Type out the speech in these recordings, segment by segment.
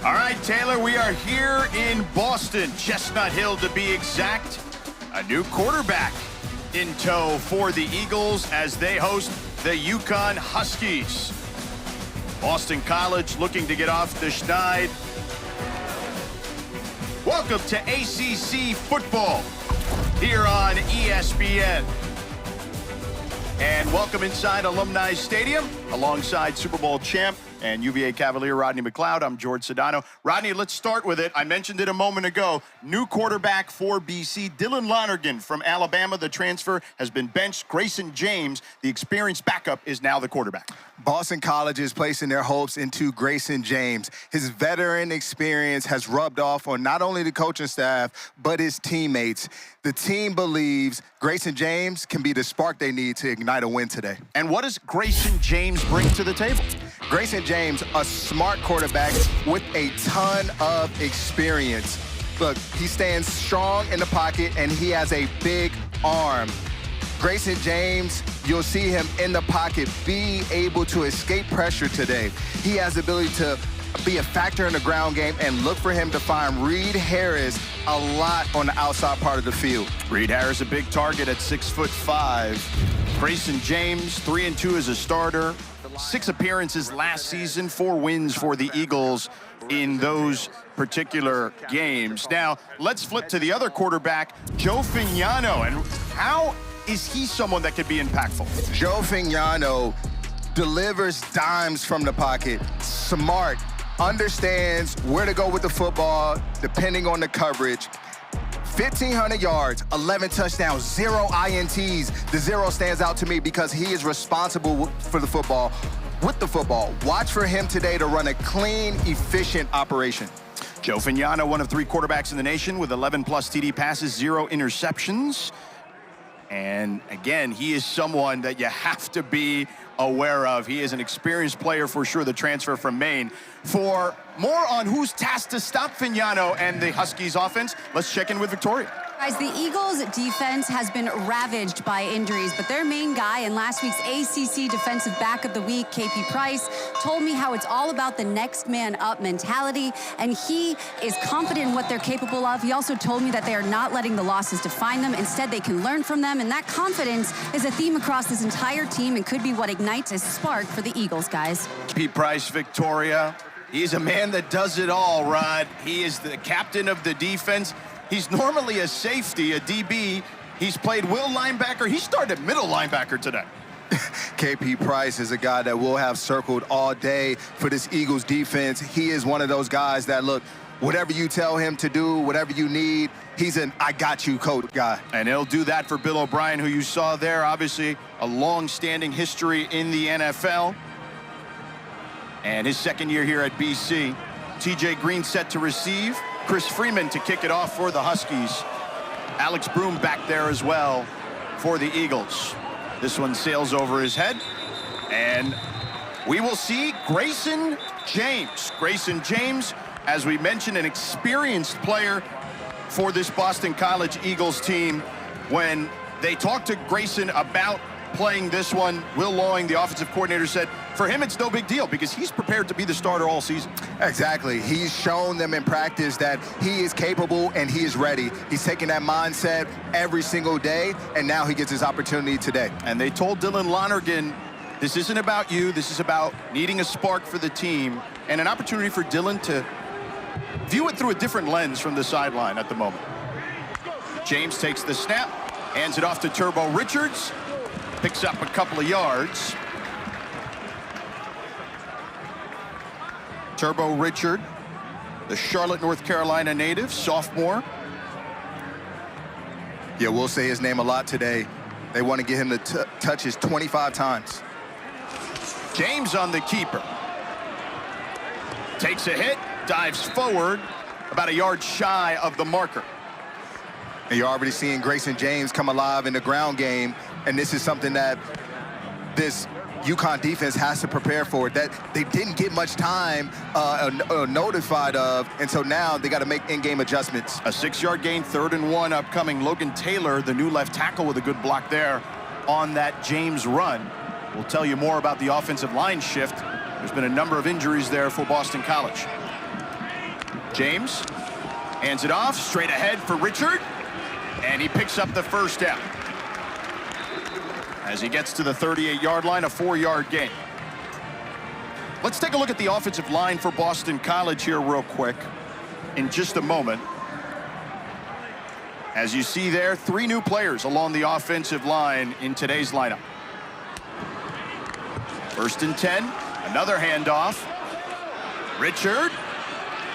All right, Taylor, we are here in Boston, Chestnut Hill to be exact. A new quarterback in tow for the Eagles as they host the UConn Huskies. Boston College looking to get off the schneid. Welcome to ACC football here on ESPN. And welcome inside Alumni Stadium alongside Super Bowl champ and UVA Cavalier Rodney McLeod. I'm George Sedano. Rodney, let's start with it. I mentioned it a moment ago. New quarterback for BC. Dylan Lonergan from Alabama, the transfer, has been benched. Grayson James, the experienced backup, is now the quarterback. Boston College is placing their hopes into Grayson James. His veteran experience has rubbed off on not only the coaching staff, but his teammates. The team believes Grayson James can be the spark they need to ignite a win today. And what does Grayson James bring to the table? Grayson James, a smart quarterback with a ton of experience. Look, he stands strong in the pocket, and he has a big arm. Grayson James, you'll see him in the pocket, be able to escape pressure today. He has the ability to be a factor in the ground game, and look for him to find Reed Harris a lot on the outside part of the field. Reed Harris, a big target at 6'5". Grayson James, 3-2 as a starter. 6 appearances last season, 4 wins for the Eagles in those particular games. Now, let's flip to the other quarterback, Joe Fignano. And how is he someone that could be impactful? Joe Fignano delivers dimes from the pocket, smart, understands where to go with the football depending on the coverage. 1,500 yards, 11 touchdowns, 0 INTs. The 0 stands out to me because he is responsible for the football, with the football. Watch for him today to run a clean, efficient operation. Joe Fignano, one of 3 quarterbacks in the nation with 11-plus TD passes, 0 interceptions. And again, he is someone that you have to be aware of. He is an experienced player for sure, the transfer from Maine. For more on who's tasked to stop Fignano and the Huskies offense, let's check in with Victoria. Guys, the Eagles' defense has been ravaged by injuries, but their main guy in last week's ACC Defensive Back of the Week, KP Price, told me how it's all about the next man up mentality, and he is confident in what they're capable of. He also told me that they are not letting the losses define them. Instead, they can learn from them, and that confidence is a theme across this entire team and could be what ignites a spark for the Eagles, guys. KP Price, Victoria. He's a man that does it all, Rod. He is the captain of the defense. He's normally a safety, a DB. He's played will linebacker. He started middle linebacker today. KP Price is a guy that we'll have circled all day for this Eagles defense. He is one of those guys that, look, whatever you tell him to do, whatever you need, he's an I got you coach guy. And he'll do that for Bill O'Brien, who you saw there. Obviously, a long-standing history in the NFL. And his second year here at BC. TJ Green set to receive. Chris Freeman to kick it off for the Huskies. Alex Broom back there as well for the Eagles. This one sails over his head. And we will see Grayson James. Grayson James, as we mentioned, an experienced player for this Boston College Eagles team. When they talked to Grayson about playing this one, Will Lawing, the offensive coordinator, said for him it's no big deal because he's prepared to be the starter all season. Exactly. He's shown them in practice that he is capable and he is ready. He's taking that mindset every single day, and now he gets his opportunity today. And they told Dylan Lonergan, this isn't about you, this is about needing a spark for the team, and an opportunity for Dylan to view it through a different lens from the sideline at the moment. James takes the snap, hands it off to Turbo Richards, picks up a couple of yards. Turbo Richard, the Charlotte, North Carolina native, sophomore. Yeah, we'll say his name a lot today. They want to get him to touch his 25 times. James on the keeper. Takes a hit, dives forward, about a yard shy of the marker. And you're already seeing Grayson James come alive in the ground game, and this is something that this UConn defense has to prepare for, that they didn't get much time notified of, and so now they got to make in-game adjustments. A 6-yard gain, 3rd and 1 upcoming. Logan Taylor, the new left tackle, with a good block there on that James run. We'll tell you more about the offensive line shift. There's been a number of injuries there for Boston College. James hands it off, straight ahead for Richard, and he picks up the first down. As he gets to the 38-yard line, a 4-yard gain. Let's take a look at the offensive line for Boston College here real quick in just a moment. As you see there, 3 new players along the offensive line in today's lineup. 1st and 10, another handoff. Richard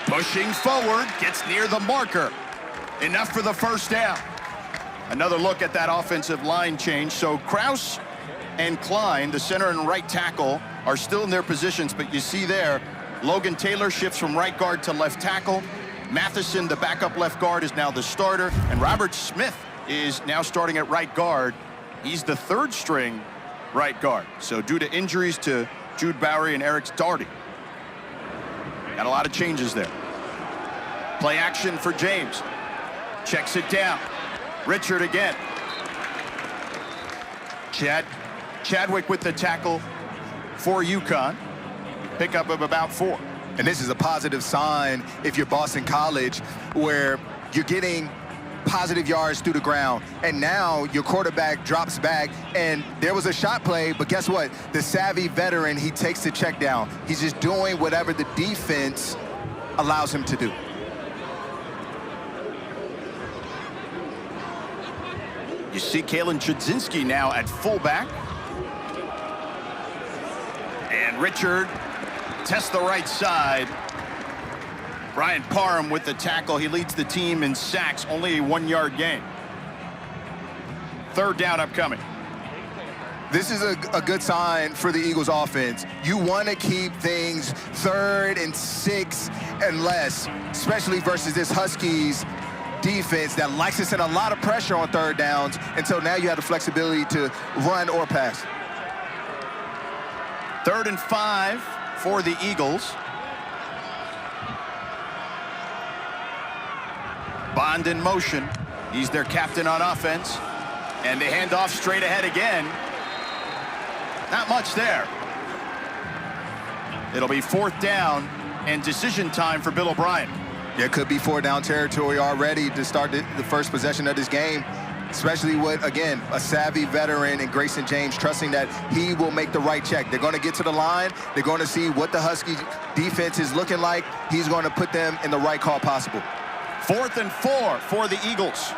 pushing forward, gets near the marker. Enough for the first down. Another look at that offensive line change. So Kraus and Klein, the center and right tackle, are still in their positions, but you see there, Logan Taylor shifts from right guard to left tackle. Matheson, the backup left guard, is now the starter, and Robert Smith is now starting at right guard. He's the 3rd string right guard. So due to injuries to Jude Bowery and Eric Darty. Got a lot of changes there. Play action for James. Checks it down. Richard again. Chadwick with the tackle for UConn. Pickup of about 4. And this is a positive sign if you're Boston College, where you're getting positive yards through the ground. And now your quarterback drops back, and there was a shot play, but guess what? The savvy veteran, he takes the check down. He's just doing whatever the defense allows him to do. You see Kalen Chudzinski now at fullback. And Richard tests the right side. Brian Parham with the tackle. He leads the team in sacks, only a 1-yard gain. 3rd down upcoming. This is a good sign for the Eagles offense. You want to keep things 3rd and 6 and less, especially versus this Huskies defense that likes to send a lot of pressure on 3rd downs, and so now you have the flexibility to run or pass. 3rd and 5 for the Eagles. Bond in motion. He's their captain on offense. And they hand off straight ahead again. Not much there. It'll be 4th down and decision time for Bill O'Brien. There could be 4-down territory already to start the first possession of this game, especially with, again, a savvy veteran and Grayson James trusting that he will make the right check. They're going to get to the line. They're going to see what the Huskies defense is looking like. He's going to put them in the right call possible. 4th and 4 for the Eagles.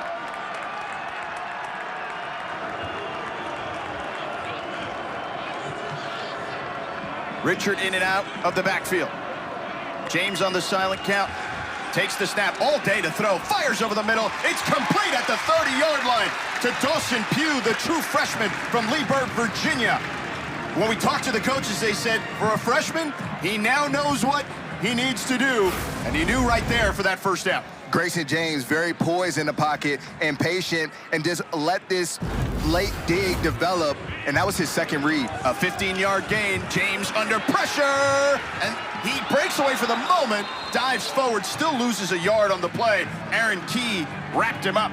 Richard in and out of the backfield. James on the silent count. Takes the snap all day to throw. Fires over the middle. It's complete at the 30-yard line to Dawson Pugh, the true freshman from Leesburg, Virginia. When we talked to the coaches, they said, for a freshman, he now knows what he needs to do. And he knew right there for that first down. Grayson James, very poised in the pocket and patient, and just let this late dig develop, and that was his 2nd read. A 15-yard gain. James under pressure, and he breaks away for the moment, dives forward, still loses a yard on the play. Aaron Key wrapped him up.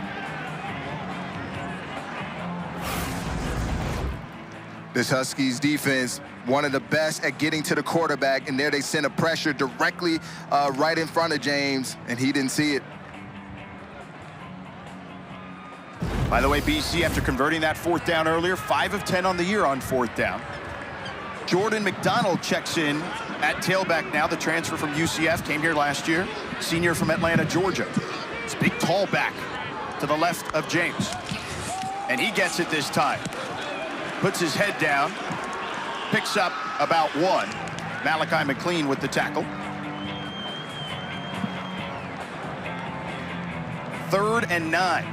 This Huskies defense, one of the best at getting to the quarterback, and there they send a pressure directly right in front of James, and he didn't see it. By the way, BC, after converting that 4th down earlier, 5 of 10 on the year on 4th down. Jordan McDonald checks in at tailback now, the transfer from UCF, came here last year, senior from Atlanta, Georgia. It's a big, tall back to the left of James. And he gets it this time. Puts his head down, picks up about 1. Malachi McLean with the tackle. 3rd and 9.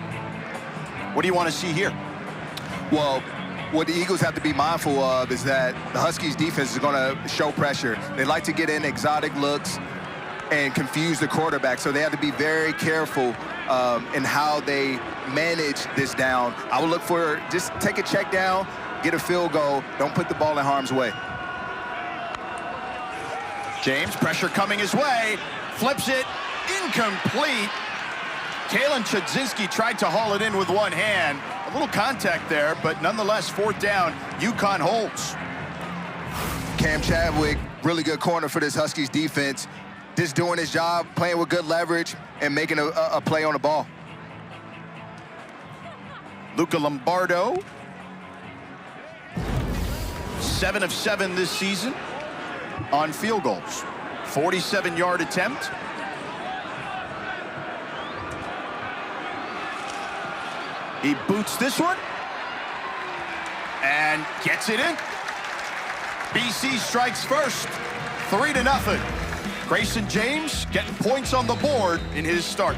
What do you want to see here? Well, what the Eagles have to be mindful of is that the Huskies defense is going to show pressure. They like to get in exotic looks and confuse the quarterback, so they have to be very careful in how they manage this down. I would look for just take a check down, get a field goal, don't put the ball in harm's way. James, pressure coming his way, flips it, incomplete. Kalen Chudzinski tried to haul it in with one hand. A little contact there, but nonetheless, 4th down, UConn holds. Cam Chadwick, really good corner for this Huskies defense. just doing his job, playing with good leverage, and making a play on the ball. Luca Lombardo, 7 of 7 this season on field goals. 47-yard attempt. He boots this one and gets it in. BC strikes first, 3-0. Grayson James getting points on the board in his start.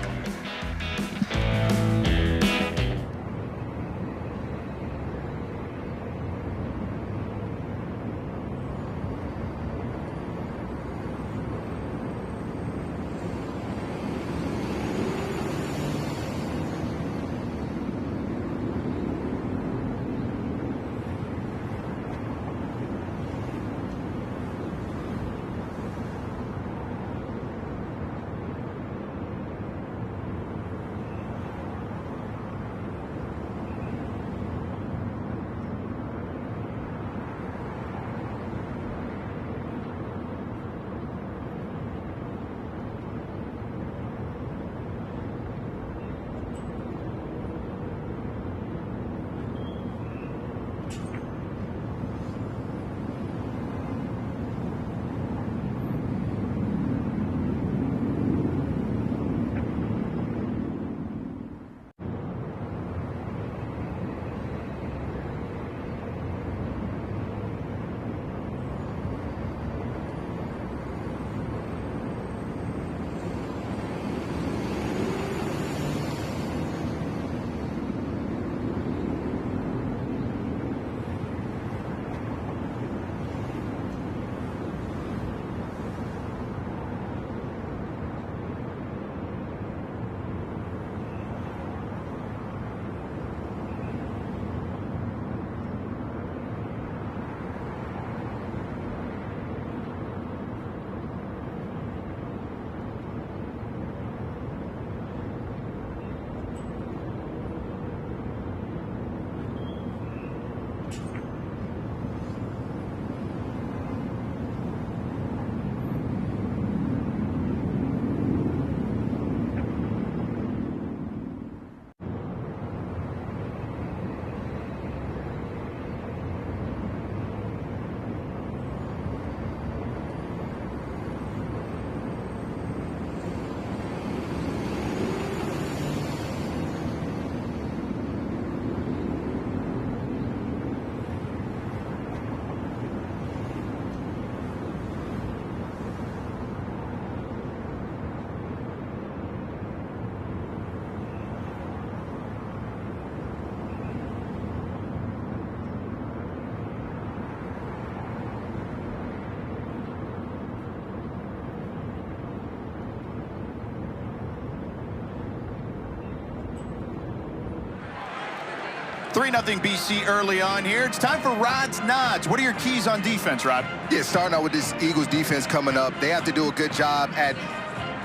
Three 3-0 BC early on here. It's time for Rod's Nods. What are your keys on defense, Rod? Yeah, starting out with this Eagles defense coming up, they have to do a good job at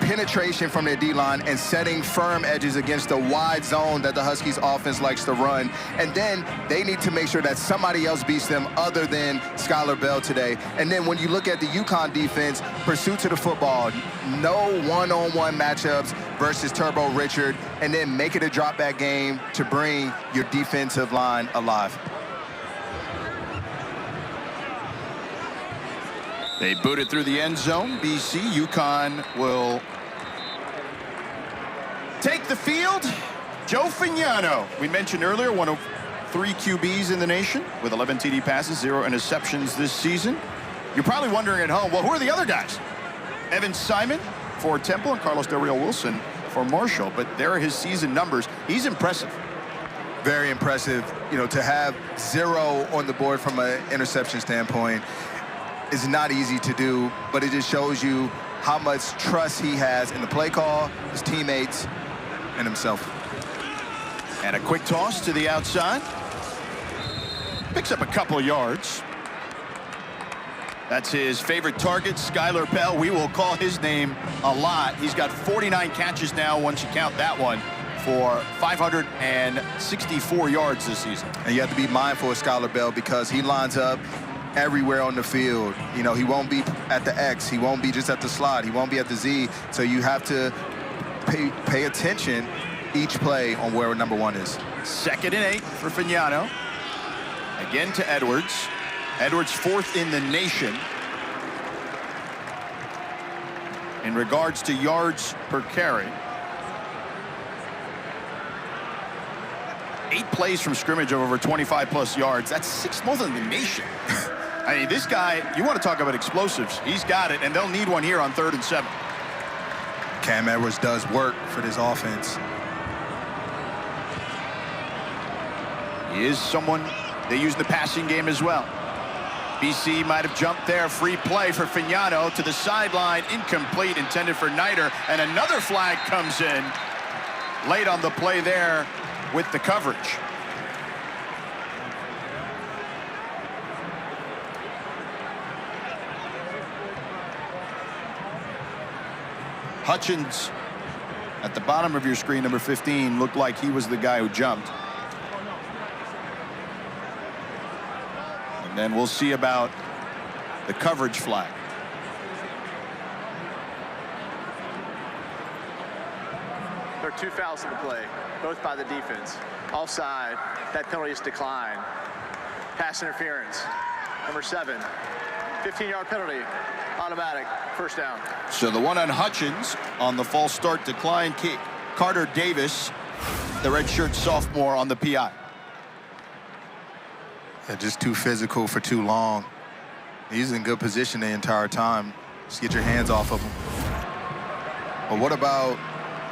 penetration from their D-line and setting firm edges against the wide zone that the Huskies offense likes to run. And then they need to make sure that somebody else beats them other than Skylar Bell today. And then when you look at the UConn defense, pursuit to the football, no one-on-one matchups versus Turbo Richard, and then make it a drop-back game to bring your defensive line alive. They boot it through the end zone. BC, UConn will take the field. Joe Fagnano, we mentioned earlier, one of 3 QBs in the nation with 11 TD passes, 0 interceptions this season. You're probably wondering at home, well, who are the other guys? Evan Simon for Temple and Carlos Del Rio Wilson for Marshall, but there are his season numbers. He's impressive. Very impressive. You know, to have 0 on the board from an interception standpoint is not easy to do, but it just shows you how much trust he has in the play call, his teammates, and himself. And a quick toss to the outside. Picks up a couple of yards. That's his favorite target, Skylar Bell. We will call his name a lot. He's got 49 catches now, once you count that one, for 564 yards this season. And you have to be mindful of Skylar Bell because he lines up everywhere on the field. You know, he won't be at the X. He won't be just at the slot. He won't be at the Z. So you have to pay attention each play on where number 1 is. 2nd and 8 for Fagnano. Again to Edwards. Edwards 4th in the nation in regards to yards per carry. 8 plays from scrimmage of over 25+ yards. That's 6th most in the nation. I mean, this guy, you want to talk about explosives. He's got it, and they'll need one here on 3rd and 7. Cam Edwards does work for this offense. He is someone they use in the passing game as well. BC might have jumped there. Free play for Fagnano to the sideline. Incomplete, intended for Niter. And another flag comes in late on the play there with the coverage. Hutchins at the bottom of your screen, number 15, looked like he was the guy who jumped. And then we'll see about the coverage flag. There are 2 fouls in the play, both by the defense. Offside, that penalty is declined. Pass interference, number 7. 15-yard penalty, automatic, 1st down. So the one on Hutchins on the false start decline kick. Carter Davis, the redshirt sophomore, on the PI. Yeah, just too physical for too long. He's in good position the entire time. Just get your hands off of him. But what about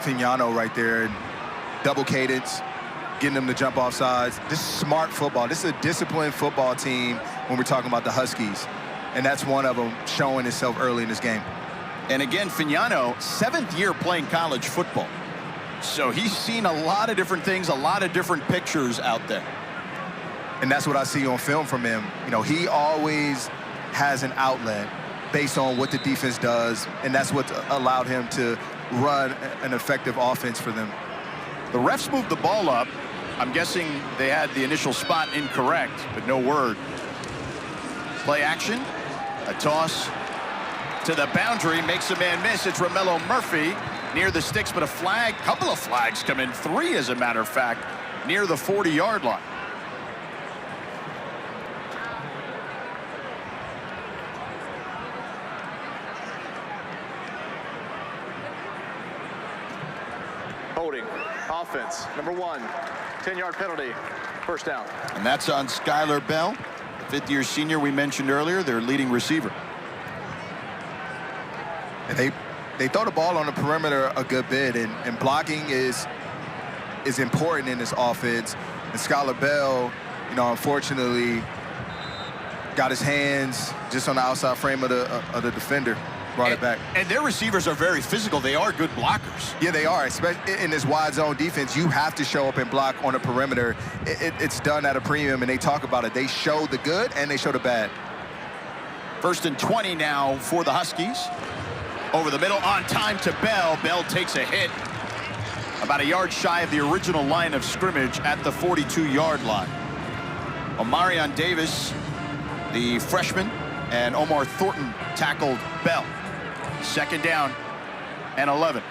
Fagnano right there? Double cadence, getting them to jump off sides. This is smart football. This is a disciplined football team when we're talking about the Huskies. And that's one of them showing itself early in this game. And again, Fagnano, 7th year playing college football. So he's seen a lot of different things, a lot of different pictures out there. And that's what I see on film from him. You know, he always has an outlet based on what the defense does, and that's what allowed him to run an effective offense for them. The refs moved the ball up. I'm guessing they had the initial spot incorrect, but no word. Play action, a toss to the boundary, makes a man miss. It's Romello Murphy near the sticks, but a flag, couple of flags come in, 3 as a matter of fact, near the 40-yard line. Holding, offense, number 1, 10-yard penalty, 1st down. And that's on Skylar Bell, the 5th-year senior we mentioned earlier, their leading receiver. And they throw the ball on the perimeter a good bit, and blocking is important in this offense. And Skylar Bell, you know, unfortunately got his hands just on the outside frame of the defender. Brought it back. And their receivers are very physical. They are good blockers. Yeah, they are. Especially in this wide zone defense, you have to show up and block on the perimeter. It's done at a premium, and they talk about it. They show the good and they show the bad. 1st and 20 now for the Huskies. Over the middle, on time to Bell. Bell takes a hit about a yard shy of the original line of scrimmage at the 42-yard line. Omarion Davis, the freshman, and Omar Thornton tackled Bell. 2nd down and 11.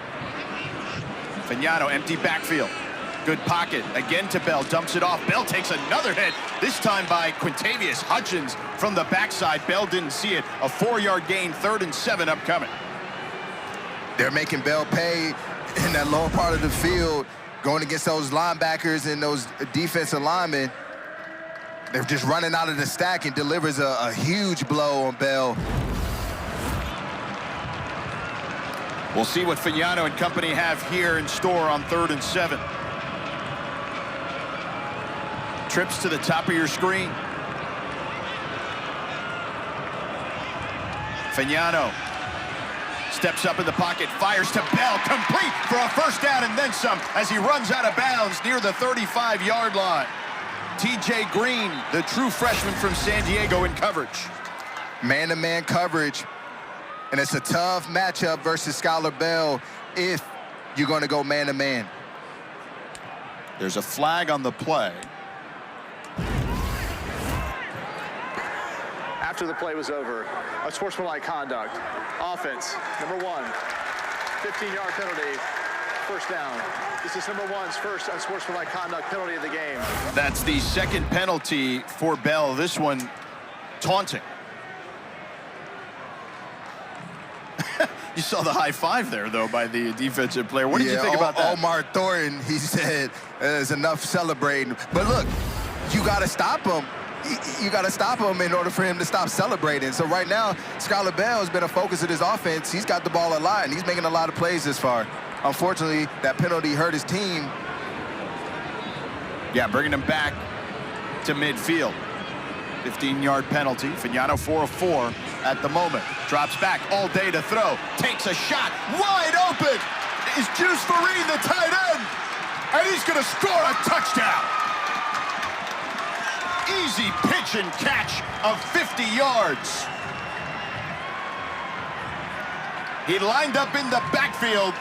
Fagnano, empty backfield. Good pocket, again to Bell, dumps it off. Bell takes another hit, this time by Quintavious Hutchins from the backside. Bell didn't see it. A 4-yard gain, 3rd and 7 upcoming. They're making Bell pay in that lower part of the field, going against those linebackers and those defensive linemen. They're just running out of the stack, and delivers a huge blow on Bell. We'll see what Fagnano and company have here in store on 3rd and 7. Trips to the top of your screen. Fagnano steps up in the pocket, fires to Bell, complete for a 1st down and then some as he runs out of bounds near the 35-yard line. TJ Green, the true freshman from San Diego, in coverage. Man-to-man coverage, and it's a tough matchup versus Skylar Bell if you're going to go man-to-man. There's a flag on the play. after the play was over. Unsportsmanlike conduct. Offense, number 1, 15-yard penalty, first down. This is number 1's first unsportsmanlike conduct penalty of the game. That's the second penalty for Bell. This one, taunting. You saw the high five there, though, by the defensive player. What did you think about that? Omar Thornton, he said, there's enough celebrating. But look, you got to stop him. You got to stop him in order for him to stop celebrating. So right now, Skylar Bell has been a focus of his offense. He's got the ball a lot, and he's making a lot of plays this far. Unfortunately, that penalty hurt his team. Yeah, bringing him back to midfield. 15-yard penalty. Fagnano 4 of 4 at the moment. Drops back all day to throw. Takes a shot. Wide open is Juice Vereen, the tight end. And he's going to score a touchdown. Easy pitch and catch of 50 yards. He lined up in the backfield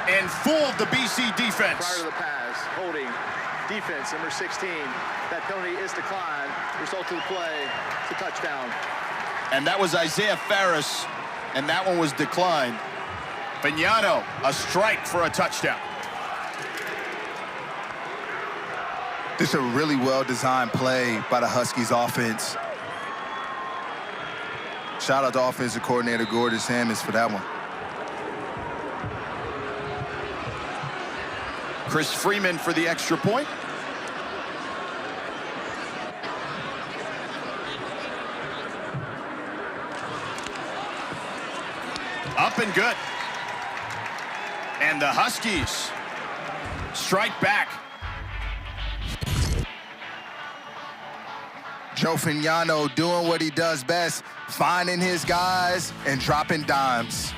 and fooled the BC defense. Prior to the pass, holding defense, number 16. That penalty is declined. Result of the play, it's a touchdown. And that was Isaiah Ferris, and that one was declined. Fagnano, a strike for a touchdown. This is a really well-designed play by the Huskies offense. Shout out to offensive coordinator Gordon Sammons for that one. Chris Freeman for the extra point. Up and good. And the Huskies strike back. Joe Fagnano doing what he does best, finding his guys and dropping dimes.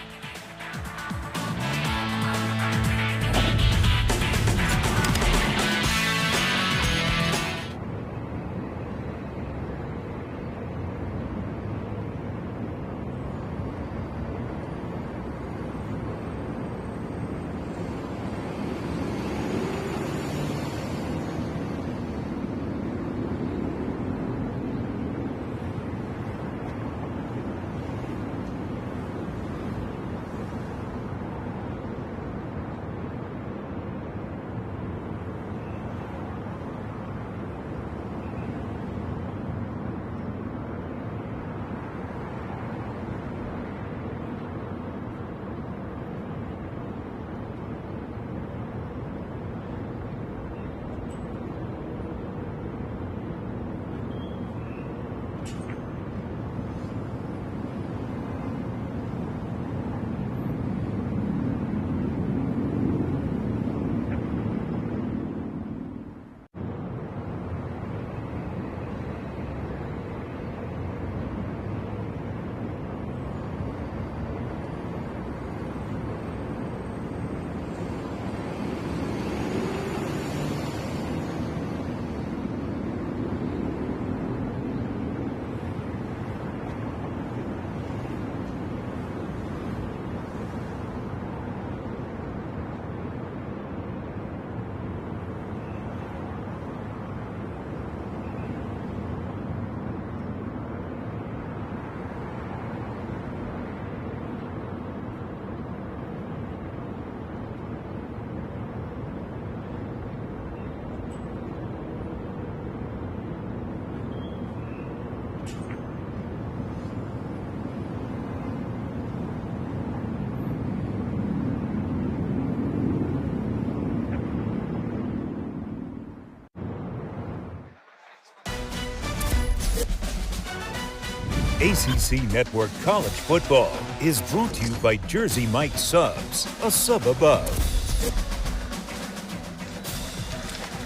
ACC Network College Football is brought to you by Jersey Mike Subs, a sub above.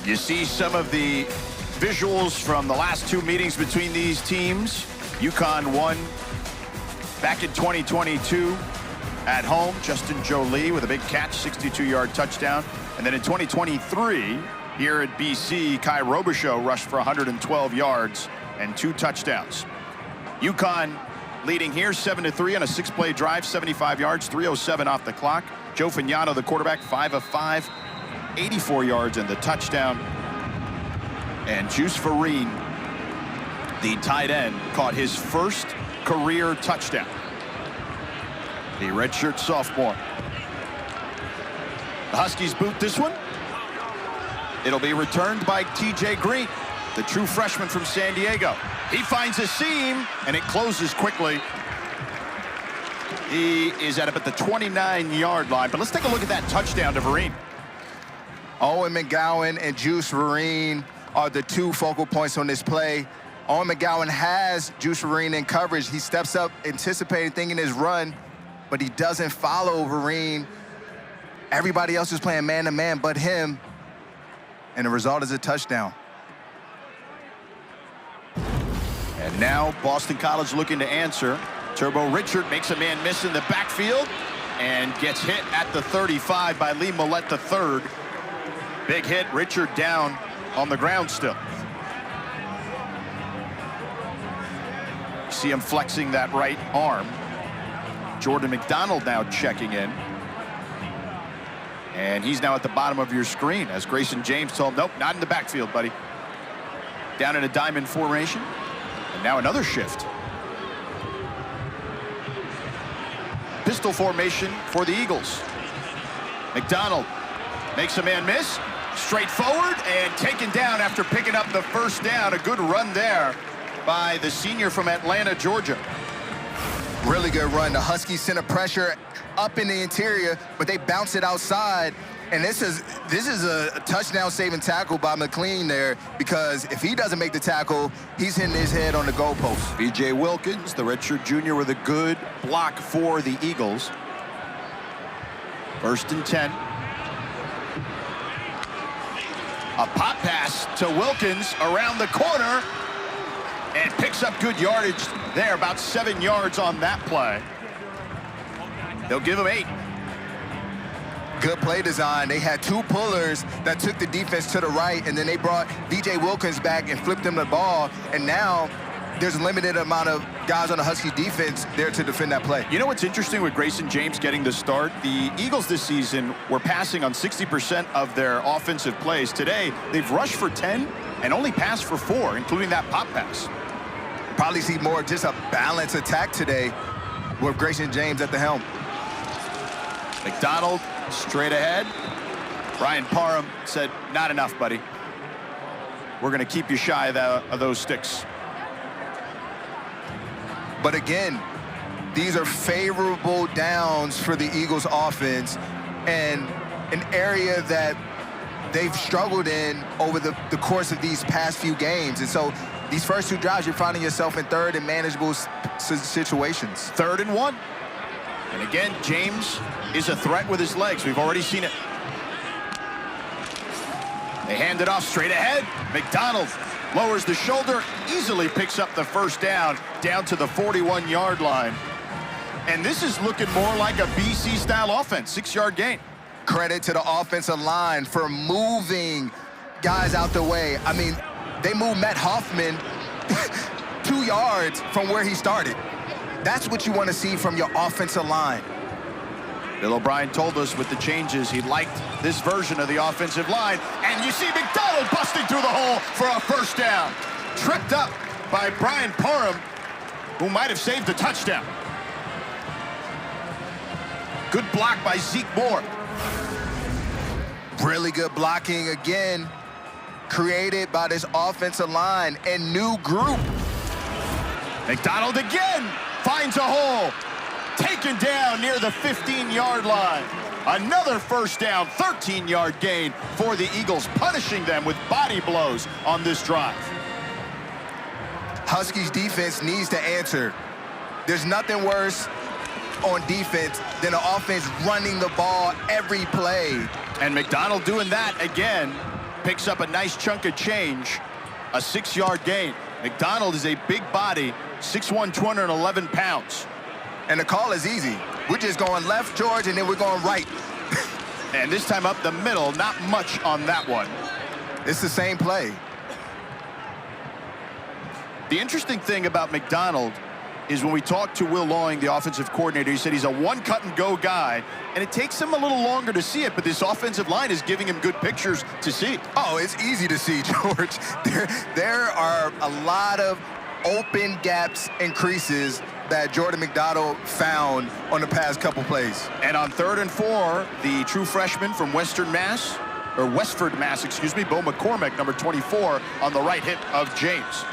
You see some of the visuals from the last two meetings between these teams. UConn won back in 2022 at home. Justin Jolie with a big catch, 62-yard touchdown. And then in 2023, here at BC, Kai Robichaux rushed for 112 yards and 2 touchdowns. UConn leading here 7-3 on a 6-play drive, 75 yards, 3:07 off the clock. Joe Fagnano, the quarterback, 5 of 5, 84 yards and the touchdown. And Juice Vereen The tight end caught his first career touchdown. The redshirt sophomore. The Huskies boot this one. It'll be returned by TJ Green, the true freshman from San Diego. He finds a seam, and it closes quickly. He is at about the 29-yard line. But let's take a look at that touchdown to Vereen. Owen McGowan and Juice Vereen are the two focal points on this play. Owen McGowan has Juice Vereen in coverage. He steps up, anticipating, thinking his run, but he doesn't follow Vereen. Everybody else is playing man-to-man but him, and the result is a touchdown. And now Boston College looking to answer. Turbo Richard makes a man miss in the backfield and gets hit at the 35 by Lee Millette III. Big hit, Richard down on the ground still. See him flexing that right arm. Jordan McDonald now checking in. And he's now at the bottom of your screen as Grayson James told him, nope, not in the backfield, buddy. Down in a diamond formation. And now another shift. Pistol formation for the Eagles. McDonald makes a man miss. Straight forward and taken down after picking up the first down. A good run there by the senior from Atlanta, Georgia. Really good run. The Huskies sent a pressure up in the interior, but they bounce it outside. And this is a touchdown-saving tackle by McLean there, because if he doesn't make the tackle, he's hitting his head on the goalpost. B.J. Wilkins, the redshirt junior, with a good block for the Eagles. 1st and 10. A pop pass to Wilkins around the corner and picks up good yardage there, about 7 yards on that play. They'll give him 8. Good play design. They had two pullers that took the defense to the right, and then they brought B.J. Wilkins back and flipped him the ball, and now there's a limited amount of guys on the Husky defense there to defend that play. You know what's interesting with Grayson James getting the start? The Eagles this season were passing on 60% of their offensive plays. Today, they've rushed for 10 and only passed for 4, including that pop pass. Probably see more of just a balanced attack today with Grayson James at the helm. McDonald straight ahead. Brian Parham said, not enough, buddy. We're going to keep you shy of those sticks. But again, these are favorable downs for the Eagles offense, and an area that they've struggled in over the course of these past few games. And so these first two drives, you're finding yourself in third and manageable situations. 3rd and 1. And again, James is a threat with his legs. We've already seen it. They hand it off straight ahead. McDonald lowers the shoulder, easily picks up the first down to the 41-yard line. And this is looking more like a BC-style offense, 6-yard gain. Credit to the offensive line for moving guys out the way. I mean, they moved Matt Hoffman 2 yards from where he started. That's what you want to see from your offensive line. Bill O'Brien told us with the changes he liked this version of the offensive line. And you see McDonald busting through the hole for a first down. Tripped up by Brian Parham, who might have saved a touchdown. Good block by Zeke Moore. Really good blocking again, created by this offensive line and new group. McDonald again finds a hole. Taken down near the 15-yard line. Another first down, 13-yard gain for the Eagles, punishing them with body blows on this drive. Huskies defense needs to answer. There's nothing worse on defense than an offense running the ball every play. And McDonald doing that again, picks up a nice chunk of change, a 6-yard gain. McDonald is a big body, 6'1", 211 pounds. And the call is easy. We're just going left, George, and then we're going right. And this time up the middle, not much on that one. It's the same play. The interesting thing about McDonald is when we talked to Will Lawing, the offensive coordinator, he said he's a one-cut-and-go guy, and it takes him a little longer to see it, but this offensive line is giving him good pictures to see. Oh, it's easy to see, George. There are a lot of open gaps and creases that Jordan McDonald found on the past couple plays. And on 3rd and 4, the true freshman from Westford, Mass, Bo McCormick, number 24, on the right hip of James.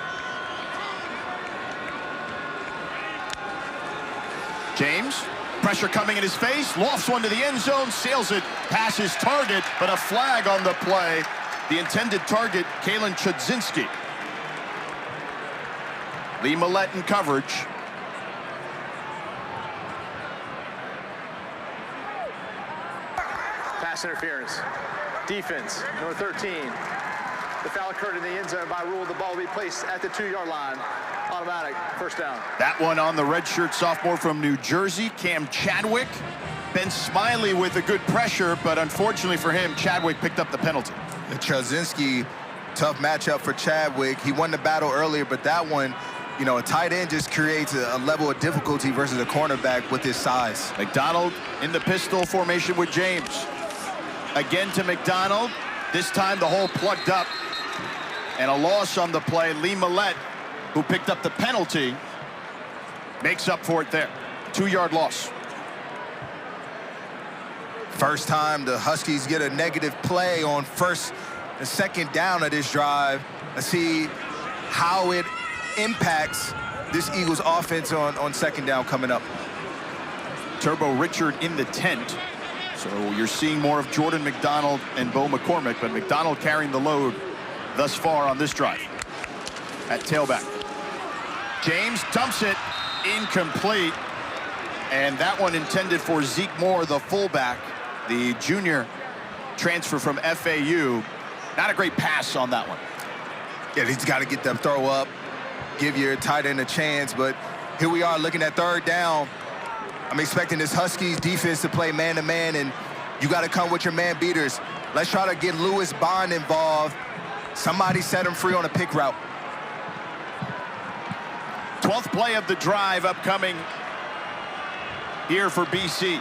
James, pressure coming in his face, lofts one to the end zone, sails it past his target, but a flag on the play. The intended target, Kalen Chudzinski. Lee Millette in coverage. Pass interference. Defense, number 13. The foul occurred in the end zone. By rule, the ball will be placed at the 2-yard line. Automatic, first down. That one on the redshirt sophomore from New Jersey, Cam Chadwick. Ben Smiley with a good pressure, but unfortunately for him, Chadwick picked up the penalty. Chudzinski, tough matchup for Chadwick. He won the battle earlier, but that one, you know, a tight end just creates a level of difficulty versus a cornerback with his size. McDonald in the pistol formation with James. Again to McDonald. This time the hole plugged up. And a loss on the play. Lee Millette, who picked up the penalty, makes up for it there. 2-yard loss. First time the Huskies get a negative play on first and second down of this drive. Let's see how it impacts this Eagles offense on second down coming up. Turbo Richard in the tent. So you're seeing more of Jordan McDonald and Bo McCormick, but McDonald carrying the load thus far on this drive. At tailback. James dumps it, incomplete. And that one intended for Zeke Moore, the fullback, the junior transfer from FAU. Not a great pass on that one. Yeah, he's got to get that throw up, give your tight end a chance, but here we are looking at 3rd down. I'm expecting this Huskies defense to play man-to-man, and you got to come with your man beaters. Let's try to get Lewis Bond involved. Somebody set him free on a pick route. 12th play of the drive upcoming here for BC.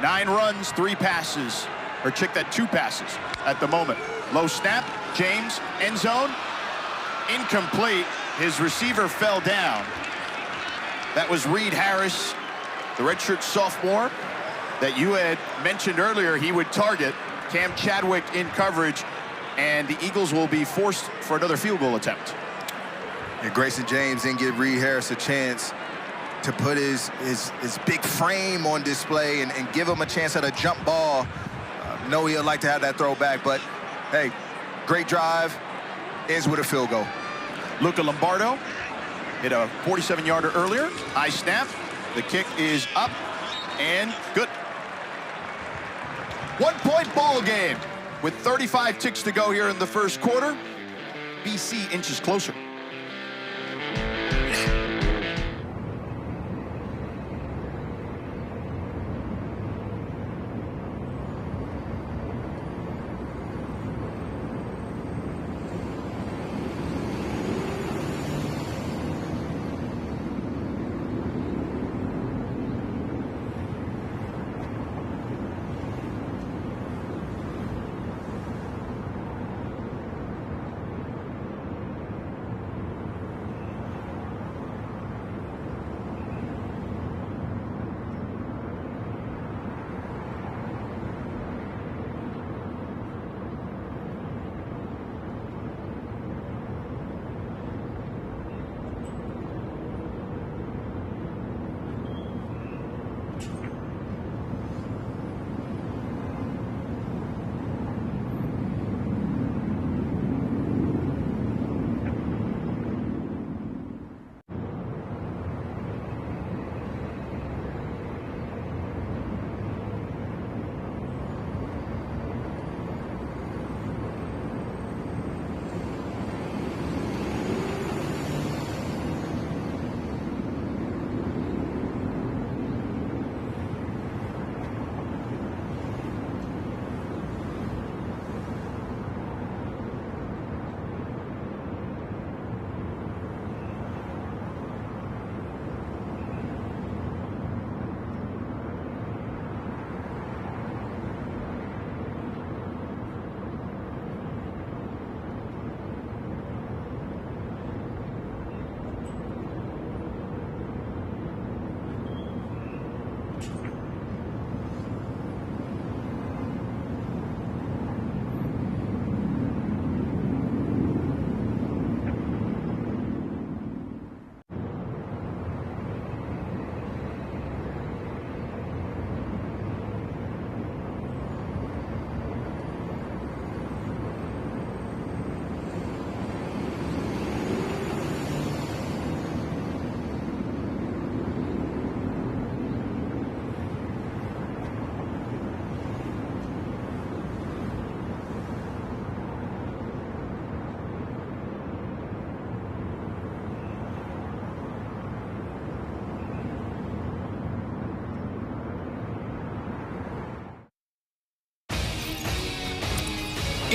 9 runs, 3 passes, or check that, 2 passes at the moment. Low snap, James, end zone, incomplete. His receiver fell down. That was Reed Harris, the redshirt sophomore that you had mentioned earlier he would target. Cam Chadwick in coverage, and the Eagles will be forced for another field goal attempt. And Grayson James didn't give Reed Harris a chance to put his big frame on display and give him a chance at a jump ball. Know he'd like to have that throwback, but hey, great drive, ends with a field goal. Luca Lombardo hit a 47-yarder earlier. High snap. The kick is up and good. 1-point ball game with 35 ticks to go here in the first quarter. BC inches closer.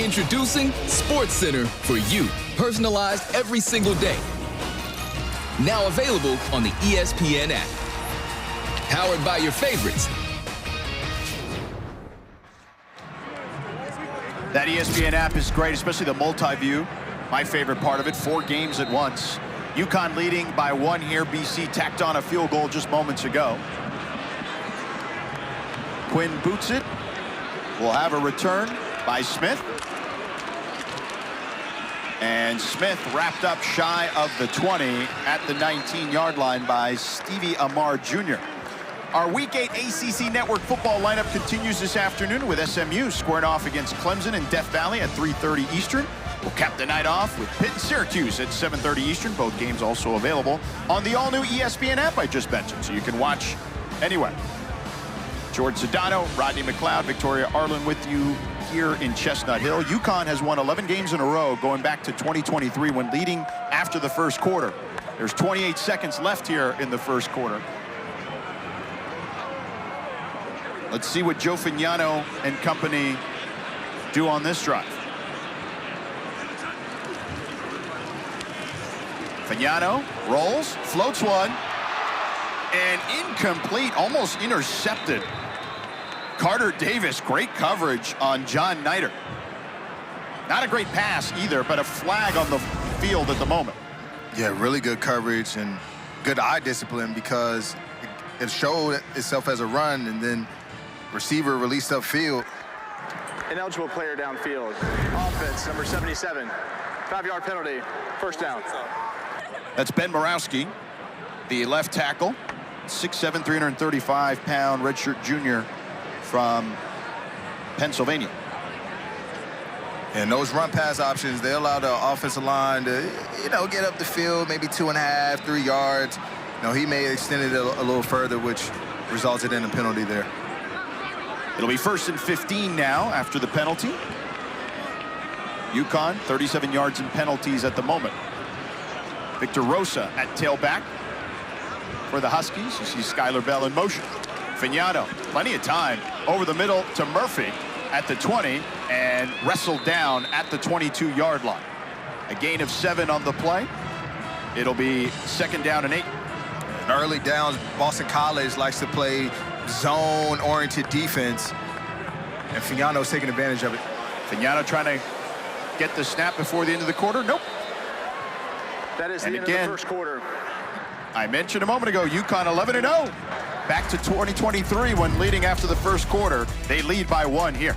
Introducing SportsCenter for you, personalized every single day. Now available on the ESPN app. Powered by your favorites. That ESPN app is great, especially the multi-view. My favorite part of it, 4 games at once. UConn leading by 1 here. BC tacked on a field goal just moments ago. Quinn boots it. We'll have a return by Smith. And Smith wrapped up shy of the 20 at the 19-yard line by Stevie Amar Jr. Our Week 8 ACC Network football lineup continues this afternoon with SMU squaring off against Clemson in Death Valley at 3:30 Eastern. We'll cap the night off with Pitt and Syracuse at 7:30 Eastern. Both games also available on the all-new ESPN app I just mentioned, so you can watch anywhere. George Sedano, Rodney McLeod, Victoria Arlen with you here in Chestnut Hill. UConn has won 11 games in a row going back to 2023 when leading after the first quarter. There's 28 seconds left here in the first quarter. Let's see what Joe Fagnano and company do on this drive. Fagnano rolls, floats one, and incomplete, almost intercepted. Carter Davis, great coverage on John Nider. Not a great pass either, but a flag on the field at the moment. Yeah, really good coverage and good eye discipline because it showed itself as a run, and then receiver released upfield. Ineligible player downfield. Offense, number 77. 5-yard penalty, first down. That's Ben Borowski, the left tackle, 6'7", 335-pound redshirt junior from Pennsylvania. And those run-pass options, they allow the offensive line to, get up the field, maybe 2.5, 3 yards. He may have extended it a little further, which resulted in a penalty there. It'll be 1st and 15 now after the penalty. UConn, 37 yards in penalties at the moment. Victor Rosa at tailback for the Huskies. You see Skylar Bell in motion. Fagnano, plenty of time over the middle to Murphy at the 20 and wrestled down at the 22-yard line. A gain of 7 on the play. It'll be 2nd down and 8. In early downs, Boston College likes to play zone-oriented defense, and Fagnano's taking advantage of it. Fagnano trying to get the snap before the end of the quarter. Nope. That is the end of the first quarter. I mentioned a moment ago, UConn 11-0. Back to 2023 when leading after the first quarter. They lead by 1 here.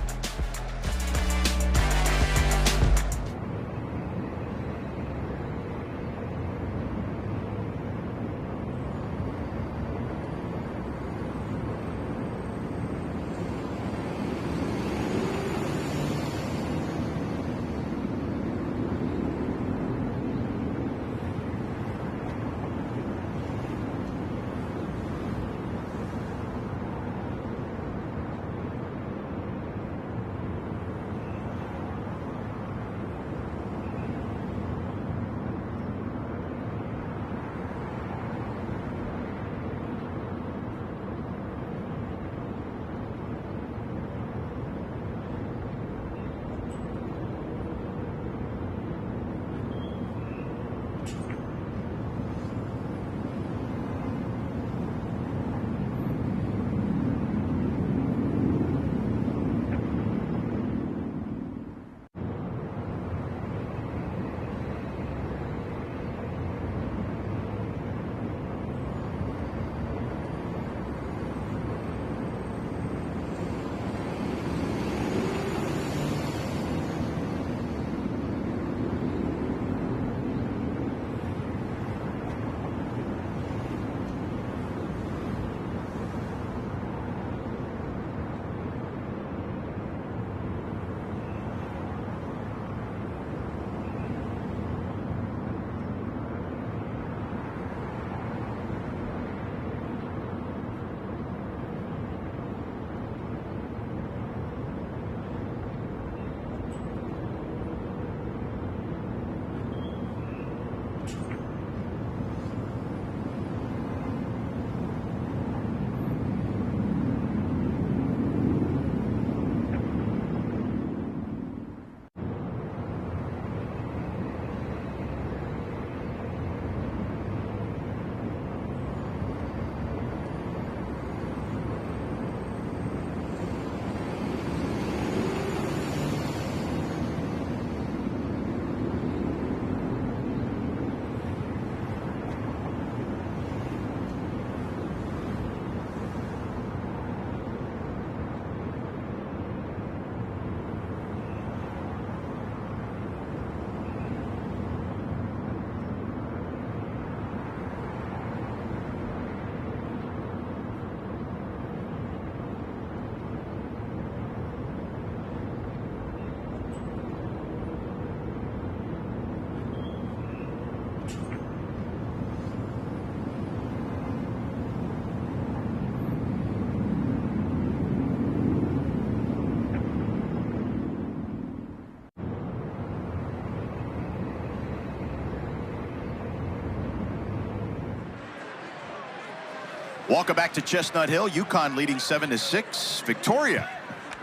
Welcome back to Chestnut Hill. UConn leading 7-6. Victoria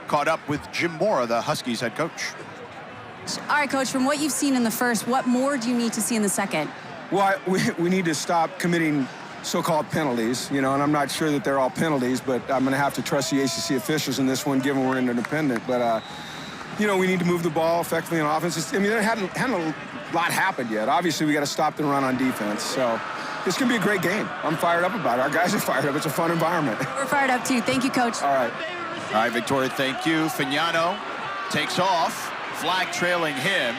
caught up with Jim Mora, the Huskies head coach. All right, Coach, from what you've seen in the first, what more do you need to see in the second? Well, we need to stop committing so-called penalties, and I'm not sure that they're all penalties, but I'm going to have to trust the ACC officials in this one, given we're independent. But, we need to move the ball effectively on offense. There hadn't a lot happened yet. Obviously, we got to stop the run on defense. So it's going to be a great game. I'm fired up about it. Our guys are fired up. It's a fun environment. We're fired up, too. Thank you, Coach. All right. All right, Victoria, thank you. Fagnano takes off. Flag trailing him.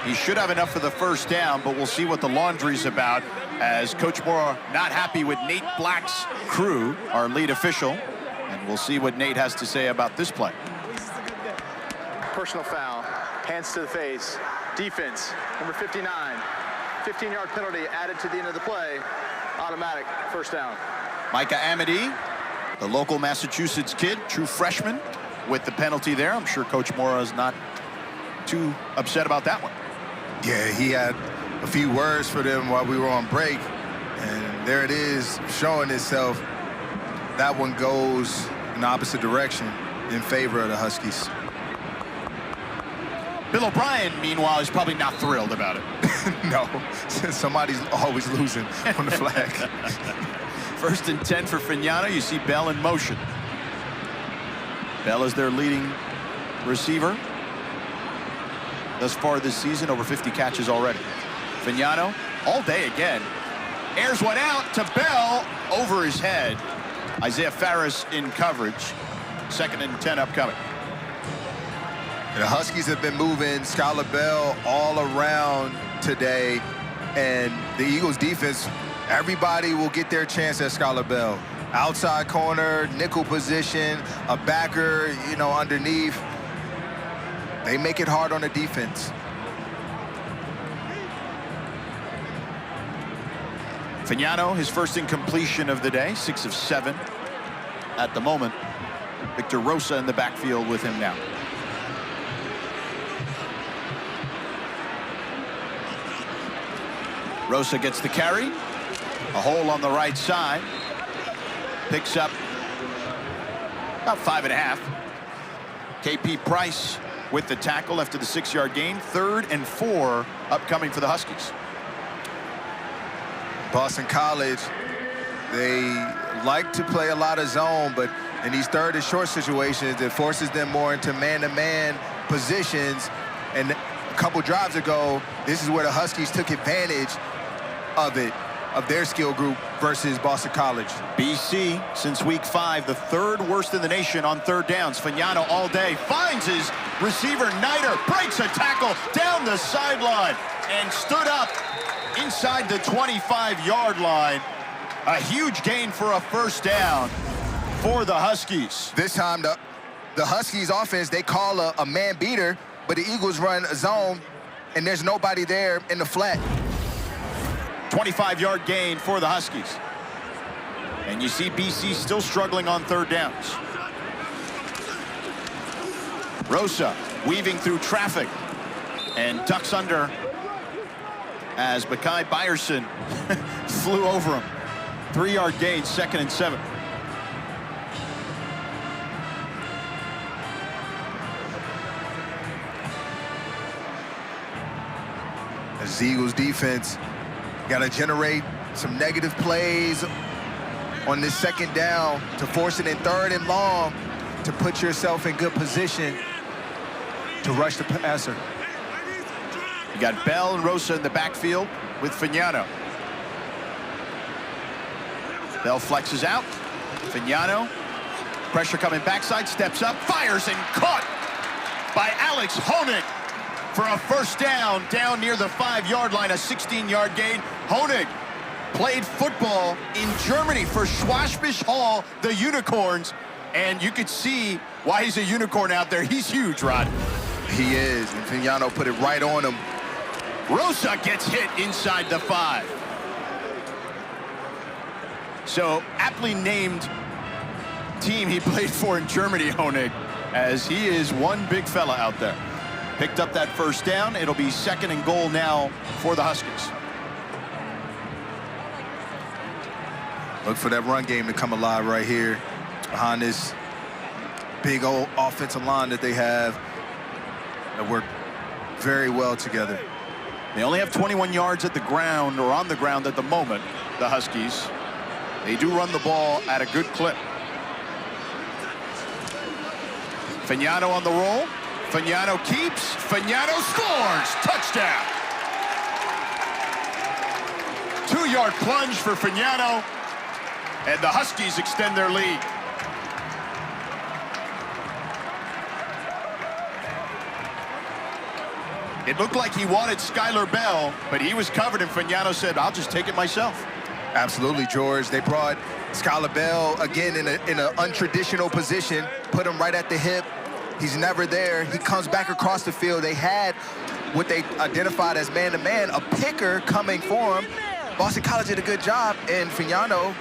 He should have enough for the first down, but we'll see what the laundry's about as Coach Mora not happy with Nate Black's crew, our lead official, and we'll see what Nate has to say about this play. Personal foul, hands to the face, defense, number 59, 15-yard penalty added to the end of the play, automatic first down. Micah Amity, the local Massachusetts kid, true freshman, with the penalty there. I'm sure Coach Mora is not too upset about that one. Yeah, he had a few words for them while we were on break, and there it is showing itself. That one goes in the opposite direction in favor of the Huskies. Bill O'Brien, meanwhile, is probably not thrilled about it. No, somebody's always losing on the flag. 1st and 10 for Fagnano. You see Bell in motion. Bell is their leading receiver thus far this season, over 50 catches already. Fagnano, all day again, airs one out to Bell, over his head. Isaiah Farris in coverage. 2nd and 10 upcoming. The Huskies have been moving Skylar Bell all around today, and the Eagles defense, everybody will get their chance at Skylar Bell. Outside corner, nickel position, a backer, underneath. They make it hard on the defense. Fagnano, his first incompletion of the day, 6 of 7 at the moment. Victor Rosa in the backfield with him now. Rosa gets the carry. A hole on the right side. Picks up about 5.5. KP Price with the tackle after the 6-yard gain. 3rd and 4 upcoming for the Huskies. Boston College, they like to play a lot of zone, but in these 3rd and short situations, it forces them more into man-to-man positions. And a couple drives ago, this is where the Huskies took advantage of it, of their skill group versus Boston College. BC, since week 5, the 3rd worst in the nation on 3rd downs. Fagnano all day finds his receiver, Niter, breaks a tackle down the sideline and stood up inside the 25-yard line. A huge gain for a first down for the Huskies. This time, the Huskies offense, they call a man beater, but the Eagles run a zone, and there's nobody there in the flat. 25-yard gain for the Huskies. And you see BC still struggling on 3rd downs. Rosa weaving through traffic and ducks under as Mekhi Byerson flew over him. 3-yard gain, 2nd and 7. As the Eagles defense got to generate some negative plays on this 2nd down to force it in 3rd and long to put yourself in good position to rush the passer. You got Bell and Rosa in the backfield with Fagnano. Bell flexes out. Fagnano, pressure coming backside, steps up, fires, and caught by Alex Honig for a first down near the 5-yard line, a 16-yard gain. Honig played football in Germany for Schwabisch Hall, the Unicorns, and you could see why he's a unicorn out there. He's huge, Rod. He is, and Fagnano put it right on him. Rosa gets hit inside the 5. So, aptly named team he played for in Germany, Honig, as he is one big fella out there. Picked up that first down. It'll be 2nd and goal now for the Huskies. Look for that run game to come alive right here behind this big old offensive line that they have that work very well together. They only have 21 yards at the ground, or on the ground at the moment, the Huskies. They do run the ball at a good clip. Fagnano on the roll. Fagnano keeps. Fagnano scores. Touchdown. 2-yard plunge for Fagnano. And the Huskies extend their lead. It looked like he wanted Skylar Bell, but he was covered, and Fagnano said, I'll just take it myself. Absolutely, George. They brought Skylar Bell, again, in an untraditional position, put him right at the hip. He's never there. He comes back across the field. They had what they identified as man-to-man, a picker coming for him. Boston College did a good job, and Fagnano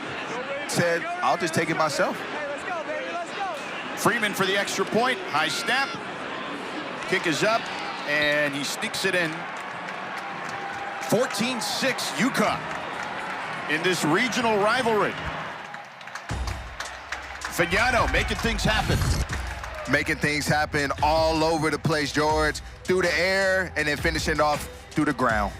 said, I'll just take it myself. Freeman for the extra point. High snap. Kick is up, and he sneaks it in. 14-6 UConn in this regional rivalry. Fagnano making things happen. Making things happen all over the place, George. Through the air, and then finishing off through the ground.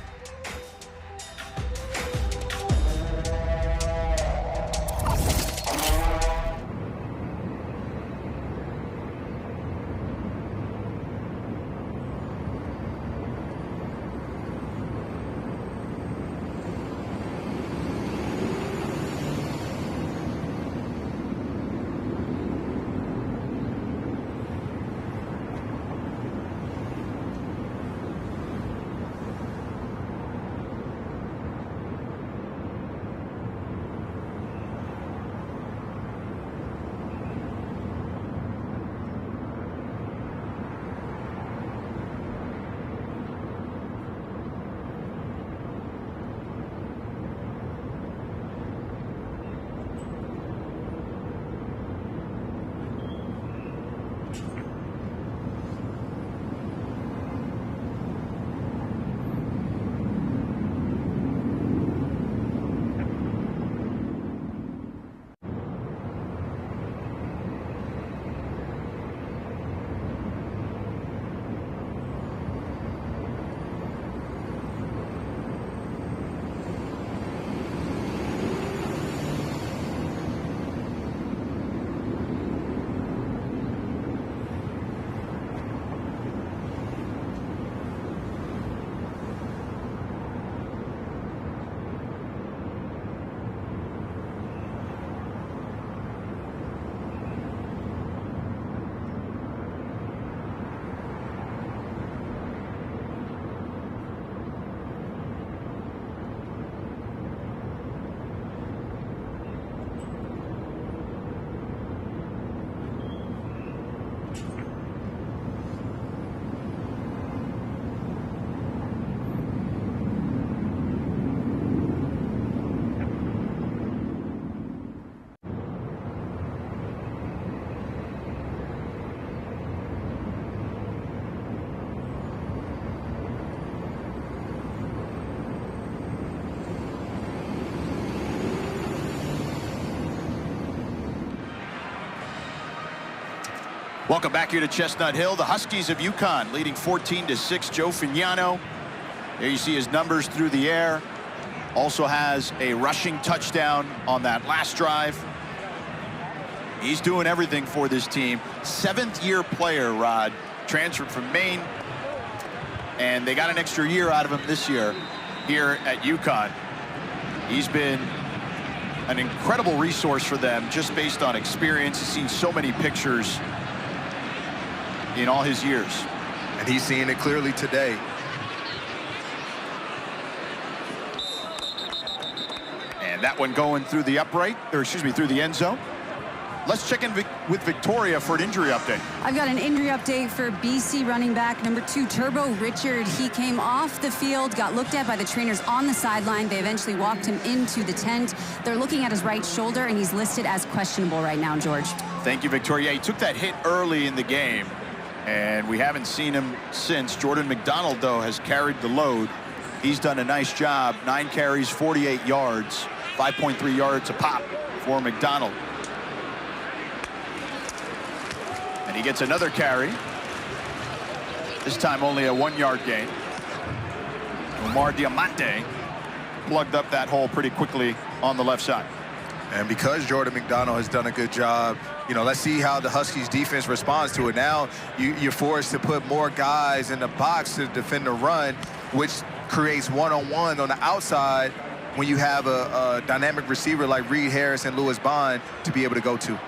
Welcome back here to Chestnut Hill. The Huskies of UConn leading 14-6. Joe Fagnano. There you see his numbers through the air. Also has a rushing touchdown on that last drive. He's doing everything for this team. 7th-year player, Rod, transferred from Maine. And they got an extra year out of him this year here at UConn. He's been an incredible resource for them just based on experience. He's seen so many pictures in all his years. And he's seeing it clearly today. And that one going through the upright, or excuse me, through the end zone. Let's check in with Victoria for an injury update. I've got an injury update for BC running back number 2, Turbo Richard. He came off the field, got looked at by the trainers on the sideline. They eventually walked him into the tent. They're looking at his right shoulder, and he's listed as questionable right now, George. Thank you, Victoria. Yeah, he took that hit early in the game, and we haven't seen him since. Jordan McDonald, though, has carried the load. He's done a nice job. 9 carries, 48 yards, 5.3 yards a pop for McDonald. And he gets another carry. This time only a 1-yard gain. Omar Diamante plugged up that hole pretty quickly on the left side. And because Jordan McDonald has done a good job, you know, let's see how the Huskies defense responds to it. Now you're forced to put more guys in the box to defend the run, which creates one-on-one on the outside when you have a dynamic receiver like Reed Harris and Lewis Bond to be able to go to.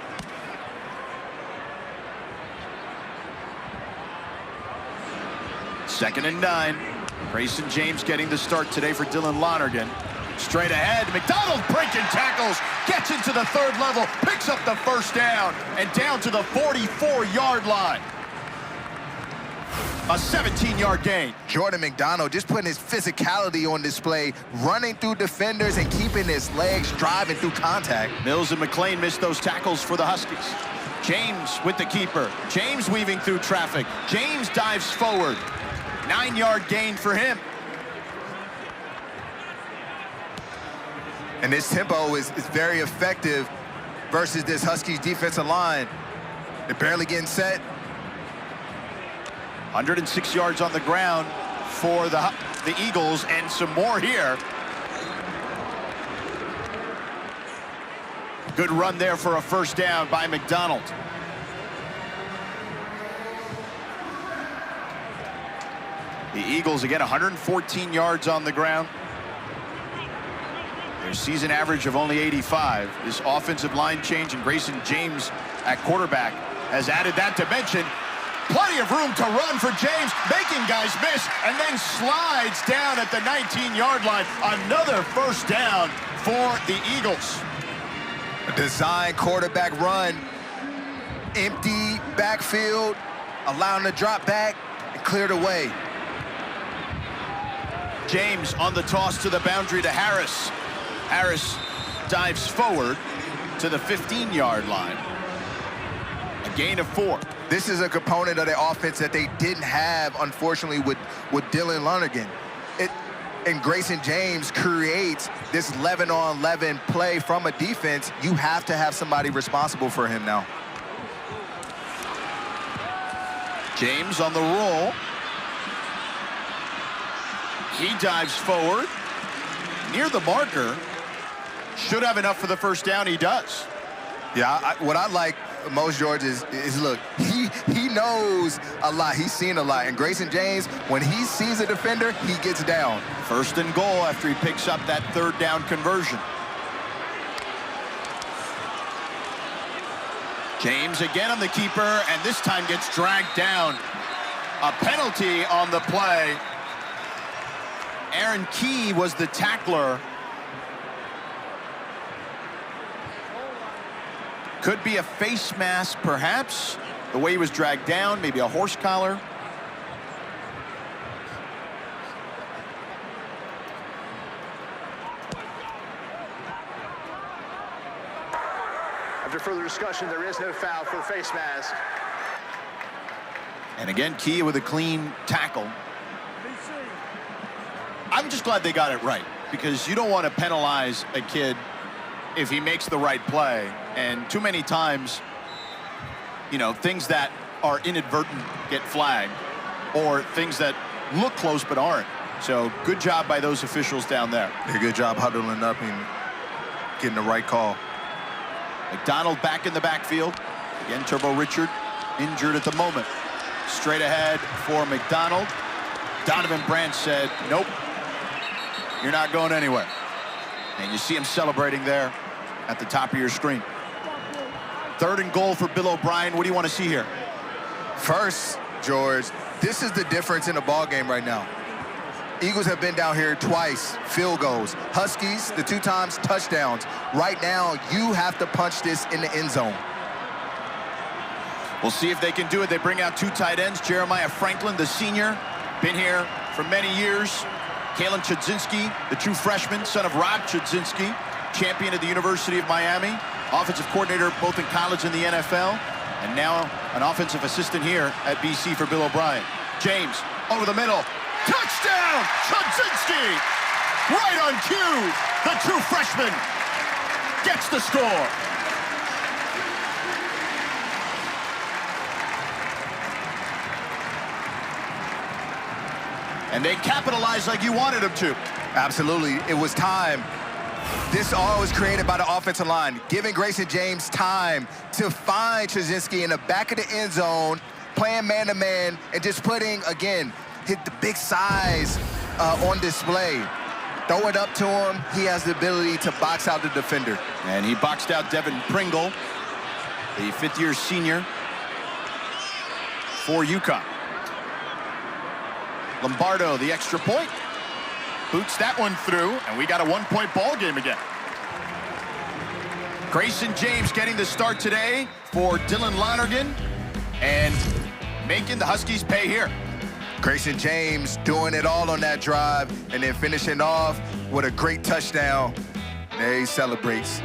Second and 9. Grayson James getting the start today for Dylan Lonergan. Straight ahead, McDonald breaking tackles, gets into the third level, picks up the first down, and down to the 44-yard line. A 17-yard gain. Jordan McDonald just putting his physicality on display, running through defenders and keeping his legs driving through contact. Mills and McClain missed those tackles for the Huskies. James with the keeper. James weaving through traffic. James dives forward. 9-yard gain for him. And this tempo is very effective versus this Huskies defensive line. They're barely getting set. 106 yards on the ground for the Eagles, and some more here. Good run there for a first down by McDonald. The Eagles, again, 114 yards on the ground. Their season average of only 85. This offensive line change and Grayson James at quarterback has added that dimension. Plenty of room to run for James, making guys miss, and then slides down at the 19-yard line. Another first down for the Eagles. A design quarterback run. Empty backfield, allowing the drop back, and cleared away. James on the toss to the boundary to Harris. Harris dives forward to the 15-yard line. A gain of 4. This is a component of the offense that they didn't have, unfortunately, with Dylan Lonergan. And Grayson James creates this 11-on-11 play from a defense. You have to have somebody responsible for him now. James on the roll. He dives forward near the marker. Should have enough for the first down. He does. Yeah, what I like most, George, is look, he knows a lot. He's seen a lot. And Grayson James, when he sees a defender, he gets down. First and goal after he picks up that third down conversion. James again on the keeper, and this time gets dragged down. A penalty on the play. Aaron Key was the tackler. Could be a face mask, perhaps. The way he was dragged down, maybe a horse collar. After further discussion, there is no foul for a face mask. And again, Key with a clean tackle. I'm just glad they got it right, because you don't want to penalize a kid if he makes the right play. And too many times, you know, things that are inadvertent get flagged, or things that look close but aren't. So good job by those officials down there. A good job huddling up and getting the right call. McDonald back in the backfield. Again, Turbo Richard injured at the moment. Straight ahead for McDonald. Donovan Branch said, nope, you're not going anywhere. And you see him celebrating there at the top of your screen. Third and goal for Bill O'Brien. What do you want to see here? First, George, this is the difference in the ball game right now. Eagles have been down here twice, field goals. Huskies, the 2 times touchdowns. Right now, you have to punch this in the end zone. We'll see if they can do it. They bring out 2 tight ends. Jeremiah Franklin, the senior, been here for many years. Kalen Chudzinski, the true freshman, son of Rob Chudzinski, champion at the University of Miami, offensive coordinator both in college and the NFL, and now an offensive assistant here at BC for Bill O'Brien. James, over the middle. Touchdown, Chudzinski! Right on cue, the true freshman gets the score. And they capitalized like you wanted them to. Absolutely. It was time. This all was created by the offensive line, giving Grayson James time to find Trzynski in the back of the end zone, playing man-to-man, and just putting, again, hit the big size on display. Throw it up to him. He has the ability to box out the defender. And he boxed out Devin Pringle, the fifth-year senior for UConn. Lombardo, the extra point. Boots that one through, and we got a one-point ball game again. Grayson James getting the start today for Dylan Lonergan and making the Huskies pay here. Grayson James doing it all on that drive and then finishing off with a great touchdown. There he celebrates.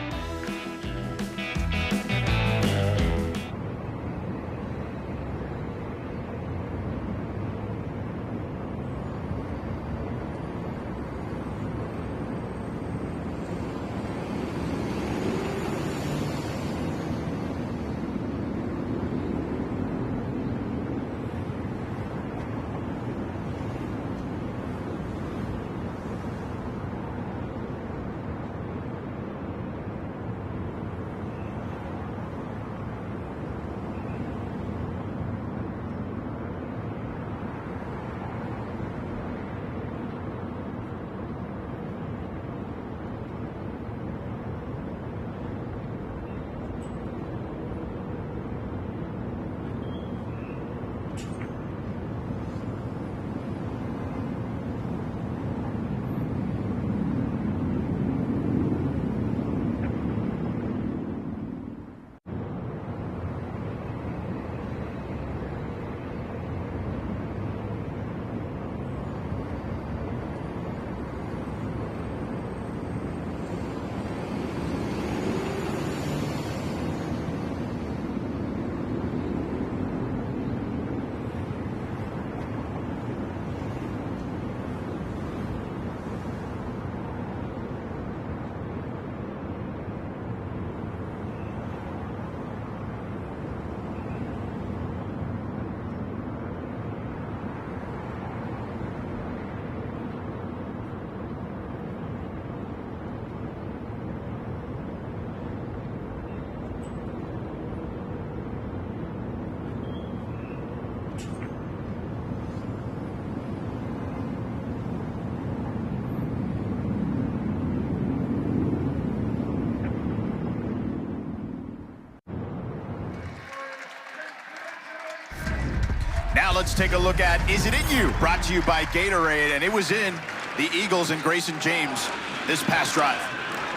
Now let's take a look at Is It In You? Brought to you by Gatorade, and it was in the Eagles and Grayson James this past drive.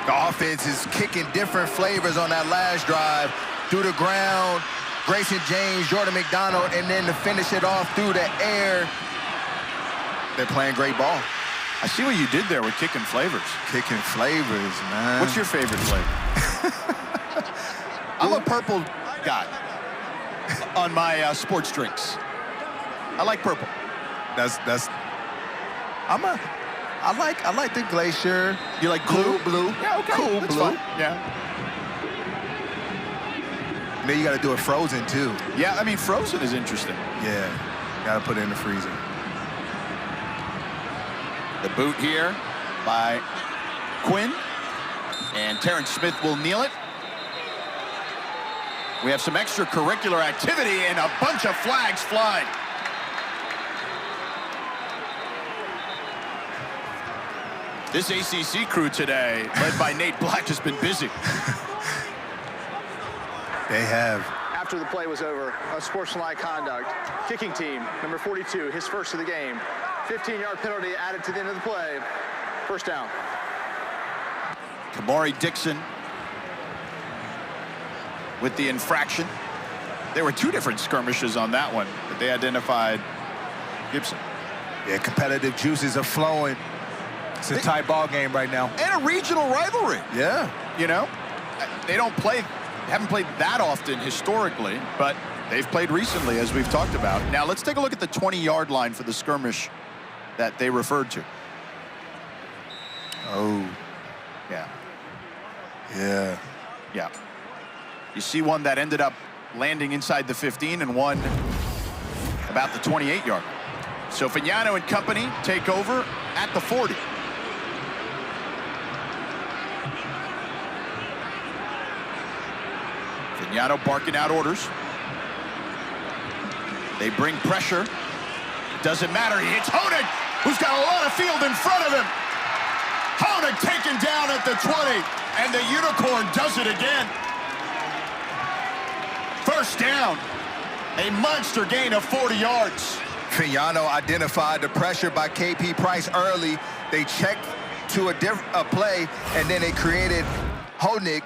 The offense is kicking different flavors on that last drive. Through the ground, Grayson James, Jordan McDonald, and then to finish it off through the air. They're playing great ball. I see what you did there with kicking flavors. Kicking flavors, man. What's your favorite flavor? I'm a purple guy on my sports drinks. I like purple. I like the Glacier. You like Cool blue? blue. Yeah, okay. Cool That's blue. fine. Yeah. Then you got to do it frozen too. Yeah, I mean, frozen is interesting. Yeah, got to put it in the freezer. The boot here by Quinn. And Terrence Smith will kneel it. We have some extracurricular activity and a bunch of flags flying. This ACC crew today, led by Nate Black, has been busy. They have. After the play was over, unsportsmanlike conduct. Kicking team, number 42, his first of the game. 15-yard penalty added to the end of the play. First down. Kamari Dixon with the infraction. There were two different skirmishes on that one, but they identified Gibson. Yeah, competitive juices are flowing. It's a tight ball game right now. And a regional rivalry. Yeah. You know, they haven't played that often historically, but they've played recently, as we've talked about. Now, let's take a look at the 20-yard line for the skirmish that they referred to. Oh. Yeah. Yeah. Yeah. You see one that ended up landing inside the 15 and one about the 28-yard. So Fagnano and company take over at the 40. Fagnano barking out orders. They bring pressure. Doesn't matter. He hits Honig, who's got a lot of field in front of him. Honig taken down at the 20, and the Unicorn does it again. First down. A monster gain of 40 yards. Fagnano identified the pressure by KP Price early. They checked to a play, and then they created Honig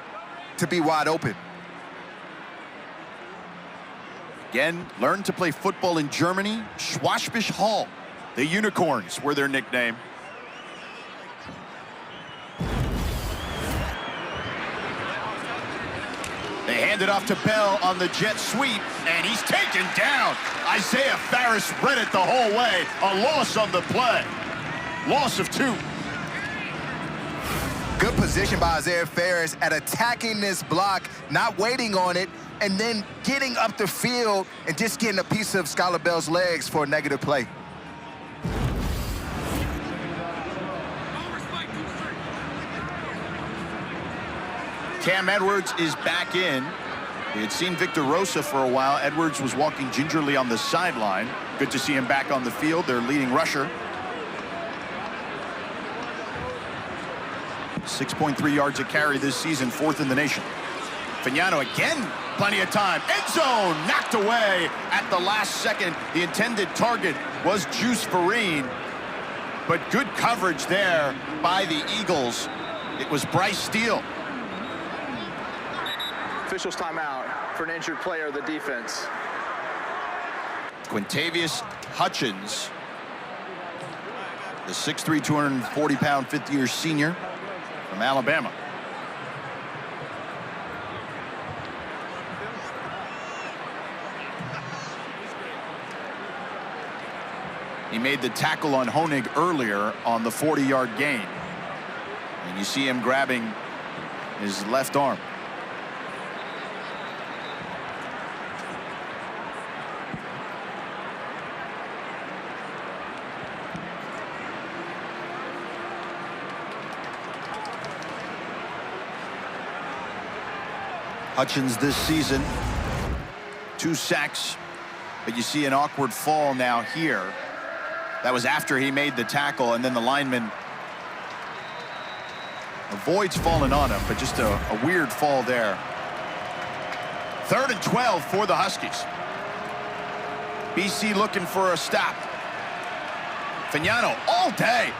to be wide open. Again, learned to play football in Germany. Schwabisch Hall. The Unicorns were their nickname. They hand it off to Bell on the jet sweep, and he's taken down. Isaiah Farris read it the whole way. A loss on the play. Loss of 2. Good position by Isaiah Farris at attacking this block, not waiting on it, and then getting up the field and just getting a piece of Skylar Bell's legs for a negative play. Cam Edwards is back in. We had seen Victor Rosa for a while. Edwards was walking gingerly on the sideline. Good to see him back on the field, their leading rusher. 6.3 yards a carry this season, 4th in the nation. Fagnano again, plenty of time. End zone, knocked away at the last second. The intended target was Juice Vereen, but good coverage there by the Eagles. It was Bryce Steele. Officials timeout for an injured player of the defense. Quintavious Hutchins, the 6'3", 240-pound fifth-year senior from Alabama. He made the tackle on Honig earlier on the 40-yard gain. And you see him grabbing his left arm. Hutchins this season, 2 sacks, but you see an awkward fall now here. That was after he made the tackle, and then the lineman avoids falling on him, but just a weird fall there. 3rd and 12 for the Huskies. BC looking for a stop. Fagnano all day.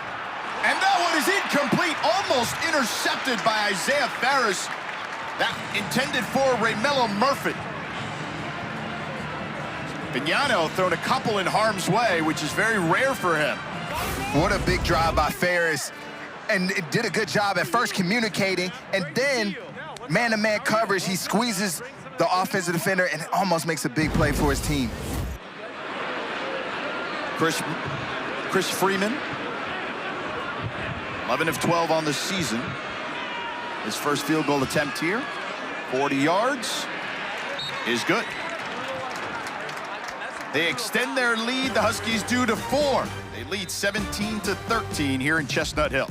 And that one is incomplete, almost intercepted by Isaiah Farris. That intended for Raymelo Murphy. Fagnano thrown a couple in harm's way, which is very rare for him. What a big drive by Farris. And it did a good job at first communicating, and then man-to-man coverage, he squeezes the offensive defender and almost makes a big play for his team. Chris Freeman, 11 of 12 on the season. His first field goal attempt here, 40 yards, is good. They extend their lead, the Huskies do, to 4. They lead 17-13 here in Chestnut Hill.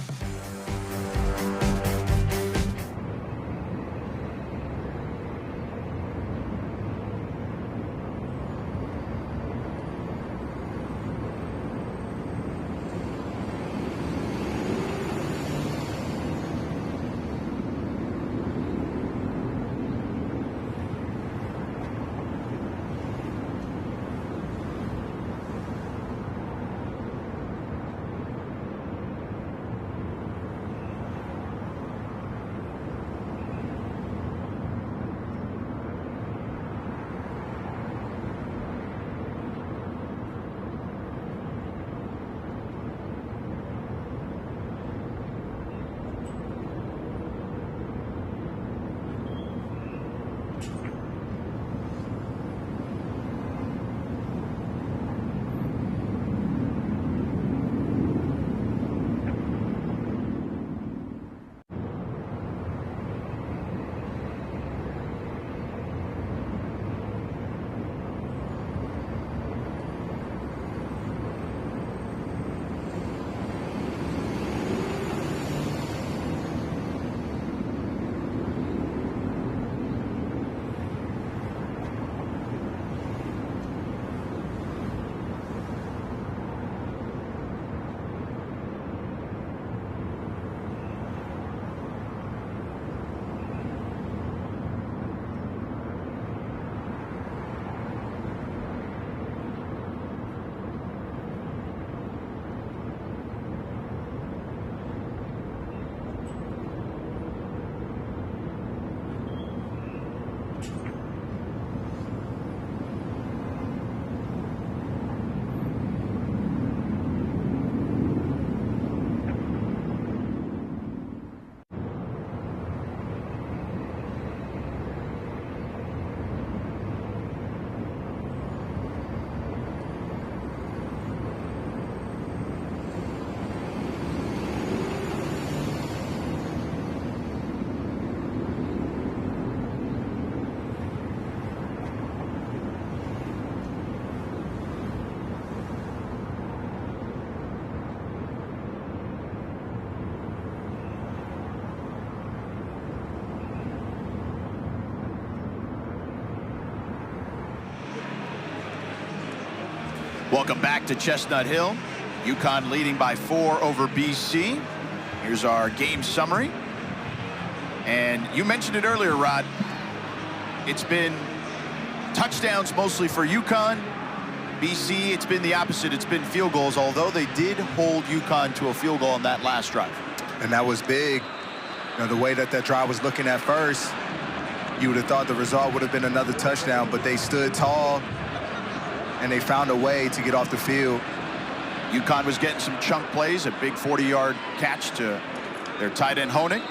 Welcome back to Chestnut Hill. UConn leading by 4 over BC. Here's our game summary. And you mentioned it earlier, Rod. It's been touchdowns mostly for UConn. BC, it's been the opposite. It's been field goals, although they did hold UConn to a field goal on that last drive. And that was big. You know, the way that drive was looking at first, you would have thought the result would have been another touchdown, but they stood tall and they found a way to get off the field. UConn was getting some chunk plays, a big 40-yard catch to their tight end Honig.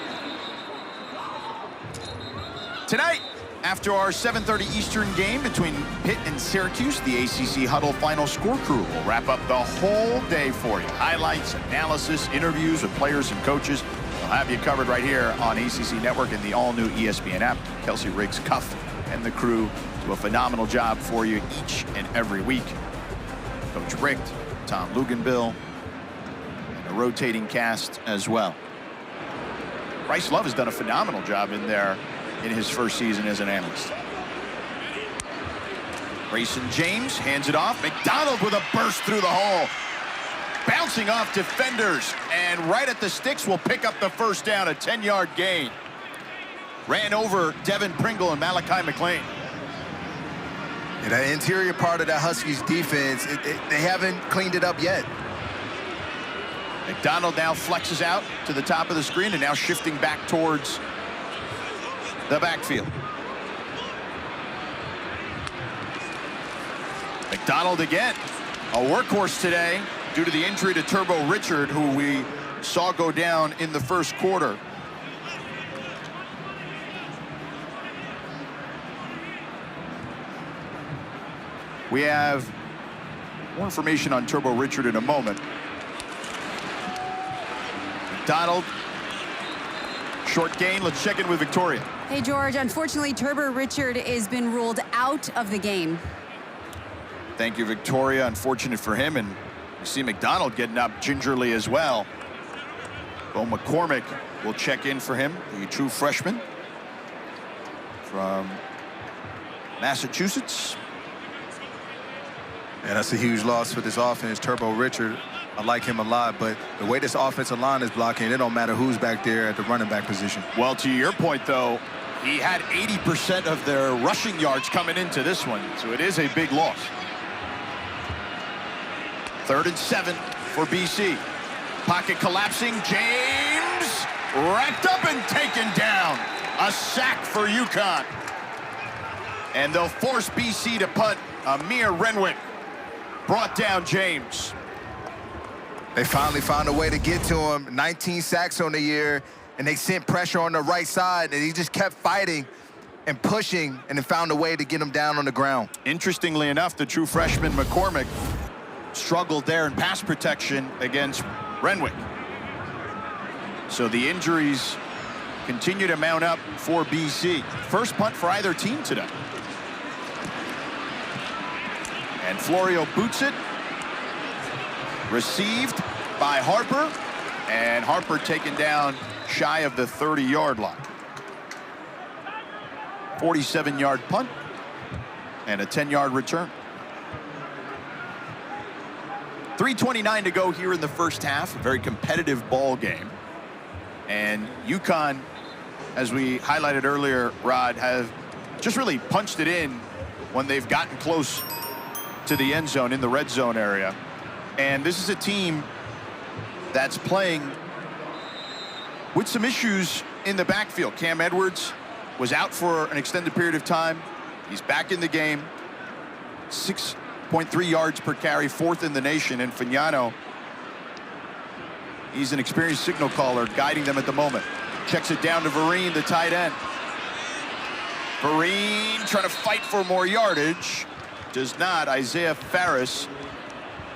Tonight, after our 7:30 Eastern game between Pitt and Syracuse, the ACC Huddle Final Score crew will wrap up the whole day for you. Highlights, analysis, interviews with players and coaches. We'll have you covered right here on ACC Network and the all-new ESPN app. Kelsey Riggs, Cuff, and the crew do a phenomenal job for you each and every week. Coach Richt, Tom Luganbill, and a rotating cast as well. Bryce Love has done a phenomenal job in there in his first season as an analyst. Grayson James hands it off. McDonald with a burst through the hole. Bouncing off defenders, and right at the sticks will pick up the first down, a 10-yard gain. Ran over Devin Pringle and Malachi McLean. And that interior part of that Huskies defense, they haven't cleaned it up yet. McDonald now flexes out to the top of the screen and now shifting back towards the backfield. McDonald again, a workhorse today due to the injury to Turbo Richard, who we saw go down in the first quarter. We have more information on Turbo Richard in a moment. McDonald, short gain. Let's check in with Victoria. Hey, George, unfortunately, Turbo Richard has been ruled out of the game. Thank you, Victoria. Unfortunate for him, and you see McDonald getting up gingerly as well. Bo McCormick will check in for him, the true freshman from Massachusetts. And that's a huge loss for this offense. Turbo Richard, I like him a lot, but the way this offensive line is blocking, it don't matter who's back there at the running back position. Well, to your point, though, he had 80% of their rushing yards coming into this one, so it is a big loss. 3rd and 7 for BC. Pocket collapsing. James wrapped up and taken down. A sack for UConn. And they'll force BC to punt. Amir Renwick brought down James. They finally found a way to get to him. 19 sacks on the year, and they sent pressure on the right side, and he just kept fighting and pushing, and then found a way to get him down on the ground. Interestingly enough, the true freshman McCormick struggled there in pass protection against Renwick. So the injuries continue to mount up for BC. First punt for either team today. And Florio boots it. Received by Harper. And Harper taken down shy of the 30-yard line. 47-yard punt and a 10-yard return. 3:29 to go here in the first half. A very competitive ball game. And UConn, as we highlighted earlier, Rod, have just really punched it in when they've gotten close to the end zone in the red zone area. And this is a team that's playing with some issues in the backfield. Cam Edwards was out for an extended period of time. He's back in the game. 6.3 yards per carry, 4th in the nation. And Fagnano, he's an experienced signal caller guiding them at the moment. Checks it down to Vereen, the tight end. Vereen trying to fight for more yardage. Does not. Isaiah Farris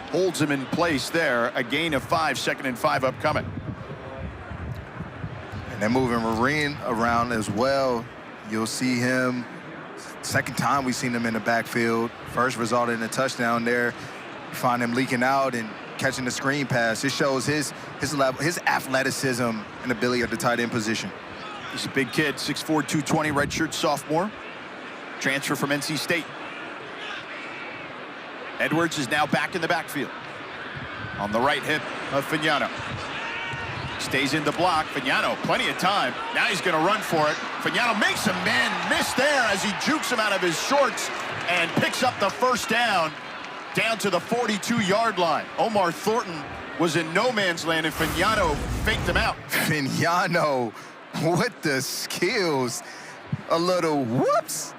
holds him in place there. A gain of 5, 2nd and 5 upcoming. And they're moving Vereen around as well. You'll see him, second time we've seen him in the backfield. First resulted in a touchdown there. You find him leaking out and catching the screen pass. It shows his level, his athleticism and ability at the tight end position. He's a big kid, 6'4", 220, redshirt sophomore. Transfer from NC State. Edwards is now back in the backfield. On the right hip of Fagnano. Stays in the block. Fagnano, plenty of time. Now he's going to run for it. Fagnano makes a man miss there as he jukes him out of his shorts and picks up the first down to the 42-yard line. Omar Thornton was in no man's land, and Fagnano faked him out. Fagnano with the skills. A little whoops.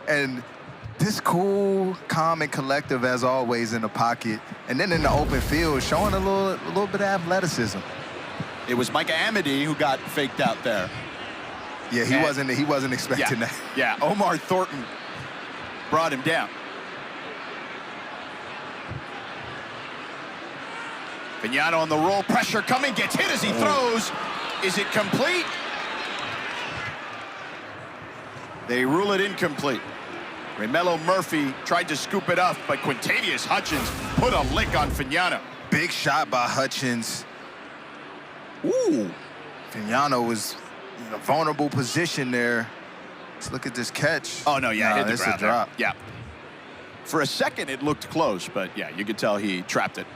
And this cool, calm, and collective as always in the pocket. And then in the open field, showing a little bit of athleticism. It was Micah Amity who got faked out there. Yeah, he wasn't expecting that. Yeah, Omar Thornton brought him down. Fagnano on the roll, pressure coming, gets hit as he throws. Is it complete? They rule it incomplete. Romello Murphy tried to scoop it up, but Quintavious Hutchins put a lick on Fagnano. Big shot by Hutchins. Ooh. Fagnano was in a vulnerable position there. Let's look at this catch. Oh, no, yeah, hit the ground there. Drop. Yeah. For a second, it looked close, but yeah, you could tell he trapped it.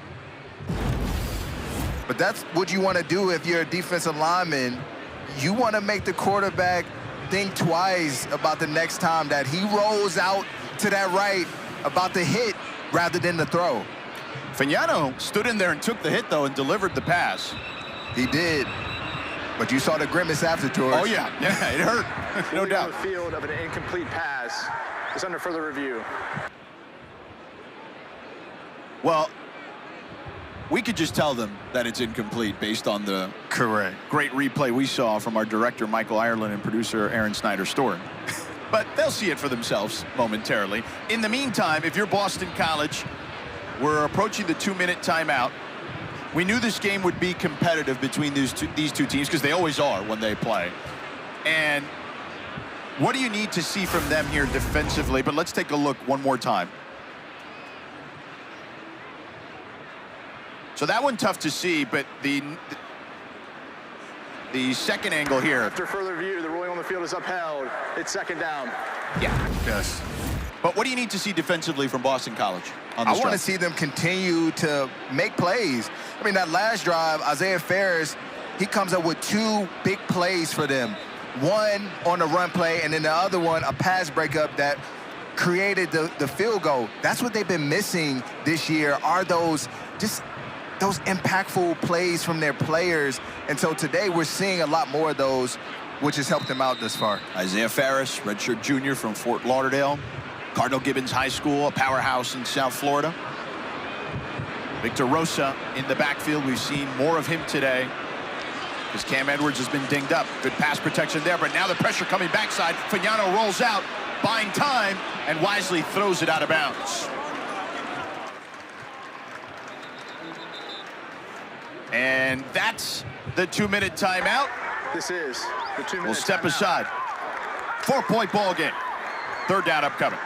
But that's what you want to do if you're a defensive lineman. You want to make the quarterback think twice about the next time that he rolls out to that right about the hit rather than the throw. Fagnano stood in there and took the hit, though, and delivered the pass. He did. But you saw the grimace afterwards. Oh, yeah. Yeah, it hurt. No doubt. On the field of an incomplete pass is under further review. Well, we could just tell them that it's incomplete based on the great replay we saw from our director, Michael Ireland, and producer, Aaron Snyder-Storm. But they'll see it for themselves momentarily. In the meantime, if you're Boston College, we're approaching the 2-minute timeout. We knew this game would be competitive between these two teams because they always are when they play. And what do you need to see from them here defensively? But let's take a look one more time. So that one tough to see, but the second angle here. After further review, the ruling on the field is upheld. It's second down. Yeah. Yes. But what do you need to see defensively from Boston College on this I want to drive? see them continue to make plays. I mean, that last drive, Isaiah Ferris, he comes up with 2 big plays for them. One on the run play, and then the other one, a pass breakup that created the field goal. That's what they've been missing this year, are those impactful plays from their players. And so today we're seeing a lot more of those, which has helped them out this far. Isaiah Ferris, redshirt junior from Fort Lauderdale. Cardinal Gibbons High School, a powerhouse in South Florida. Victor Rosa in the backfield. We've seen more of him today because Cam Edwards has been dinged up. Good pass protection there, but now the pressure coming backside. Fagnano rolls out, buying time, and wisely throws it out of bounds. And that's the 2-minute timeout. This is the 2-minute We'll step timeout. aside. 4-point ball game. Third down upcoming.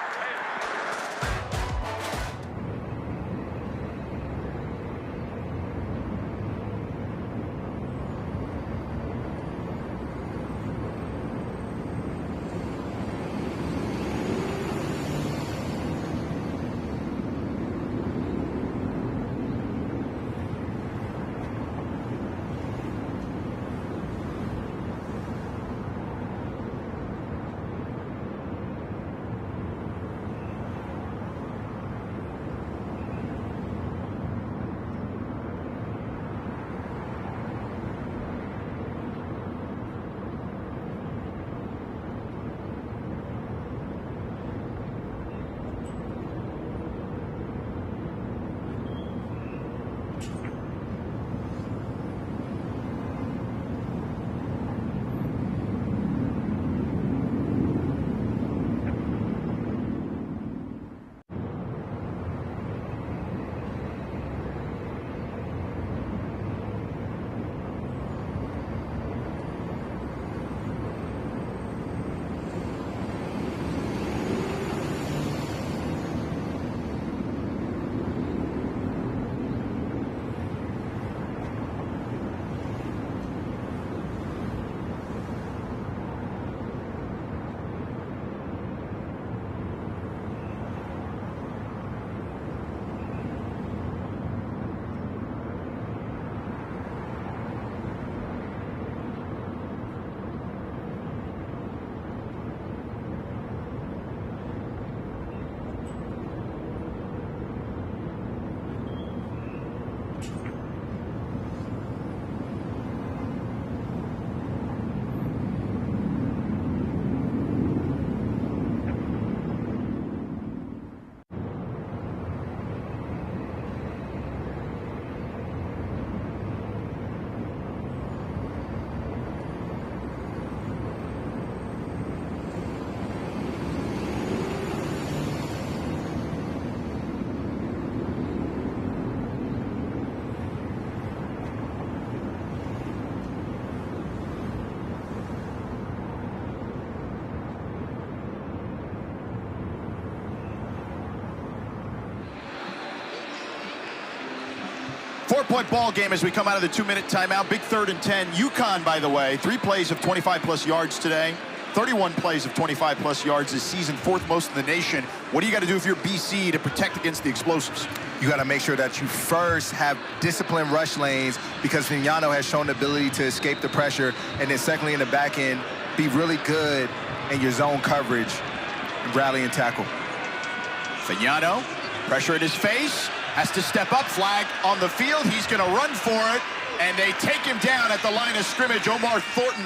4-point ball game as we come out of the 2-minute timeout. Big 3rd and 10. UConn, by the way, 3 plays of 25-plus yards today. 31 plays of 25-plus yards this season, 4th most in the nation. What do you got to do if you're BC to protect against the explosives? You got to make sure that you first have disciplined rush lanes, because Vignano has shown the ability to escape the pressure, and then secondly in the back end, be really good in your zone coverage and rally and tackle. Vignano, pressure at his face, has to step up, flag on the field. He's going to run for it, and they take him down at the line of scrimmage. Omar Thornton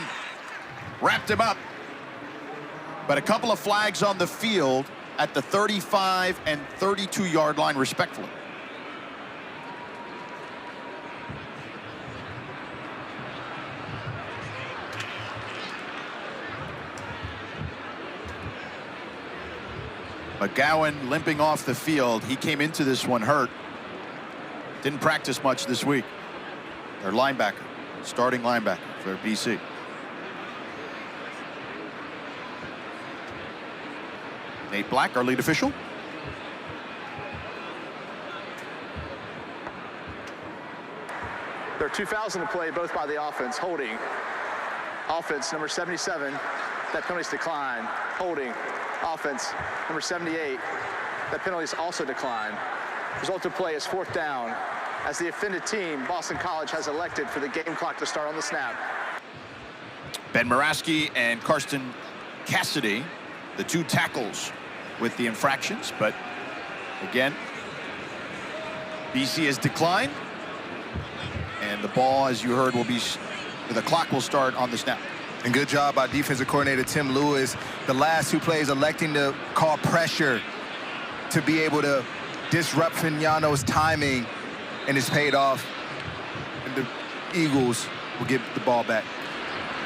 wrapped him up. But a couple of flags on the field at the 35 and 32-yard line, respectively. McGowan limping off the field. He came into this one hurt. Didn't practice much this week. Their linebacker, starting linebacker for BC. Nate Black, our lead official. There are 2 fouls in the play, both by the offense. Holding. Offense, number 77. That penalty's declined. Holding. Offense, number 78. That penalty's also declined. Result of play is 4th down, as the offended team, Boston College, has elected for the game clock to start on the snap. Ben Moraski and Karsten Cassidy, the 2 tackles with the infractions, but again, BC has declined, and the ball, as you heard, will be, the clock will start on the snap. And good job by defensive coordinator Tim Lewis. The last 2 plays electing to call pressure to be able to disrupt Vignano's timing, and it's paid off. And the Eagles will get the ball back.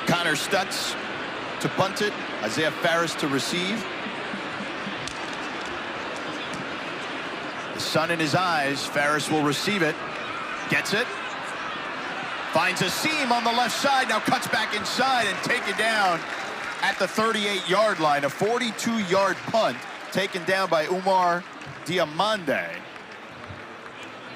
Connor Stutz to punt it. Isaiah Farris to receive. The sun in his eyes. Farris will receive it. Gets it. Finds a seam on the left side. Now cuts back inside and taken down at the 38-yard line. A 42-yard punt taken down by Umar Diamande.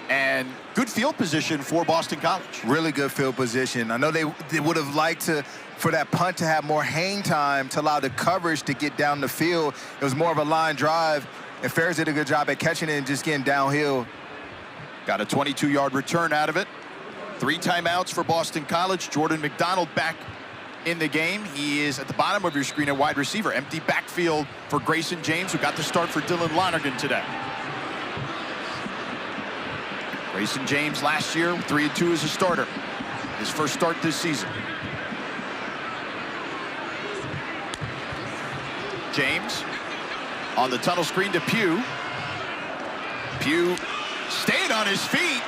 And good field position for Boston College. Really good field position. I know they would have liked for that punt to have more hang time to allow the coverage to get down the field. It was more of a line drive, and Ferris did a good job at catching it and just getting downhill. Got a 22-yard return out of it. 3 timeouts for Boston College. Jordan McDonald back in the game. He is at the bottom of your screen at wide receiver. Empty backfield for Grayson James, who got the start for Dylan Lonergan today. Grayson James last year, 3-2 as a starter. His first start this season. James on the tunnel screen to Pugh. Pugh stayed on his feet.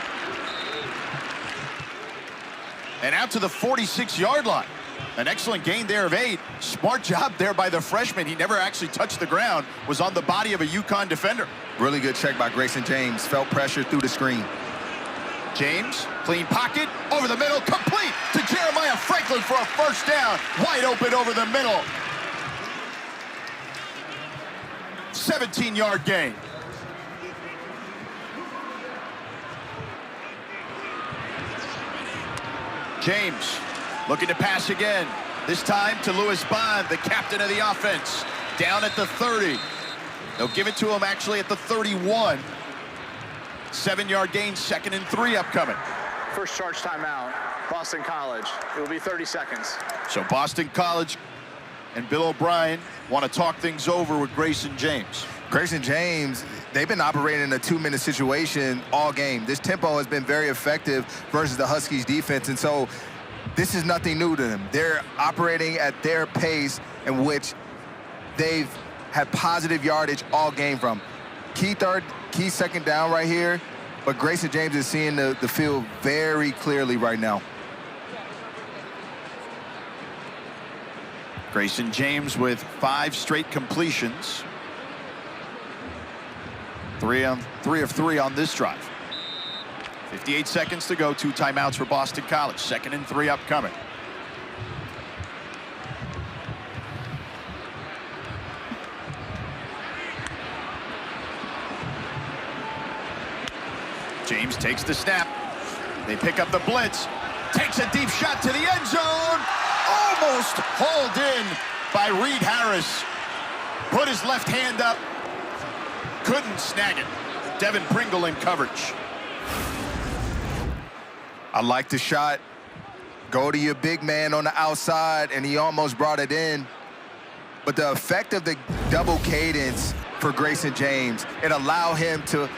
And out to the 46-yard line. An excellent gain there of 8. Smart job there by the freshman. He never actually touched the ground. Was on the body of a UConn defender. Really good check by Grayson James. Felt pressure through the screen. James, clean pocket, over the middle, complete to Jeremiah Franklin for a first down. Wide open over the middle. 17-yard gain. James looking to pass again. This time to Lewis Bond, the captain of the offense. Down at the 30. They'll give it to him actually at the 31. 7-yard gain, 2nd and 3 upcoming. First charge timeout, Boston College. It will be 30 seconds. So Boston College and Bill O'Brien want to talk things over with Grayson James. Grayson James, they've been operating in a 2-minute situation all game. This tempo has been very effective versus the Huskies defense, and so this is nothing new to them. They're operating at their pace in which they've had positive yardage all game from. Key second down right here, but Grayson James is seeing the field very clearly right now. Grayson James with 5 straight completions. 3 of 3 on this drive. 58 seconds to go, 2 timeouts for Boston College. 2nd and 3 upcoming. James takes the snap, They pick up the blitz. Takes a deep shot to the end zone. Almost hauled in by Reed Harris. Put his left hand up. Couldn't snag it. Devin Pringle in coverage. I like the shot. Go to your big man on the outside, and he almost brought it in. But the effect of the double cadence for Grayson James, it allowed him to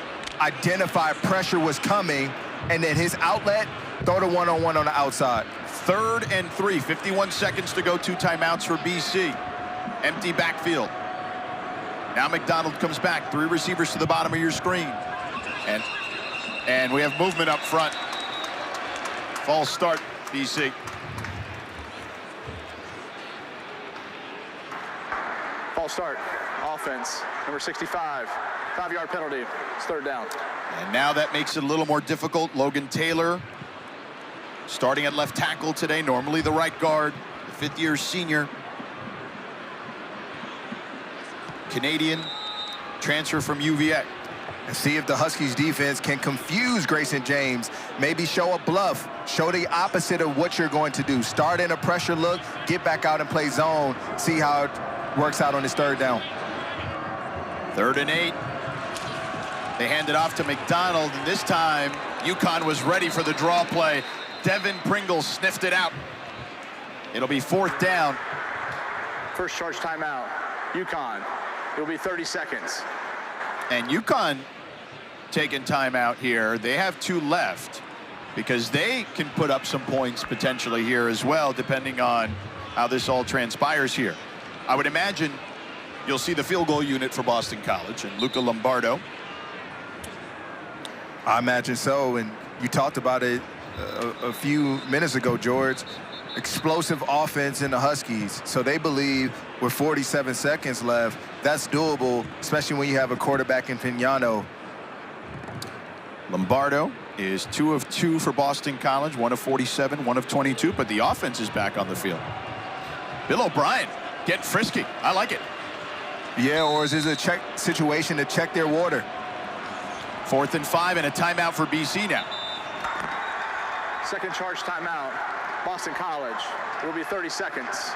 identify pressure was coming, and then his outlet, throw the one-on-one on the outside. 3rd and 3, 51 seconds to go, 2 timeouts for BC. Empty backfield. Now McDonald comes back, 3 receivers to the bottom of your screen. And we have movement up front. False start, BC. False start, offense, number 65, 5-yard penalty. It's 3rd down. And now that makes it a little more difficult. Logan Taylor starting at left tackle today, normally the right guard, the 5th-year senior. Canadian, transfer from UVA. And see if the Huskies defense can confuse Grayson James. Maybe show a bluff. Show the opposite of what you're going to do. Start in a pressure look, get back out and play zone. See how it works out on his 3rd down. 3rd and 8. They hand it off to McDonald, and this time UConn was ready for the draw play. Devin Pringle sniffed it out. It'll be 4th down. First charge timeout, UConn. It'll be 30 seconds. And UConn taking timeout here. They have 2 left because they can put up some points potentially here as well, depending on how this all transpires here. I would imagine you'll see the field goal unit for Boston College and Luca Lombardo. I imagine so, and you talked about it a few minutes ago, George. Explosive offense in the Huskies, so they believe with 47 seconds left, that's doable, especially when you have a quarterback in Pignano. Lombardo is 2 of 2 for Boston College, 1 of 47, 1 of 22, but the offense is back on the field. Bill O'Brien getting frisky. I like it. Yeah, or is this a check situation to check their water? 4th and 5 and a timeout for BC now. Second charge timeout, Boston College. It will be 30 seconds.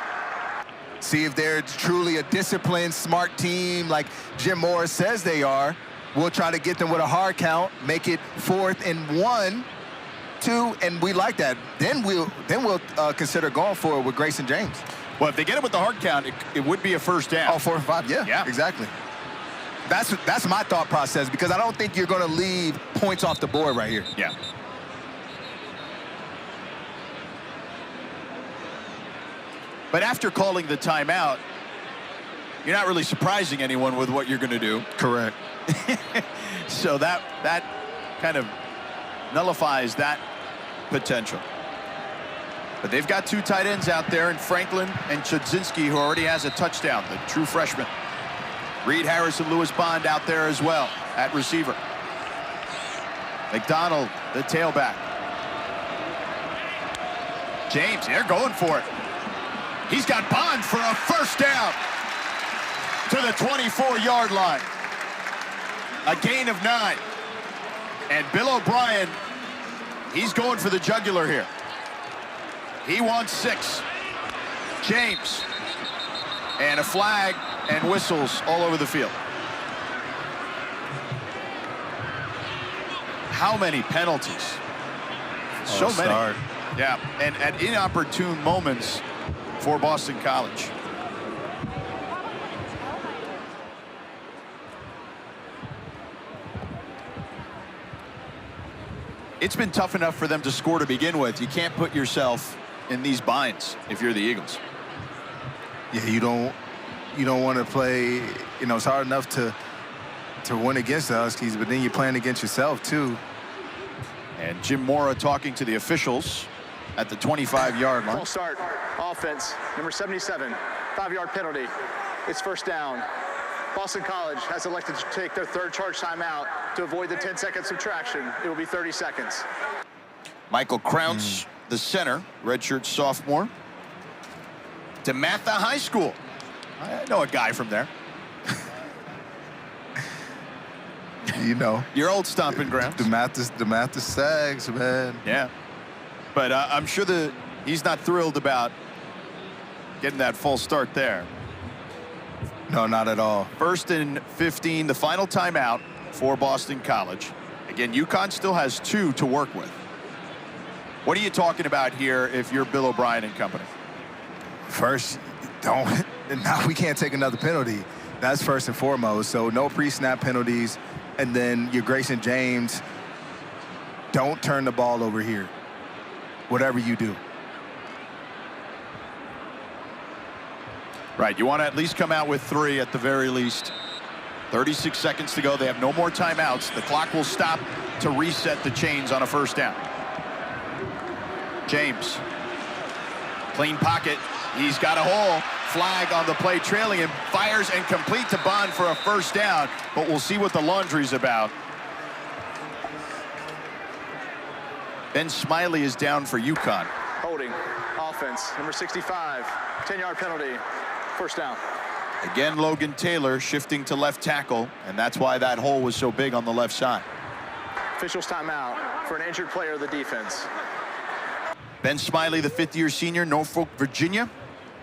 See if they're truly a disciplined, smart team like Jim Morris says they are. We'll try to get them with a hard count, make it 4th and 1, 2, and we like that. Then we'll consider going for it with Grayson James. Well, if they get it with the hard count, it would be a 1st down. Oh, 4th and 5, yeah, exactly. That's my thought process, because I don't think you're going to leave points off the board right here. Yeah. But after calling the timeout, you're not really surprising anyone with what you're going to do. Correct. So that kind of nullifies that potential. But they've got 2 tight ends out there, and Franklin and Chudzinski, who already has a touchdown, the true freshman. Reed Harris and Lewis Bond out there as well at receiver. McDonald, the tailback. James, they're going for it. He's got Bond for a 1st down to the 24-yard line. A gain of 9. And Bill O'Brien, he's going for the jugular here. He wants 6. James. And a flag and whistles all over the field. How many penalties? So many. Yeah, and at inopportune moments for Boston College. It's been tough enough for them to score to begin with. You can't put yourself in these binds if you're the Eagles. Yeah, you don't want to play, it's hard enough to win against the Huskies, but then you're playing against yourself too. And Jim Mora talking to the officials at the 25-yard line. Full start, offense, number 77, 5-yard penalty. It's 1st down. Boston College has elected to take their 3rd charge timeout to avoid the 10-second subtraction. It will be 30 seconds. Michael Krauts, the center, redshirt sophomore. DeMatha High School. I know a guy from there. You know. Your old stomping grounds. The Mathis Sags, man. Yeah. But I'm sure he's not thrilled about getting that false start there. No, not at all. 1st and 15, the final timeout for Boston College. Again, UConn still has 2 to work with. What are you talking about here if you're Bill O'Brien and company? First, now we can't take another penalty. That's first and foremost. So no pre-snap penalties. And then your Grayson James, don't turn the ball over here, whatever you do. Right, you want to at least come out with 3 at the very least. 36 seconds to go. They have no more timeouts. The clock will stop to reset the chains on a 1st down. James, clean pocket. He's got a hole. Flag on the play, trailing him. Fires and complete to Bond for a 1st down. But we'll see what the laundry's about. Ben Smiley is down for UConn. Holding. Offense. Number 65. 10-yard penalty. 1st down. Again, Logan Taylor shifting to left tackle, and that's why that hole was so big on the left side. Officials timeout for an injured player of the defense. Ben Smiley, the 5th-year senior, Norfolk, Virginia.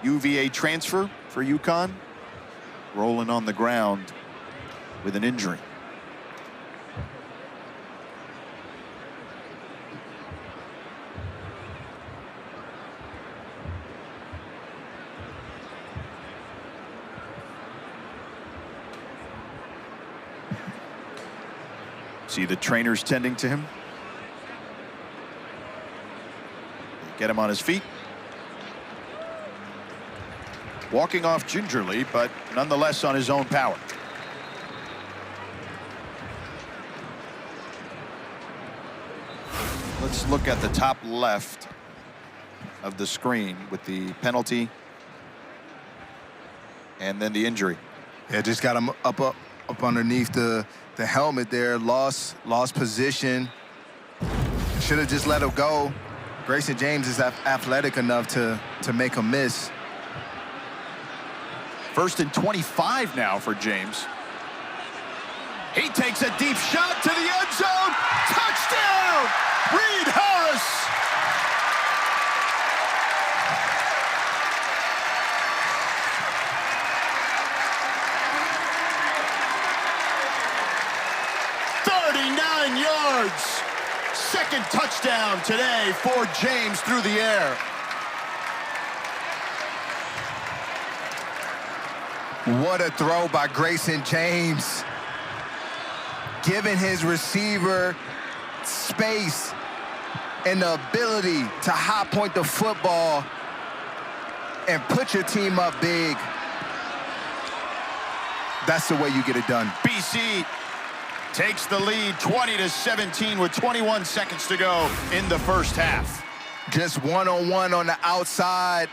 UVA transfer for UConn. Rolling on the ground with an injury. See the trainers tending to him. Get him on his feet. Walking off gingerly, but nonetheless on his own power. Let's look at the top left of the screen with the penalty and then the injury. Yeah, just got him up underneath the helmet there. Lost position. Should have just let him go. Grayson James is athletic enough to make a miss. 1st and 25 now for James. He takes a deep shot to the end zone. Touchdown! Reed Harris! "39 yards. 2nd touchdown today for James through the air. What a throw by Grayson James. Giving his receiver space and the ability to high point the football and put your team up big. That's the way you get it done. BC takes the lead 20-17 with 21 seconds to go in the 1st half. Just one-on-one on the outside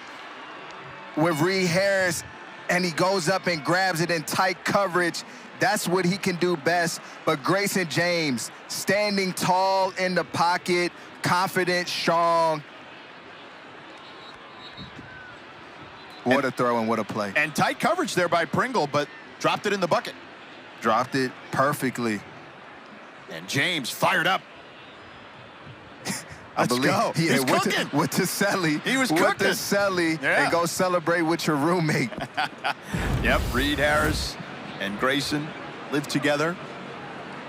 with Reed Harris, and he goes up and grabs it in tight coverage. That's what he can do best. But Grayson James, standing tall in the pocket, confident, strong. What a throw and what a play. And tight coverage there by Pringle, but dropped it in the bucket. Dropped it perfectly. And James fired up. Let's go. He's cooking. With the celly. He was with cooking. the celly, Yeah. and go celebrate with your roommate. Yep, Reed Harris and Grayson live together.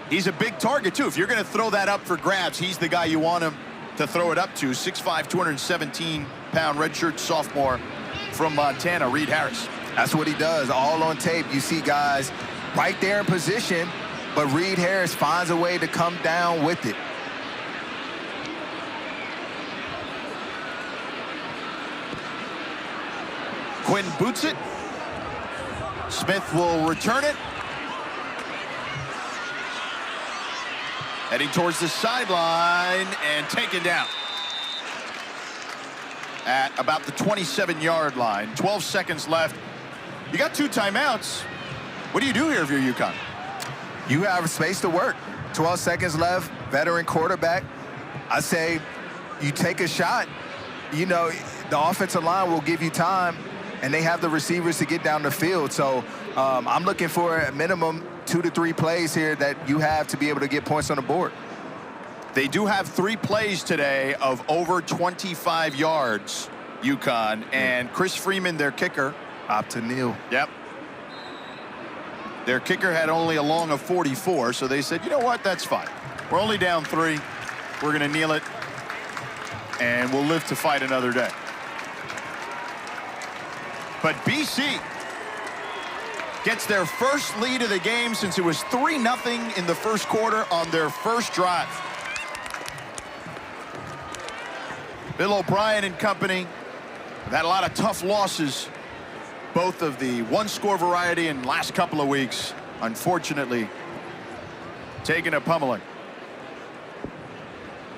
He's a big target, too. If you're going to throw that up for grabs, he's the guy you want him to throw it up to. 6'5", 217-pound redshirt sophomore from Montana, Reed Harris. That's what he does, all on tape. You see guys right there in position, but Reed Harris finds a way to come down with it. Quinn boots it. Smith will return it. Heading towards the sideline and taken down at about the 27-yard line. 12 seconds left. You got 2 timeouts. What do you do here if you're UConn? You have space to work. 12 seconds left, veteran quarterback. I say you take a shot. You know, the offensive line will give you time, and they have the receivers to get down the field. So I'm looking for a minimum 2 to 3 plays here that you have to be able to get points on the board. They do have 3 plays today of over 25 yards, UConn, and Chris Freeman, their kicker. Up to Neal. Yep. Their kicker had only a long of 44, so they said, you know what, that's fine. We're only down 3. We're going to kneel it, and we'll live to fight another day. But BC gets their first lead of the game since it was 3-0 in the first quarter on their first drive. Bill O'Brien and company have had a lot of tough losses, both of the one-score variety in last couple of weeks. Unfortunately, taking a pummeling.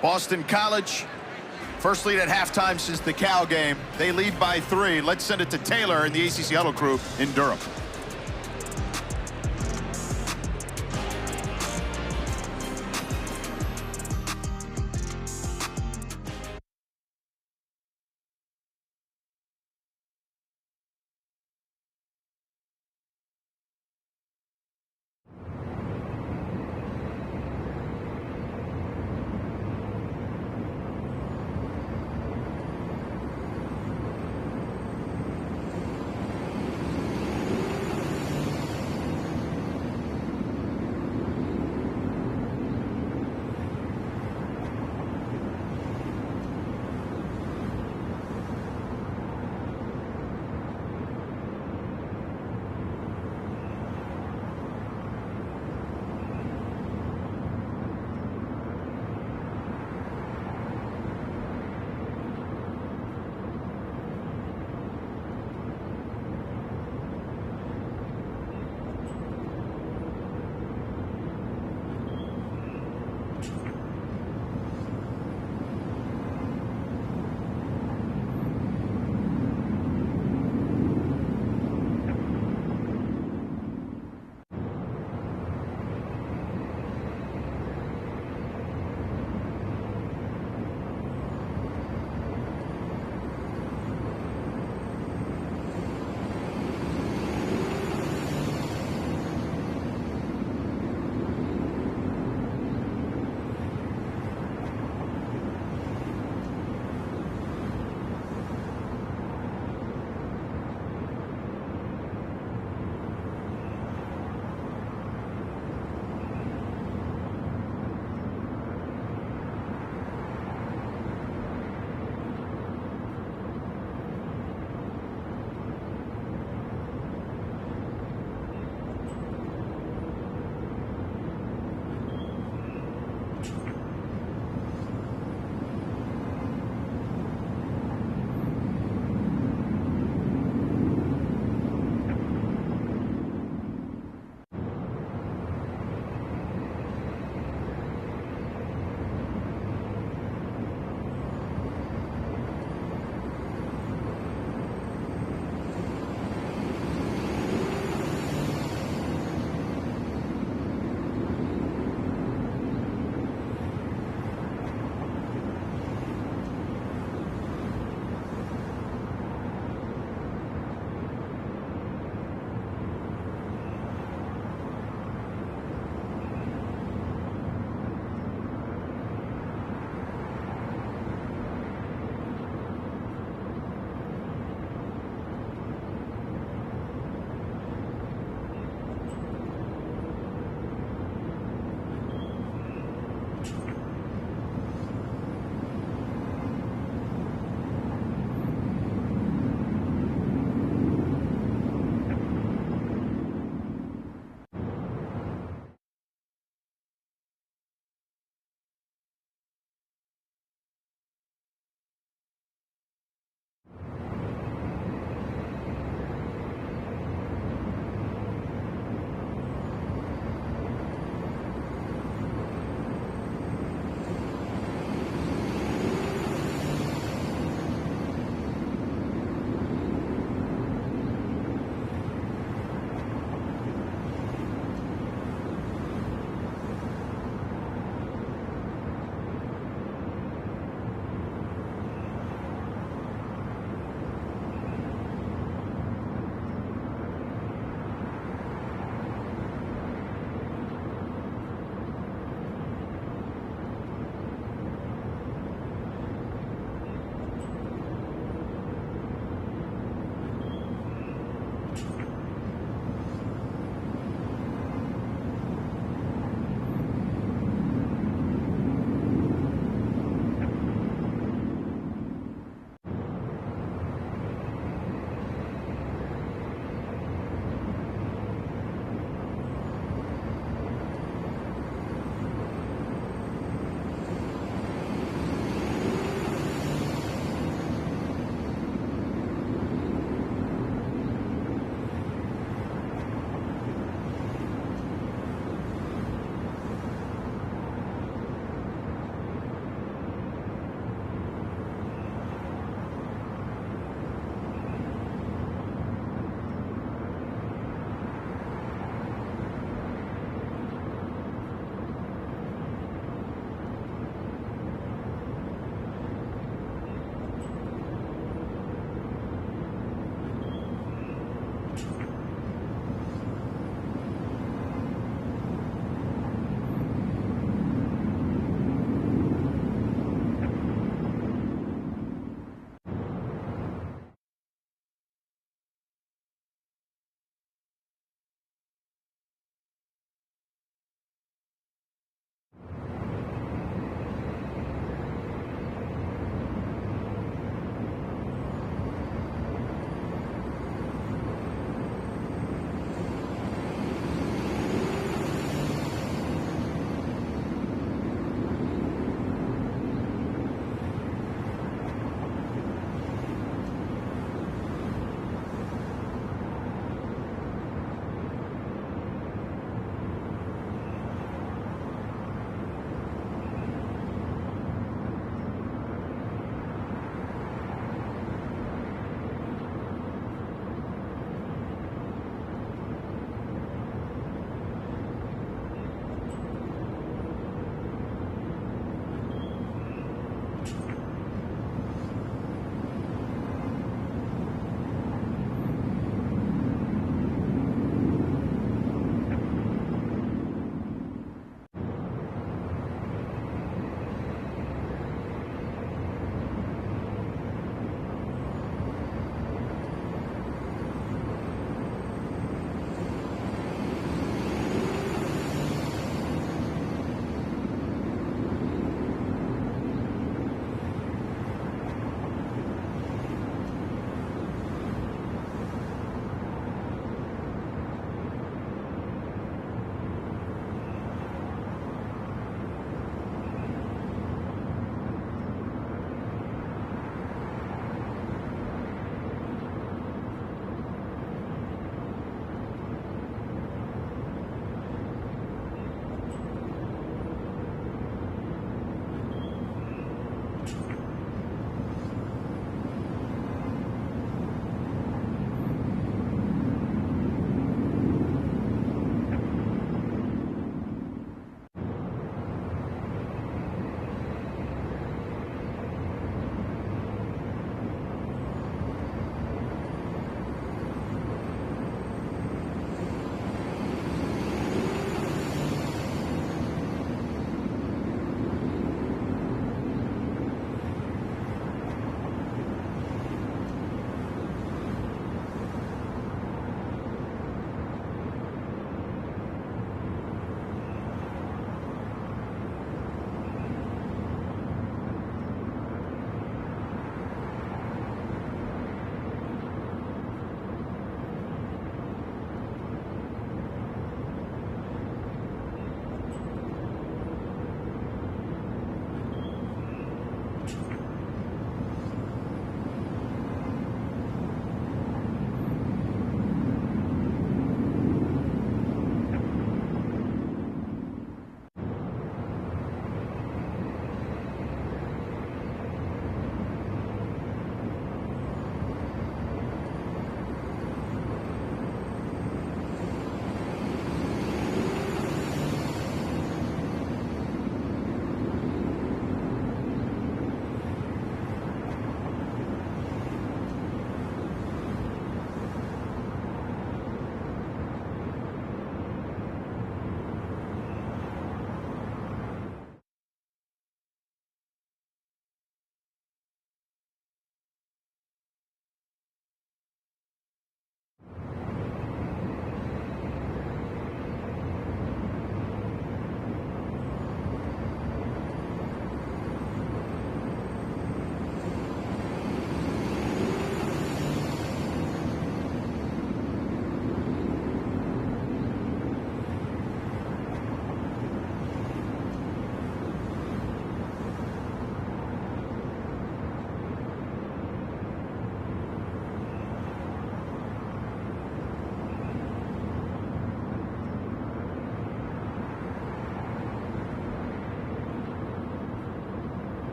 Boston College, first lead at halftime since the Cal game. They lead by 3. Let's send it to Taylor and the ACC Huddle crew in Durham.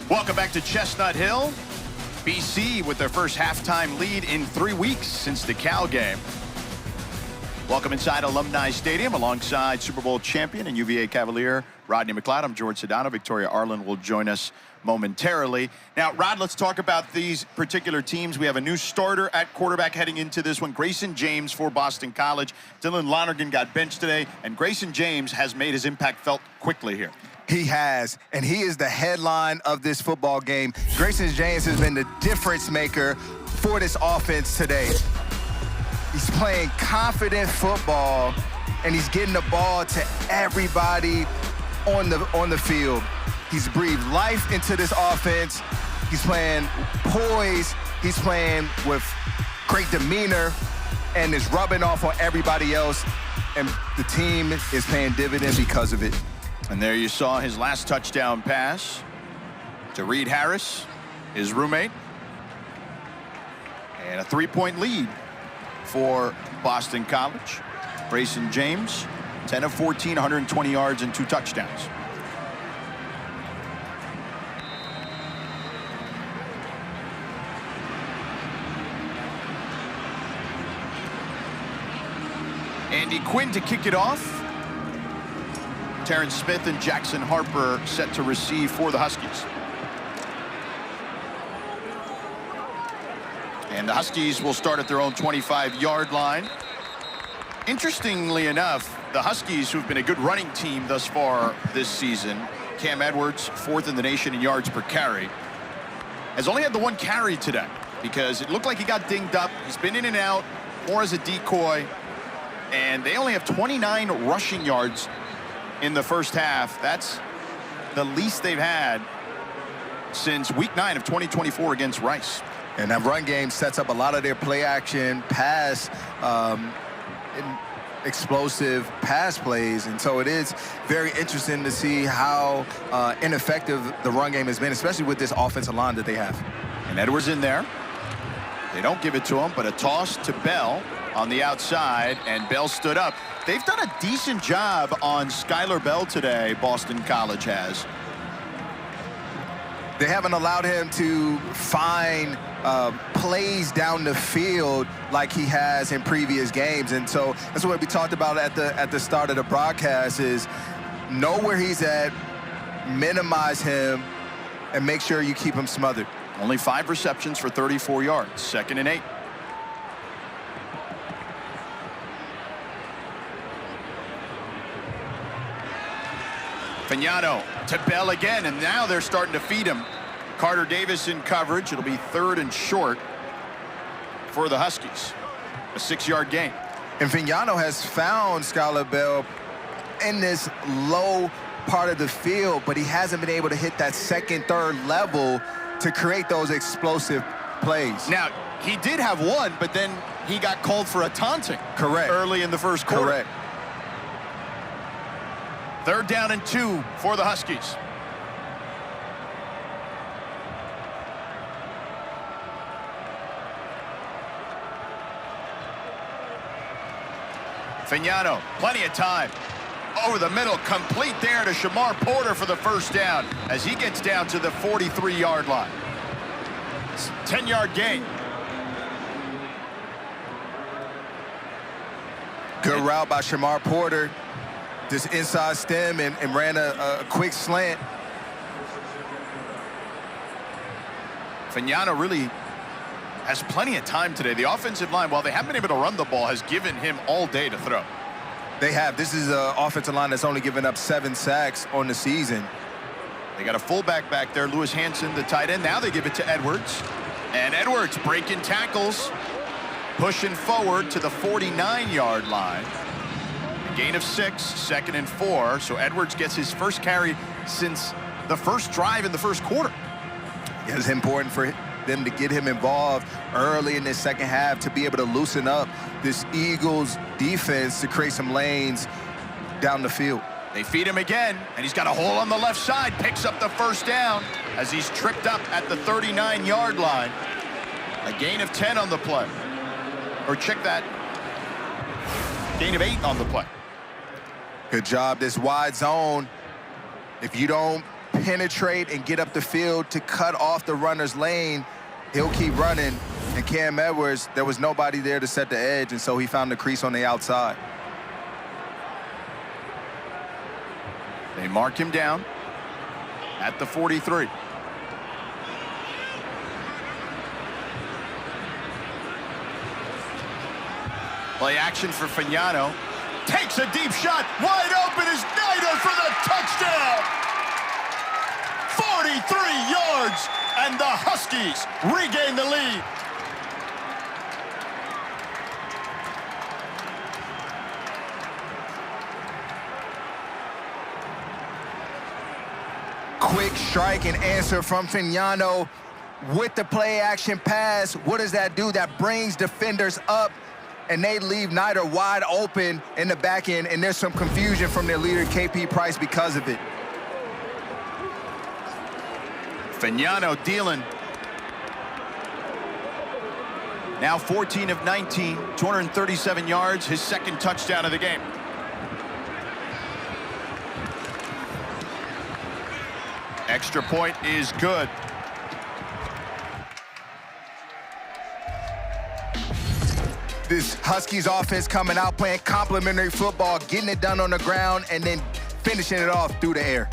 Welcome back to Chestnut Hill. BC with their first halftime lead in 3 weeks since the Cal game. Welcome inside Alumni Stadium alongside Super Bowl champion and UVA Cavalier Rodney McLeod. I'm George Sedano. Victoria Arlen will join us momentarily. Now, Rod, let's talk about these particular teams. We have a new starter at quarterback heading into this one, Grayson James for Boston College. Dylan Lonergan got benched today, and Grayson James has made his impact felt quickly here. He has, and he is the headline of this football game. Grayson James has been the difference maker for this offense today. He's playing confident football, and he's getting the ball to everybody on the field. He's breathed life into this offense. He's playing poise. He's playing with great demeanor and is rubbing off on everybody else. And the team is paying dividend because of it. And there you saw his last touchdown pass to Reed Harris, his roommate. And a 3-point lead for Boston College. Grayson James, 10 of 14, 120 yards and 2 touchdowns. Andy Quinn to kick it off. Terrence Smith and Jackson Harper set to receive for the Huskies. And the Huskies will start at their own 25-yard line. Interestingly enough, the Huskies, who've been a good running team thus far this season, Cam Edwards, 4th in the nation in yards per carry, has only had the 1 carry today because it looked like he got dinged up. He's been in and out, more as a decoy. And they only have 29 rushing yards in the first half. That's the least they've had since week 9 of 2024 against Rice. And that run game sets up a lot of their play action, pass, explosive pass plays. And so it is very interesting to see how ineffective the run game has been, especially with this offensive line that they have. And Edwards in there. They don't give it to him, but a toss to Bell on the outside, and Bell stood up. They've done a decent job on Skylar Bell today, Boston College has. They haven't allowed him to find plays down the field like he has in previous games. And so that's what we talked about at the start of the broadcast is know where he's at, minimize him, and make sure you keep him smothered. Only 5 receptions for 34 yards, 2nd and 8. Fagnano to Bell again, and now they're starting to feed him. Carter Davis in coverage. It'll be 3rd and short for the Huskies. A 6-yard gain. And Fagnano has found Skylar Bell in this low part of the field, but he hasn't been able to hit that 2nd, 3rd level to create those explosive plays. Now, he did have one, but then he got called for a taunting. Correct. Early in the first quarter. Correct. 3rd down and 2 for the Huskies. Fagnano, plenty of time. Over the middle, complete there to Shamar Porter for the first down as he gets down to the 43-yard line. 10-yard gain. Good route by Shamar Porter. This inside stem and ran a quick slant. Fagnano really has plenty of time today. The offensive line, while they haven't been able to run the ball, has given him all day to throw. They have. This is an offensive line that's only given up 7 sacks on the season. They got a fullback back there, Lewis Hanson, the tight end. Now they give it to Edwards. And Edwards breaking tackles, pushing forward to the 49-yard line. A gain of 6, 2nd and 4. So Edwards gets his first carry since the first drive in the first quarter. It's important for them to get him involved early in this second half to be able to loosen up this Eagles defense to create some lanes down the field. They feed him again, and he's got a hole on the left side, picks up the first down as he's tripped up at the 39-yard line. A gain of 10 on the play. Or check that. Gain of 8 on the play. Good job, this wide zone. If you don't penetrate and get up the field to cut off the runner's lane, he'll keep running. And Cam Edwards, there was nobody there to set the edge, and so he found the crease on the outside. They mark him down at the 43. Play action for Fagnano. Takes a deep shot. Wide open is Snyder for the touchdown. 43 yards, and the Huskies regain the lead. Quick strike and answer from Fagnano with the play action pass. What does that do? That brings defenders up, and they leave Snyder wide open in the back end, and there's some confusion from their leader, KP Price, because of it. Fagnano dealing. Now 14 of 19, 237 yards, his second touchdown of the game. Extra point is good. This Huskies offense coming out playing complimentary football, getting it done on the ground, and then finishing it off through the air.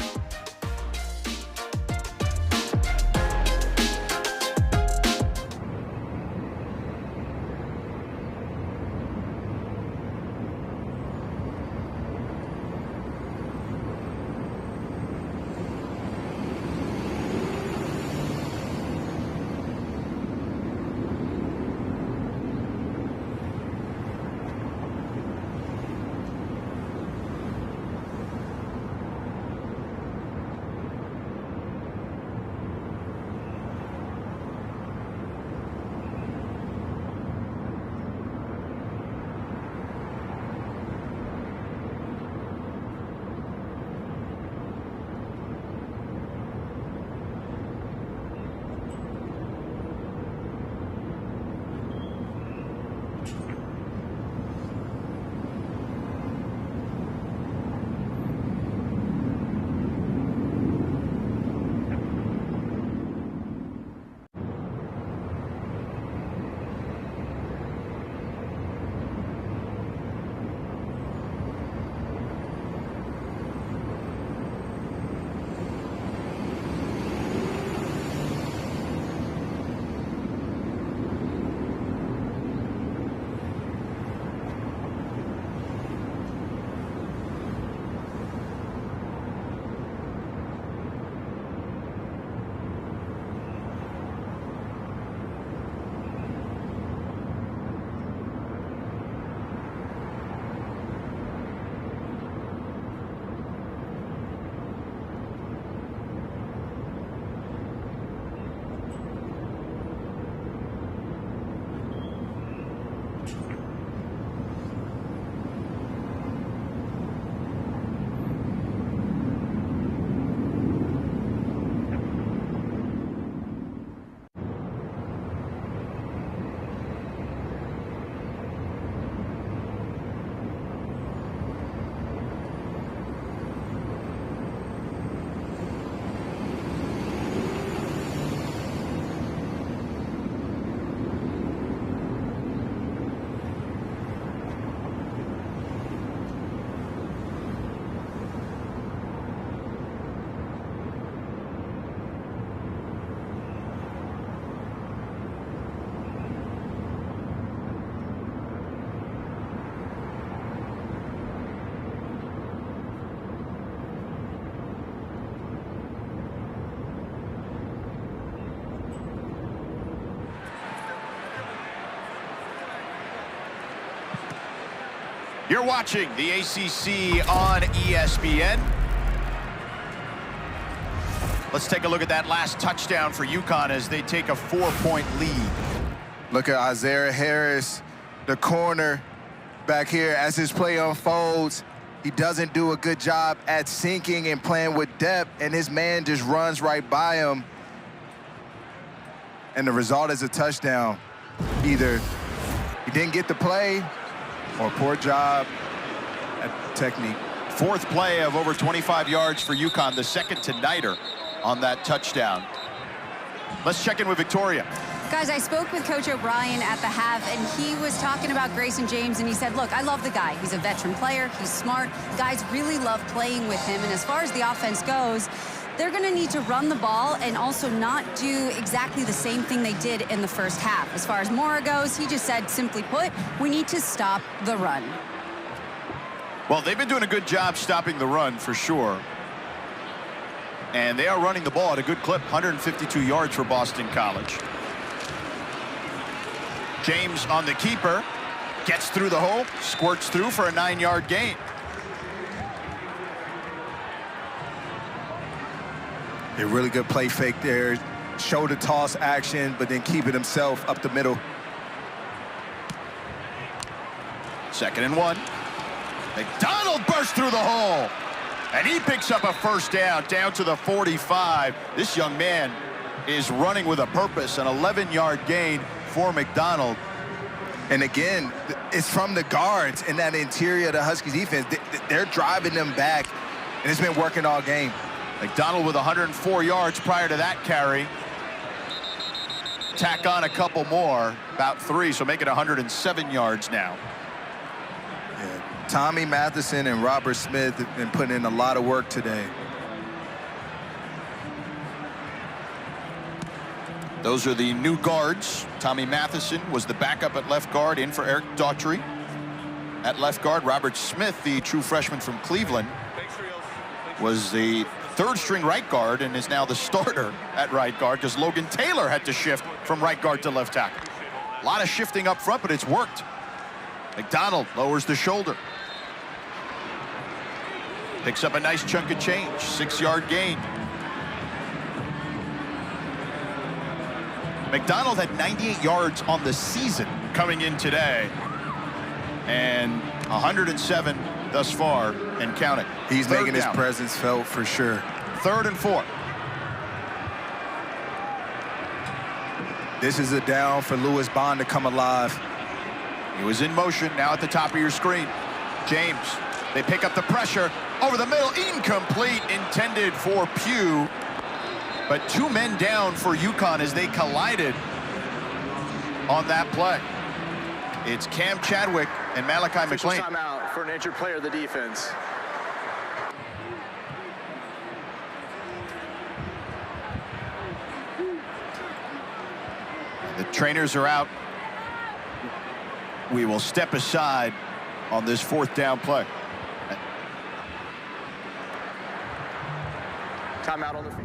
You're watching the ACC on ESPN. Let's take a look at that last touchdown for UConn as they take a 4-point lead. Look at Isaiah Harris, the corner back here. As his play unfolds, he doesn't do a good job at sinking and playing with depth, and his man just runs right by him. And the result is a touchdown. Either he didn't get the play or poor job at technique. Fourth play of over 25 yards for UConn, the second to Nider on that touchdown. Let's check in with Victoria. Guys, I spoke with Coach O'Brien at the half, and he was talking about Grayson James, and he said, look, I love the guy. He's a veteran player. He's smart. Guys really love playing with him. And as far as the offense goes, they're going to need to run the ball and also not do exactly the same thing they did in the first half. As far as Mora goes, he just said, simply put, we need to stop the run. Well, they've been doing a good job stopping the run for sure. And they are running the ball at a good clip, 152 yards for Boston College. James on the keeper, gets through the hole, squirts through for a 9-yard gain. A really good play fake there. Shoulder toss action, but then keep it himself up the middle. 2nd and 1. McDonald bursts through the hole, and he picks up a first down to the 45. This young man is running with a purpose, an 11-yard gain for McDonald. And again, it's from the guards in that interior of the Huskies defense. They're driving them back, and it's been working all game. McDonald with 104 yards prior to that carry. Tack on a couple more, about 3, so make it 107 yards now. Yeah. Tommy Matheson and Robert Smith have been putting in a lot of work today. Those are the new guards. Tommy Matheson was the backup at left guard, in for Eric Daughtry. At left guard, Robert Smith, the true freshman from Cleveland, was the 3rd-string right guard and is now the starter at right guard because Logan Taylor had to shift from right guard to left tackle. A lot of shifting up front, but it's worked. McDonald lowers the shoulder. Picks up a nice chunk of change, 6-yard gain. McDonald had 98 yards on the season coming in today, and 107 thus far and counting. He's making his presence felt for sure. 3rd and 4. This is a down for Lewis Bond to come alive. He was in motion, now at the top of your screen. James, they pick up the pressure over the middle, incomplete, intended for Pugh. But 2 men down for UConn as they collided on that play. It's Cam Chadwick and Malachi McLean. Timeout for an injured player of the defense. The trainers are out. We will step aside on this 4th down play. Timeout on the field.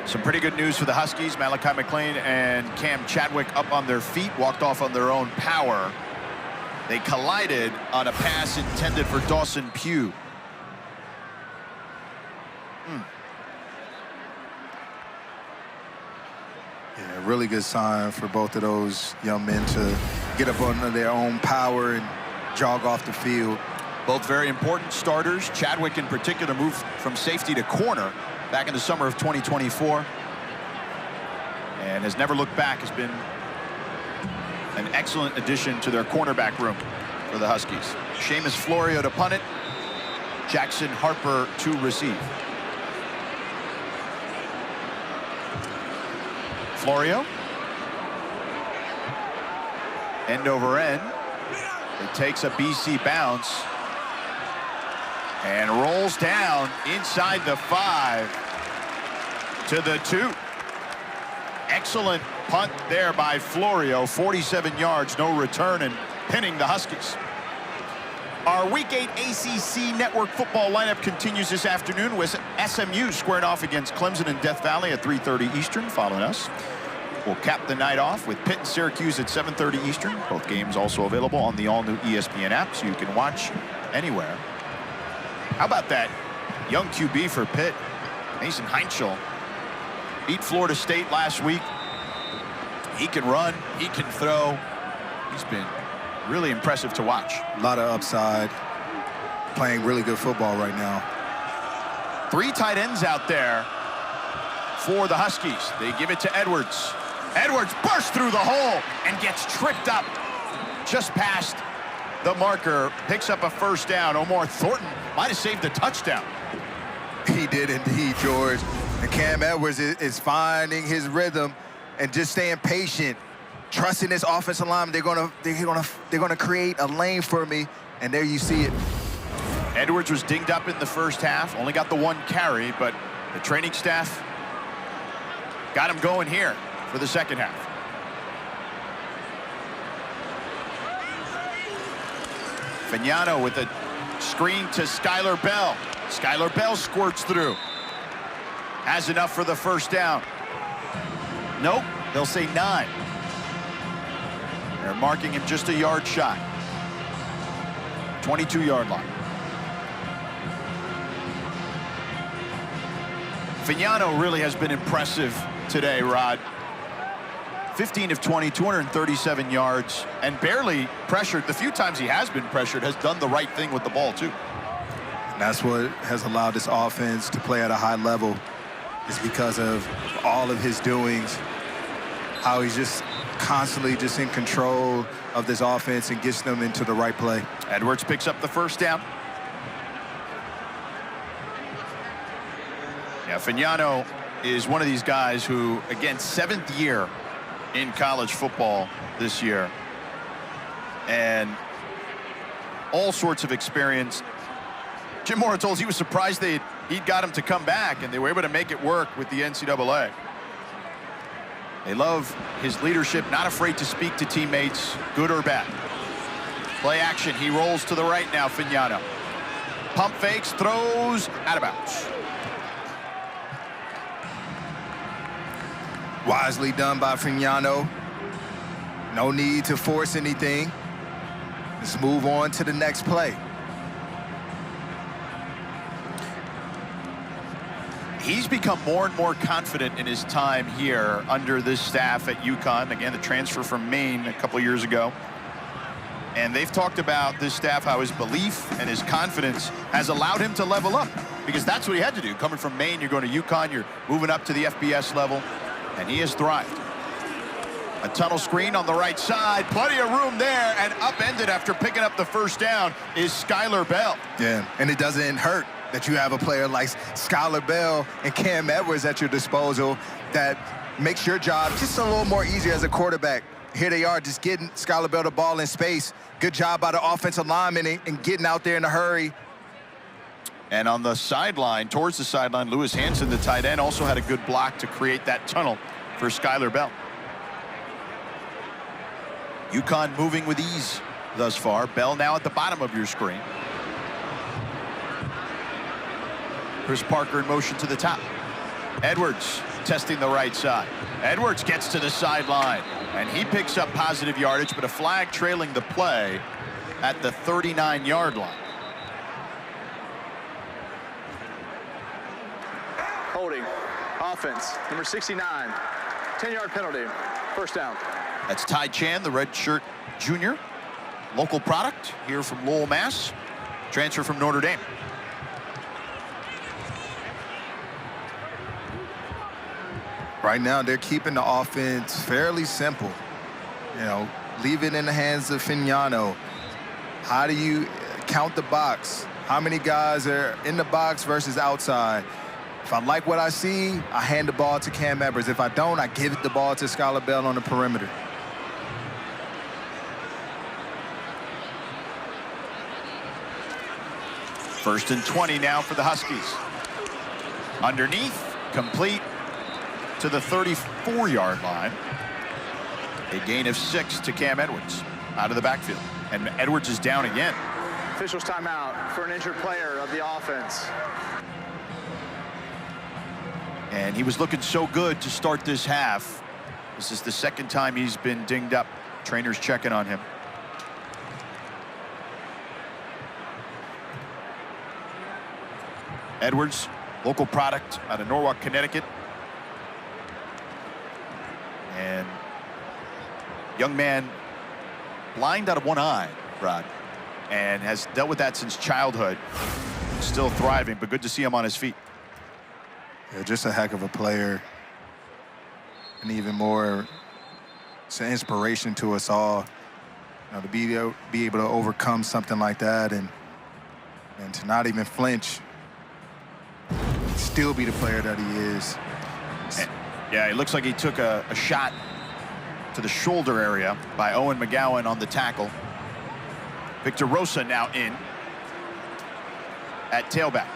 Some pretty good news for the Huskies. Malachi McLean and Cam Chadwick up on their feet, walked off on their own power. They collided on a pass intended for Dawson Pugh. Yeah, really good sign for both of those young men to get up under their own power and jog off the field. Both very important starters. Chadwick in particular moved from safety to corner back in the summer of 2024 and has never looked back. Has been an excellent addition to their cornerback room for the Huskies. Seamus Florio to punt it. Jackson Harper to receive. Florio. End over end. It takes a BC bounce and rolls down inside the 5 to the 2. Excellent punt there by Florio. 47 yards, no return, and pinning the Huskies. Our Week 8 ACC Network football lineup continues this afternoon with SMU squaring off against Clemson in Death Valley at 3:30 Eastern. Following us, we'll cap the night off with Pitt and Syracuse at 7:30 Eastern. Both games also available on the all-new ESPN app, so you can watch anywhere. How about that young QB for Pitt, Mason Heinschel? Beat Florida State last week. He can run, he can throw. He's been really impressive to watch. A lot of upside, playing really good football right now. 3 tight ends out there for the Huskies. They give it to Edwards. Edwards bursts through the hole and gets tripped up just past the marker. Picks up a first down. Omar Thornton might have saved a touchdown. He did indeed, George. And Cam Edwards is finding his rhythm and just staying patient, trusting this offensive line. They're gonna create a lane for me, and there you see it. Edwards was dinged up in the first half, only got the 1 carry, but the training staff got him going here for the second half. Fagnano with a screen to Skylar Bell. Skylar Bell squirts through. Has enough for the first down. Nope, they'll say 9. They're marking him just a yard shy. 22-yard line. Fagnano really has been impressive today, Rod. 15 of 20, 237 yards, and barely pressured. The few times he has been pressured, has done the right thing with the ball, too. And that's what has allowed this offense to play at a high level, is because of all of his doings, how he's just constantly just in control of this offense and gets them into the right play. Edwards picks up the first down. Yeah, Fagnano is one of these guys who, again, 7th year in college football this year, and all sorts of experience. Jim Mora told us he was surprised he'd got him to come back, and they were able to make it work with the NCAA. They love his leadership, not afraid to speak to teammates, good or bad. Play action, he rolls to the right now, Fagnano. Pump fakes, throws, out of bounds. Wisely done by Fagnano. No need to force anything. Let's move on to the next play. He's become more and more confident in his time here under this staff at UConn. Again, the transfer from Maine a couple years ago. And they've talked about this staff, how his belief and his confidence has allowed him to level up, because that's what he had to do. Coming from Maine, you're going to UConn, you're moving up to the FBS level, and he has thrived. A tunnel screen on the right side, plenty of room there, and upended after picking up the first down is Skylar Bell. Yeah, and it doesn't hurt that you have a player like Skylar Bell and Cam Edwards at your disposal that makes your job just a little more easier as a quarterback. Here they are, just getting Skylar Bell the ball in space. Good job by the offensive lineman and getting out there in a hurry. And on the sideline, towards the sideline, Lewis Hansen, the tight end, also had a good block to create that tunnel for Skylar Bell. UConn moving with ease thus far. Bell now at the bottom of your screen. Chris Parker in motion to the top. Edwards testing the right side. Edwards gets to the sideline, and he picks up positive yardage, but a flag trailing the play at the 39-yard line. Holding. Offense. Number 69. 10-yard penalty. First down. That's Ty Chan, the redshirt junior. Local product here from Lowell, Mass. Transfer from Notre Dame. Right now, they're keeping the offense fairly simple. You know, leave it in the hands of Fignano. How do you count the box? How many guys are in the box versus outside? If I like what I see, I hand the ball to Cam Edwards. If I don't, I give the ball to Skylar Bell on the perimeter. First and 20 now for the Huskies. Underneath, complete to the 34-yard line. A gain of 6 to Cam Edwards out of the backfield. And Edwards is down again. Officials timeout for an injured player of the offense. And he was looking so good to start this half. This is the second time he's been dinged up. Trainers checking on him. Edwards, local product out of Norwalk, Connecticut. And young man blind out of one eye, Rod, and has dealt with that since childhood. Still thriving, but good to see him on his feet. Yeah, just a heck of a player. And even more, it's an inspiration to us all. You know, to be able to overcome something like that and to not even flinch. Still be the player that he is. And, yeah, it looks like he took a shot to the shoulder area by Owen McGowan on the tackle. Victor Rosa now in at tailback.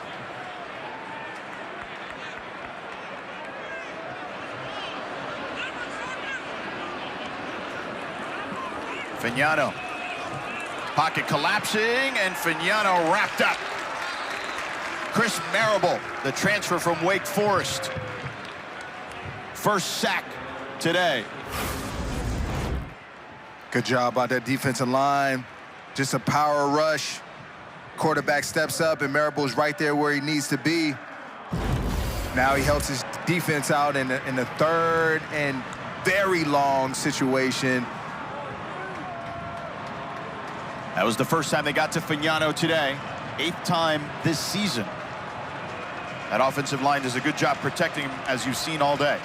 Fignano. Pocket collapsing, and Fignano wrapped up. Chris Marable, the transfer from Wake Forest. First sack today. Good job by that defensive line. Just a power rush. Quarterback steps up, and Marable's right there where he needs to be. Now he helps his defense out in the third and very long situation. That was the first time they got to Fignano today. 8th time this season. That offensive line does a good job protecting him, as you've seen all day.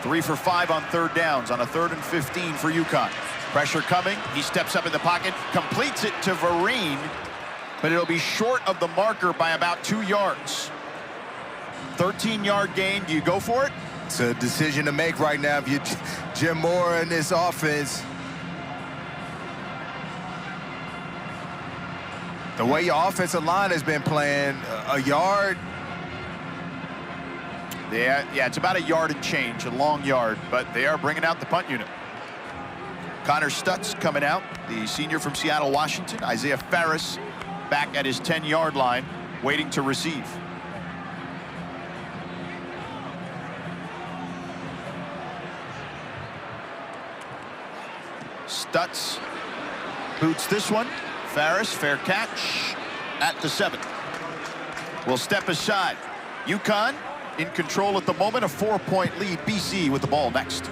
3 for 5 on third downs on a 3rd and 15 for UConn. Pressure coming. He steps up in the pocket, completes it to Vereen, but it'll be short of the marker by about 2 yards. 13-yard gain. Do you go for it? It's a decision to make right now if you're Jim Moore in this offense. The way your offensive line has been playing, a yard. Yeah, it's about a yard and change, a long yard, but they are bringing out the punt unit. Connor Stutz coming out, the senior from Seattle, Washington. Isaiah Ferris back at his 10-yard line, waiting to receive. Stutz boots this one. Ferris, fair catch at the 7. Will step aside. UConn in control at the moment, a 4-point lead. BC with the ball next.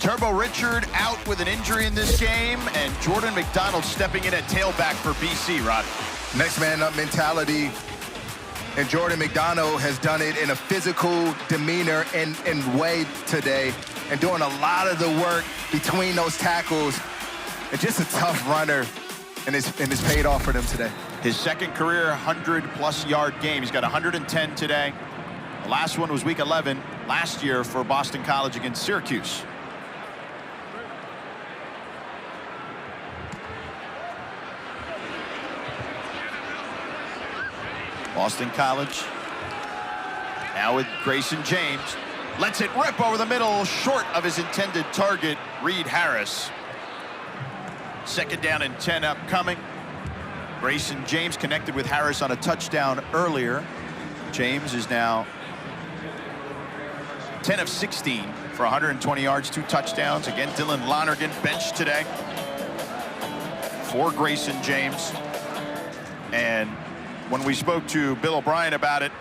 Turbo Richard out with an injury in this game, and Jordan McDonald stepping in at tailback for BC, Rod. Next man up mentality. And Jordan McDonald has done it in a physical demeanor and way today, and doing a lot of the work between those tackles. And just a tough runner, and it's paid off for them today. His second career 100-plus yard game. He's got 110 today. The last one was week 11 last year for Boston College against Syracuse. Boston College now with Grayson James. Lets it rip over the middle, short of his intended target, Reed Harris. Second down and 10 upcoming. Grayson James connected with Harris on a touchdown earlier. James is now 10 of 16 for 120 yards, 2 touchdowns. Again, Dylan Lonergan benched today for Grayson James. And when we spoke to Bill O'Brien about it,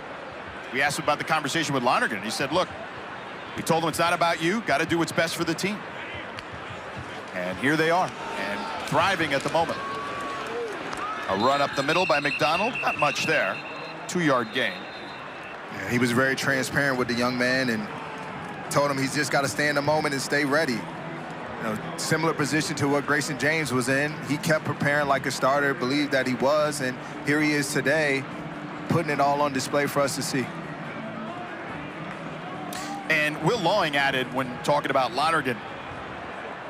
we asked him about the conversation with Lonergan. He said, look, we told him it's not about you, got to do what's best for the team. And here they are, and thriving at the moment. A run up the middle by McDonald, not much there. 2-yard gain. Yeah, he was very transparent with the young man and told him he's just got to stay in the moment and stay ready. You know, similar position to what Grayson James was in. He kept preparing like a starter, believed that he was, and here he is today, putting it all on display for us to see. And Will Lawing added when talking about Lonergan,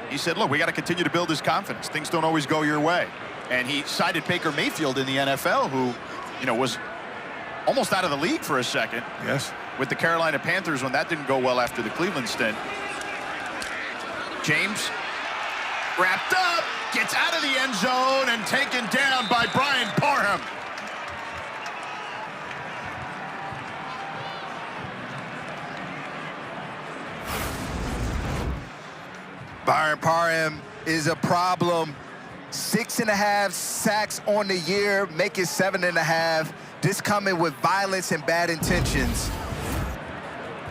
he said, look, we got to continue to build his confidence. Things don't always go your way. And he cited Baker Mayfield in the NFL, who, you know, was almost out of the league for a second. Yes. With the Carolina Panthers when that didn't go well after the Cleveland stint. James wrapped up, gets out of the end zone, and taken down by Brian Parham. Brian Parham is a problem. 6.5 sacks on the year, make it 7.5. This coming with violence and bad intentions.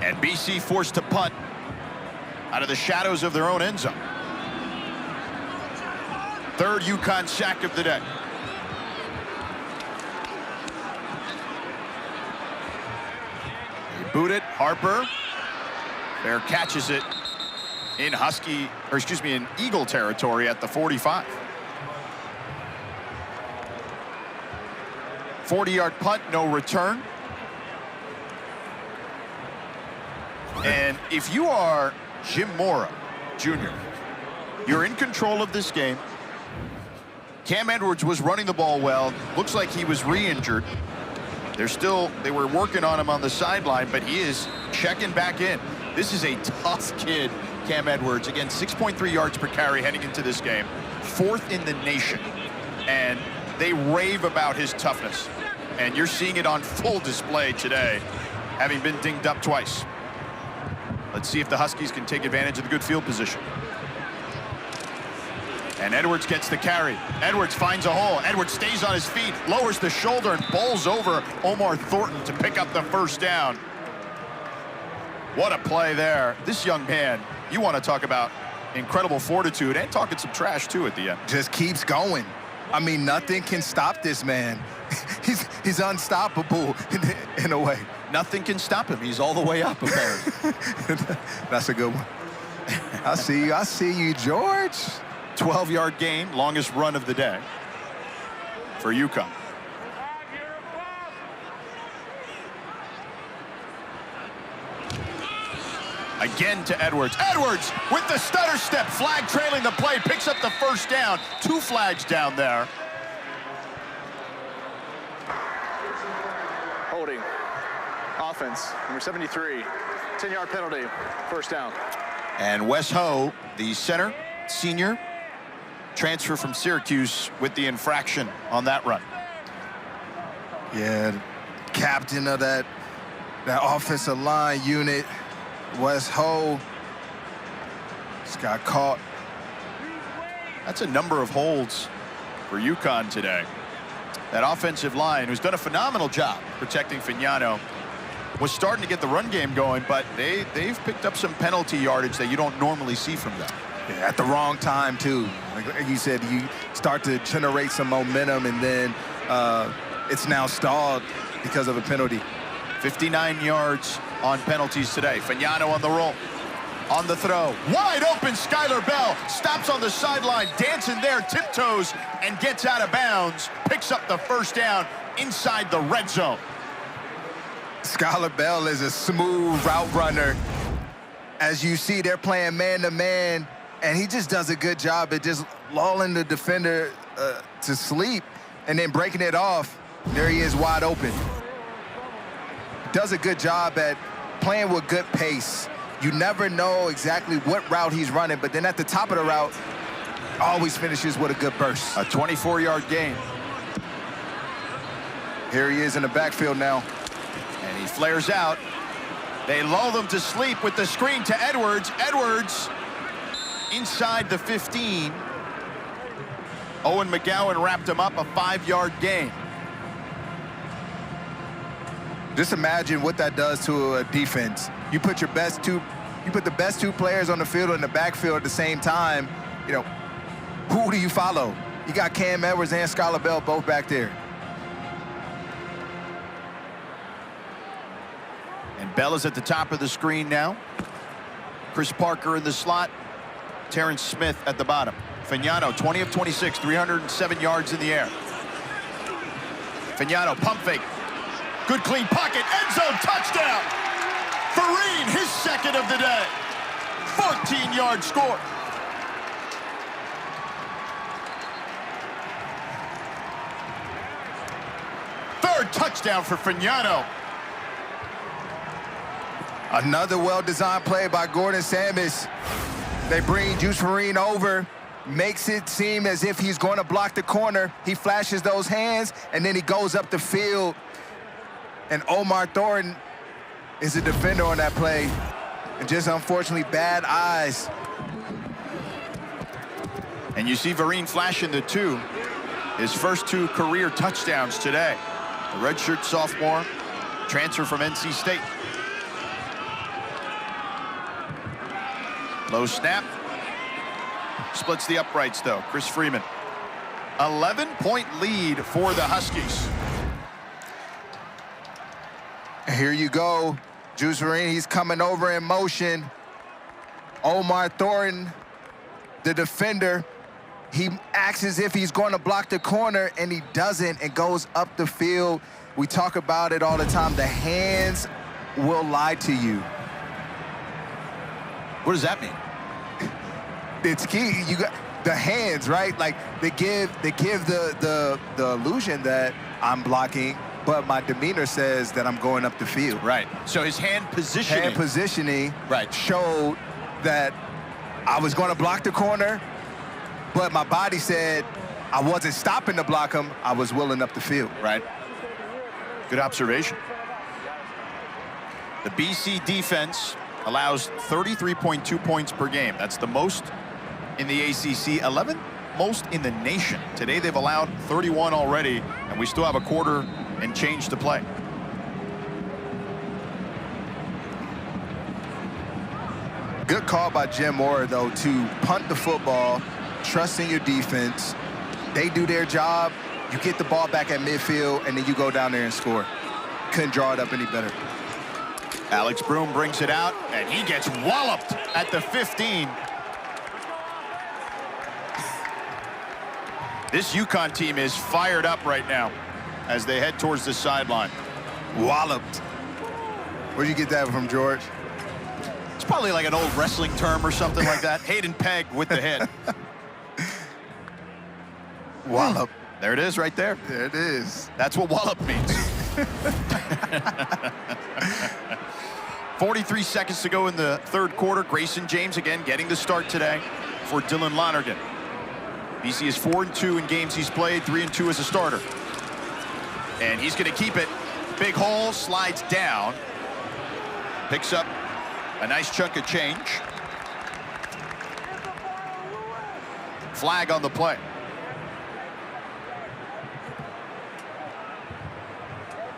And BC forced to punt out of the shadows of their own end zone. Third UConn sack of the day. They boot it, Harper. Bear catches it in in Eagle territory at the 45. 40-yard punt, no return. And if you are Jim Mora, Jr., you're in control of this game. Cam Edwards was running the ball well. Looks like he was re-injured. They were working on him on the sideline, but he is checking back in. This is a tough kid, Cam Edwards. Again, 6.3 yards per carry heading into this game. 4th in the nation. And they rave about his toughness. And you're seeing it on full display today, having been dinged up twice. Let's see if the Huskies can take advantage of the good field position. And Edwards gets the carry. Edwards finds a hole. Edwards stays on his feet, lowers the shoulder, and bowls over Omar Thornton to pick up the first down. What a play there. This young man, you want to talk about incredible fortitude and talking some trash, too, at the end. Just keeps going. I mean, nothing can stop this man. He's unstoppable in a way. Nothing can stop him. He's all the way up, apparently. That's a good one. I see you, George. 12-yard gain, longest run of the day for UConn. Again to Edwards. Edwards with the stutter step, flag trailing the play, picks up the first down. 2 flags down there. Holding. Offense, number 73. 10-yard penalty, first down. And Wes Ho, the center, senior, transfer from Syracuse with the infraction on that run. Yeah, captain of that offensive line unit, Wes Ho, just got caught. That's a number of holds for UConn today. That offensive line, who's done a phenomenal job protecting Fignano, was starting to get the run game going, but they've picked up some penalty yardage that you don't normally see from them. Yeah, at the wrong time, too. Like you said, you start to generate some momentum, and then it's now stalled because of a penalty. 59 yards on penalties today. Fagnano on the roll. On the throw. Wide open, Skylar Bell. Stops on the sideline, dancing there, tiptoes, and gets out of bounds. Picks up the first down inside the red zone. Skylar Bell is a smooth route runner. As you see, they're playing man-to-man, and he just does a good job at just lulling the defender to sleep and then breaking it off. There he is, wide open. Does a good job at playing with good pace. You never know exactly what route he's running, but then at the top of the route, always finishes with a good burst. A 24-yard gain. Here he is in the backfield now. And he flares out. They lull them to sleep with the screen to Edwards. Edwards inside the 15. Owen McGowan wrapped him up, a 5-yard gain. Just imagine what that does to a defense. You put the best two players on the field in the backfield at the same time. You know, who do you follow? You got Cam Edwards and Skylar Bell both back there. And Bell is at the top of the screen now. Chris Parker in the slot. Terrence Smith at the bottom. Fagnano, 20 of 26, 307 yards in the air. Fagnano, pump fake. Good clean pocket, end zone, touchdown! Vereen, his second of the day. 14-yard score. Third touchdown for Fagnano. Another well-designed play by Gordon Samus. They bring Juice Vereen over, makes it seem as if he's going to block the corner. He flashes those hands, and then he goes up the field. And Omar Thornton is a defender on that play. And just unfortunately bad eyes. And you see Vereen flashing the 2. His first 2 career touchdowns today. The redshirt sophomore, transfer from NC State. Low snap. Splits the uprights, though. Chris Freeman. 11-point lead for the Huskies. Here you go. Juice Vereen, he's coming over in motion. Omar Thornton, the defender, he acts as if he's going to block the corner, and he doesn't, and goes up the field. We talk about it all the time. The hands will lie to you. What does that mean? It's key. You got the hands, right? Like they give the illusion that I'm blocking, but my demeanor says that I'm going up the field. Right. So his hand positioning. Right. Showed that I was going to block the corner, but my body said I wasn't stopping to block him. I was willing up the field. Right. Good observation. The BC defense allows 33.2 points per game. That's the most in the ACC, 11th most in the nation. Today they've allowed 31 already, and we still have a quarter and change to play. Good call by Jim Moore, though, to punt the football, trust in your defense. They do their job. You get the ball back at midfield, and then you go down there and score. Couldn't draw it up any better. Alex Broom brings it out, and he gets walloped at the 15. This UConn team is fired up right now as they head towards the sideline. Walloped. Where'd you get that from, George? It's probably like an old wrestling term or something like that. Hayden Pegg with the hit. Wallop. There it is right there. There it is. That's what wallop means. 43 seconds to go in the third quarter. Grayson James again getting the start today for Dylan Lonergan. BC is 4-2 in games he's played, 3-2 as a starter. And he's going to keep it. Big hole, slides down. Picks up a nice chunk of change. Flag on the play.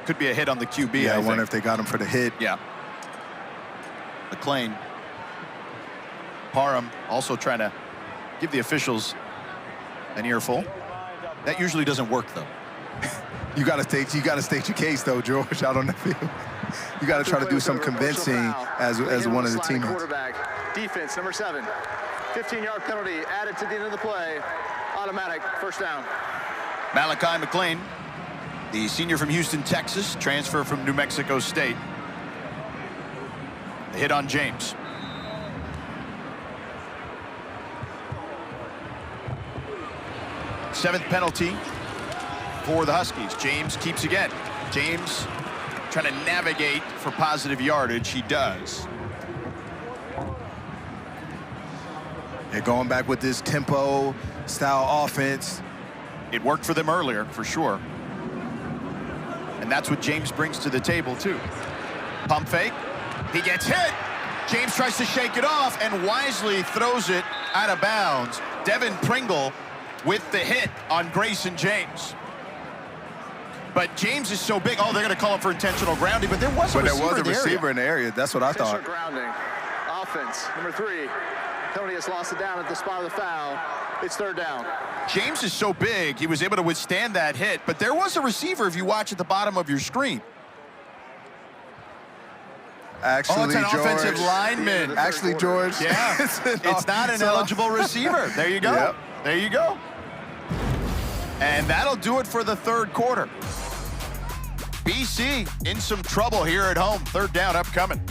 Could be a hit on the QB, Yeah, I I wonder think. if they got him for the hit. Yeah. McLean. Parham also trying to give the officials an earful. That usually doesn't work, though. You got to state your case, though, George. I don't know. You got to try to do some convincing as one of the teammates. Quarterback, defense, number 7. 15-yard penalty added to the end of the play. Automatic first down. Malachi McLean, the senior from Houston, Texas, transfer from New Mexico State. The hit on James. Seventh penalty for the Huskies. James keeps again. James trying to navigate for positive yardage. He does. They're going back with this tempo style offense. It worked for them earlier, for sure. And that's what James brings to the table, too. Pump fake. He gets hit. James tries to shake it off and wisely throws it out of bounds. Devin Pringle with the hit on Grayson James. But James is so big. Oh, they're going to call him for intentional grounding, but there was a receiver in the area. That's what I thought. Grounding. Offense, number 3. Penalty has lost it down at the spot of the foul. It's third down. James is so big, he was able to withstand that hit, but there was a receiver if you watch at the bottom of your screen. Actually, it's an George, offensive lineman. Actually, George. Yeah, it's not an eligible receiver. There you go. Yep. There you go. And that'll do it for the third quarter. BC in some trouble here at home. Third down upcoming.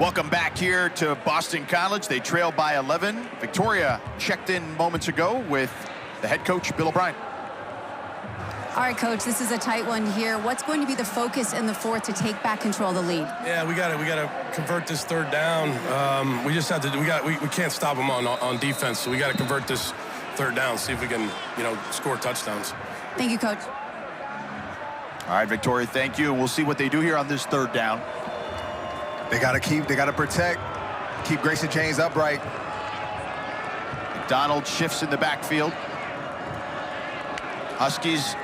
Welcome back here to Boston College. They trail by 11. Victoria checked in moments ago with the head coach, Bill O'Brien. All right, Coach, this is a tight one here. What's going to be the focus in the fourth to take back control of the lead? Yeah, we got to convert this third down. We just have to. We can't stop them on defense. So we got to convert this third down. See if we can, score touchdowns. Thank you, Coach. All right, Victoria, thank you. We'll see what they do here on this third down. They got to protect, keep Grayson James upright. McDonald shifts in the backfield. Huskies,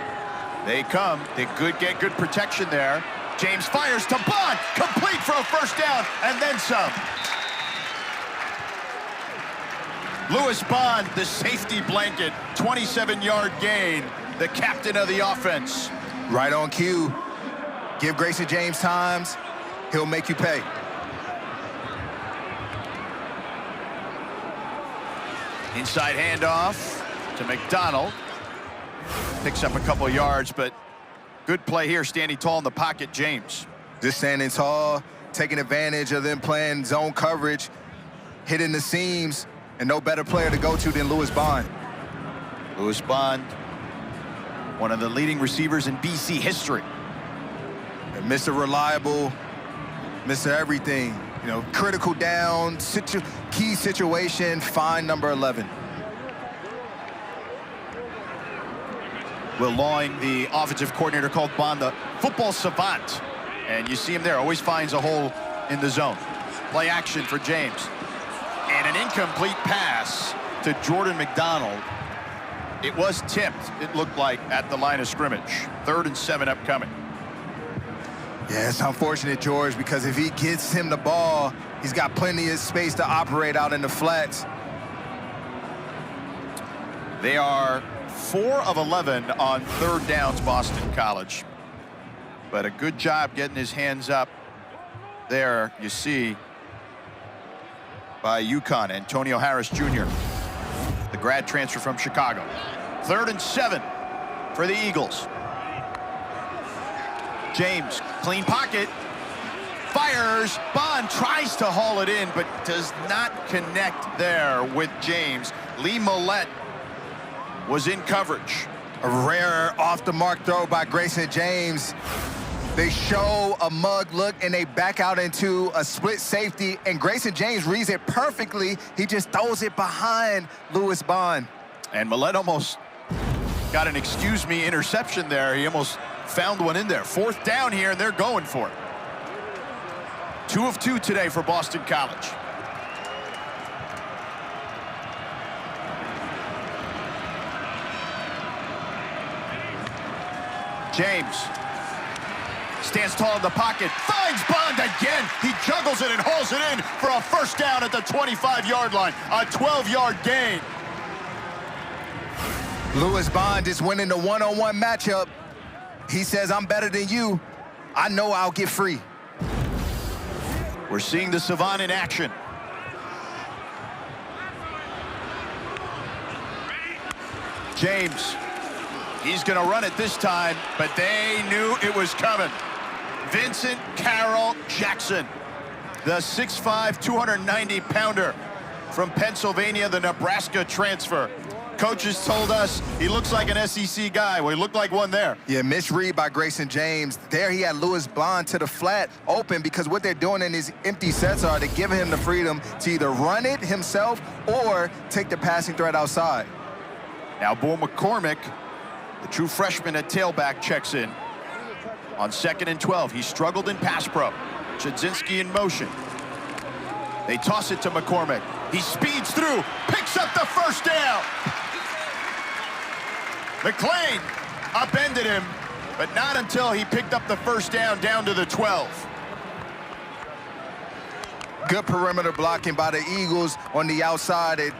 they come. They get good protection there. James fires to Bond, complete for a first down, and then some. Lewis Bond, the safety blanket, 27-yard gain, the captain of the offense. Right on cue. Give Grayson James times. He'll make you pay. Inside handoff to McDonald. Picks up a couple of yards, but good play here, standing tall in the pocket, James. Just standing tall, taking advantage of them playing zone coverage, hitting the seams, and no better player to go to than Lewis Bond. Lewis Bond, one of the leading receivers in BC history. And Mr. Reliable, Mr. Everything. Critical down, key situation, fine number 11. Will Lawing, the offensive coordinator, called Bond the football savant. And you see him there, always finds a hole in the zone. Play action for James. And an incomplete pass to Jordan McDonald. It was tipped, it looked like, at the line of scrimmage. 3rd and 7 upcoming. Yeah, it's unfortunate, George, because if he gets him the ball, he's got plenty of space to operate out in the flats. They are 4 of 11 on third downs, Boston College. But a good job getting his hands up there, you see, by UConn, Antonio Harris Jr., the grad transfer from Chicago. 3rd and 7 for the Eagles. James, clean pocket, fires. Bond tries to haul it in, but does not connect there with James. Lee Millette was in coverage. A rare off-the-mark throw by Grayson James. They show a mug look, and they back out into a split safety, and Grayson James reads it perfectly. He just throws it behind Lewis Bond. And Millette almost got an excuse me interception there. He almost found one in there. 4th down here, and they're going for it. 2 of 2 today for Boston College. James stands tall in the pocket, finds Bond again. He juggles it and hauls it in for a first down at the 25-yard line. A 12-yard gain. Lewis Bond is winning the one-on-one matchup. He says, I'm better than you. I know I'll get free. We're seeing the savant in action. James, he's going to run it this time, but they knew it was coming. Vincent Carroll Jackson, the 6'5", 290-pounder from Pennsylvania, the Nebraska transfer. Coaches told us he looks like an SEC guy. Well, he looked like one there. Yeah, misread by Grayson James. There he had Lewis Bond to the flat open, because what they're doing in these empty sets are they're giving him the freedom to either run it himself or take the passing threat outside. Now, Bo McCormick, the true freshman at tailback, checks in. On 2nd and 12, he struggled in pass pro. Chudzinski in motion. They toss it to McCormick. He speeds through, picks up the first down. McClain upended him, but not until he picked up the first down to the 12. Good perimeter blocking by the Eagles on the outside, and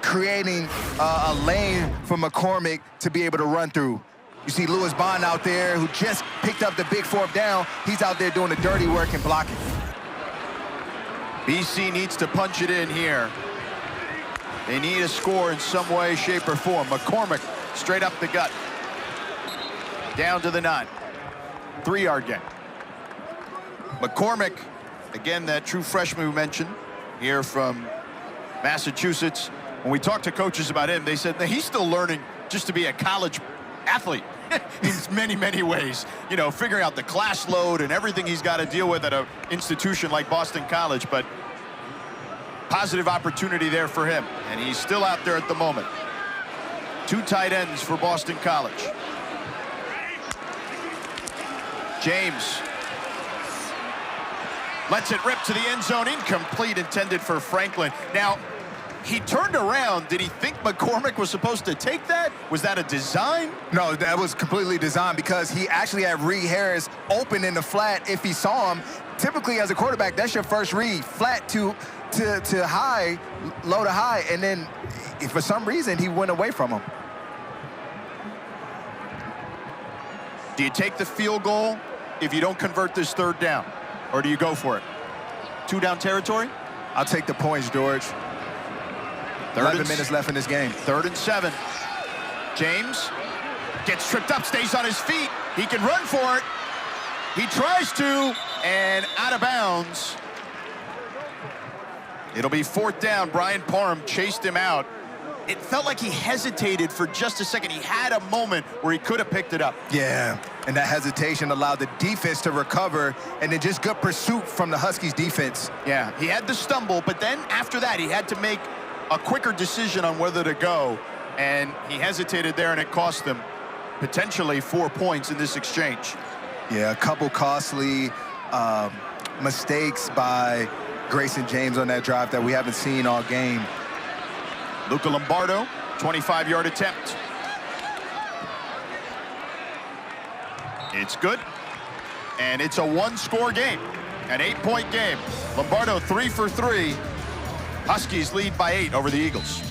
creating a lane for McCormick to be able to run through. You see Lewis Bond out there, who just picked up the big 4th down. He's out there doing the dirty work and blocking. BC needs to punch it in here. They need a score in some way, shape, or form. McCormick straight up the gut. Down to the 9. 3-yard gain. McCormick again, that true freshman we mentioned here from Massachusetts. When we talked to coaches about him, they said that he's still learning just to be a college athlete in many, many ways. You know, figuring out the class load and everything he's got to deal with at an institution like Boston College. But positive opportunity there for him, and he's still out there at the moment. 2 tight ends for Boston College. James lets it rip to the end zone, incomplete, intended for Franklin. Now, he turned around. Did he think McCormick was supposed to take that? Was that a design? No, that was completely designed because he actually had Reed Harris open in the flat if he saw him. Typically, as a quarterback, that's your first read, flat to high, low to high, and then if for some reason he went away from him. Do you take the field goal if you don't convert this 3rd down, or do you go for it? 2 down territory? I'll take the points, George. 11 minutes left in this game. 3rd and 7. James gets tripped up, stays on his feet. He can run for it. He tries to, and out of bounds. It'll be 4th down. Brian Parham chased him out. It felt like he hesitated for just a second. He had a moment where he could have picked it up. Yeah, and that hesitation allowed the defense to recover, and then just good pursuit from the Huskies defense. Yeah, he had the stumble, but then after that, he had to make a quicker decision on whether to go, and he hesitated there, and it cost them potentially 4 points in this exchange. Yeah, a couple costly mistakes by Grayson James on that drive that we haven't seen all game. Luca Lombardo, 25-yard attempt. It's good, and it's a 1-score game, an 8-point game. Lombardo 3 for 3. Huskies lead by 8 over the Eagles.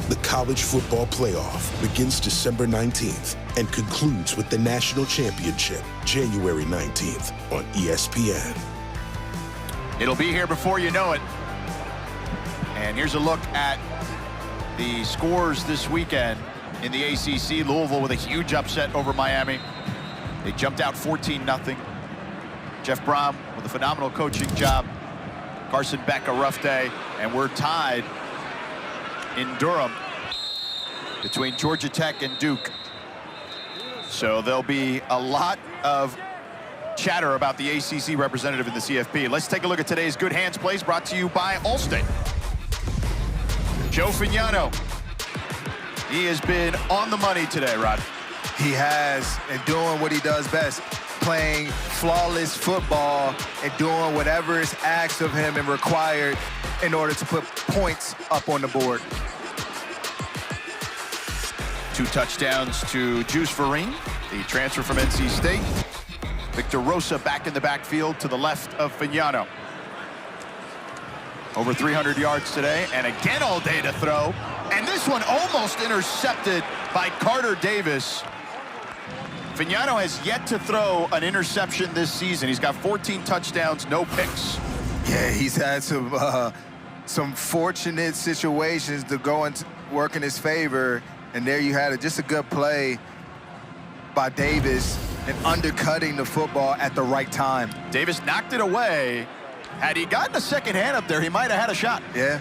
The College Football Playoff begins December 19th and concludes with the National Championship January 19th on ESPN. It'll be here before you know it. And here's a look at the scores this weekend in the ACC. Louisville with a huge upset over Miami. They jumped out 14-0. Jeff Brom with a phenomenal coaching job. Carson Beck, a rough day. And we're tied in Durham between Georgia Tech and Duke. So there'll be a lot of chatter about the ACC representative in the CFP. Let's take a look at today's Good Hands plays brought to you by Allstate. Joe Fagnano. He has been on the money today, Rod. He has, and doing what he does best, playing flawless football and doing whatever is asked of him and required in order to put points up on the board. 2 touchdowns to Juice Vereen, the transfer from NC State. Victor Rosa back in the backfield to the left of Fagnano. Over 300 yards today, and again all day to throw. And this one almost intercepted by Carter Davis. Fagnano has yet to throw an interception this season. He's got 14 touchdowns, no picks. Yeah, he's had some fortunate situations to go and work in his favor. And there you had it, just a good play by Davis and undercutting the football at the right time. Davis knocked it away. Had he gotten a second hand up there, he might have had a shot. Yeah.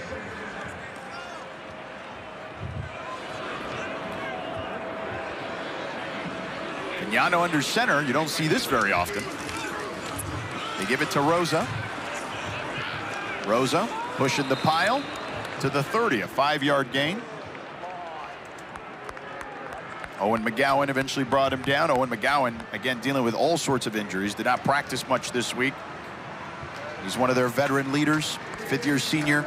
Fagnano under center. You don't see this very often. They give it to Rosa. Rosa pushing the pile to the 30, a 5-yard gain. Owen McGowan eventually brought him down. Owen McGowan, again, dealing with all sorts of injuries. Did not practice much this week. He's one of their veteran leaders, 5th-year senior.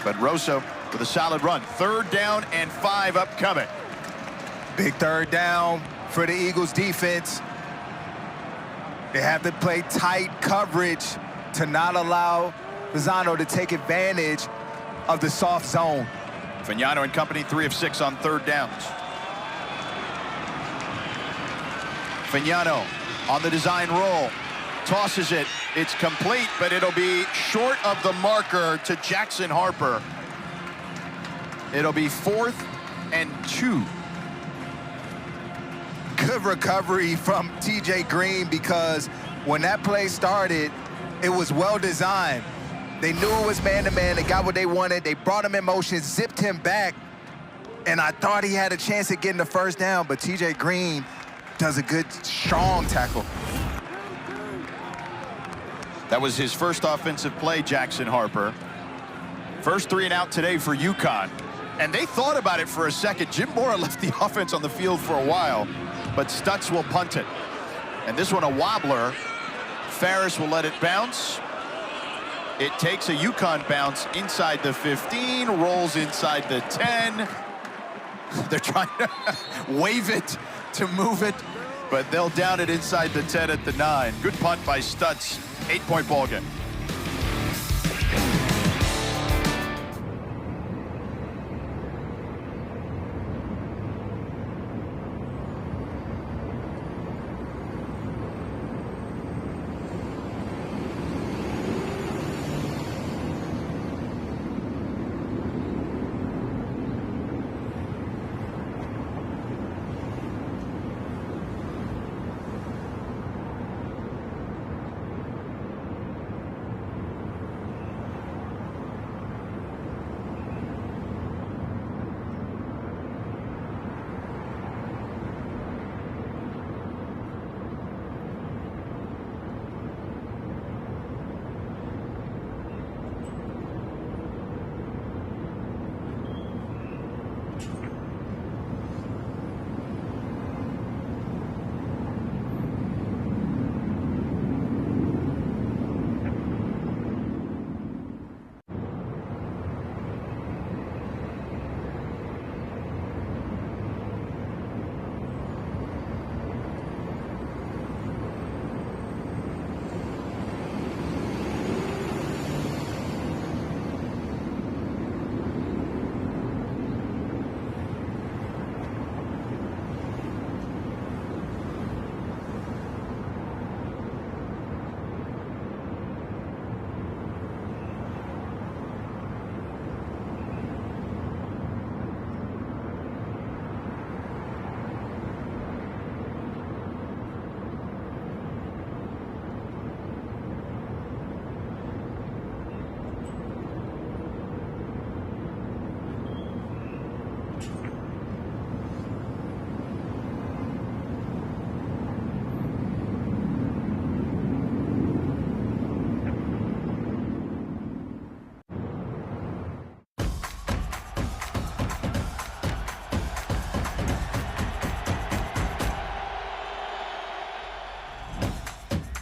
But Rosa with a solid run. 3rd down and 5 upcoming. Big 3rd down for the Eagles defense. They have to play tight coverage to not allow Lozano to take advantage of the soft zone. Fagnano and company 3 of 6 on 3rd downs. Fagnano on the design roll. Tosses it. It's complete, but it'll be short of the marker to Jackson Harper. It'll be 4th and 2. Good recovery from TJ Green, because when that play started, it was well designed. They knew it was man-to-man. They got what they wanted. They brought him in motion, zipped him back, and I thought he had a chance at getting the 1st down, but TJ Green does a good, strong tackle. That was his first offensive play, Jackson Harper. First 3 and out today for UConn. And they thought about it for a second. Jim Mora left the offense on the field for a while, but Stutz will punt it. And this one a wobbler. Ferris will let it bounce. It takes a UConn bounce inside the 15, rolls inside the 10. They're trying to wave it to move it, but they'll down it inside the 10 at the 9. Good punt by Stutz. 8-point ball game.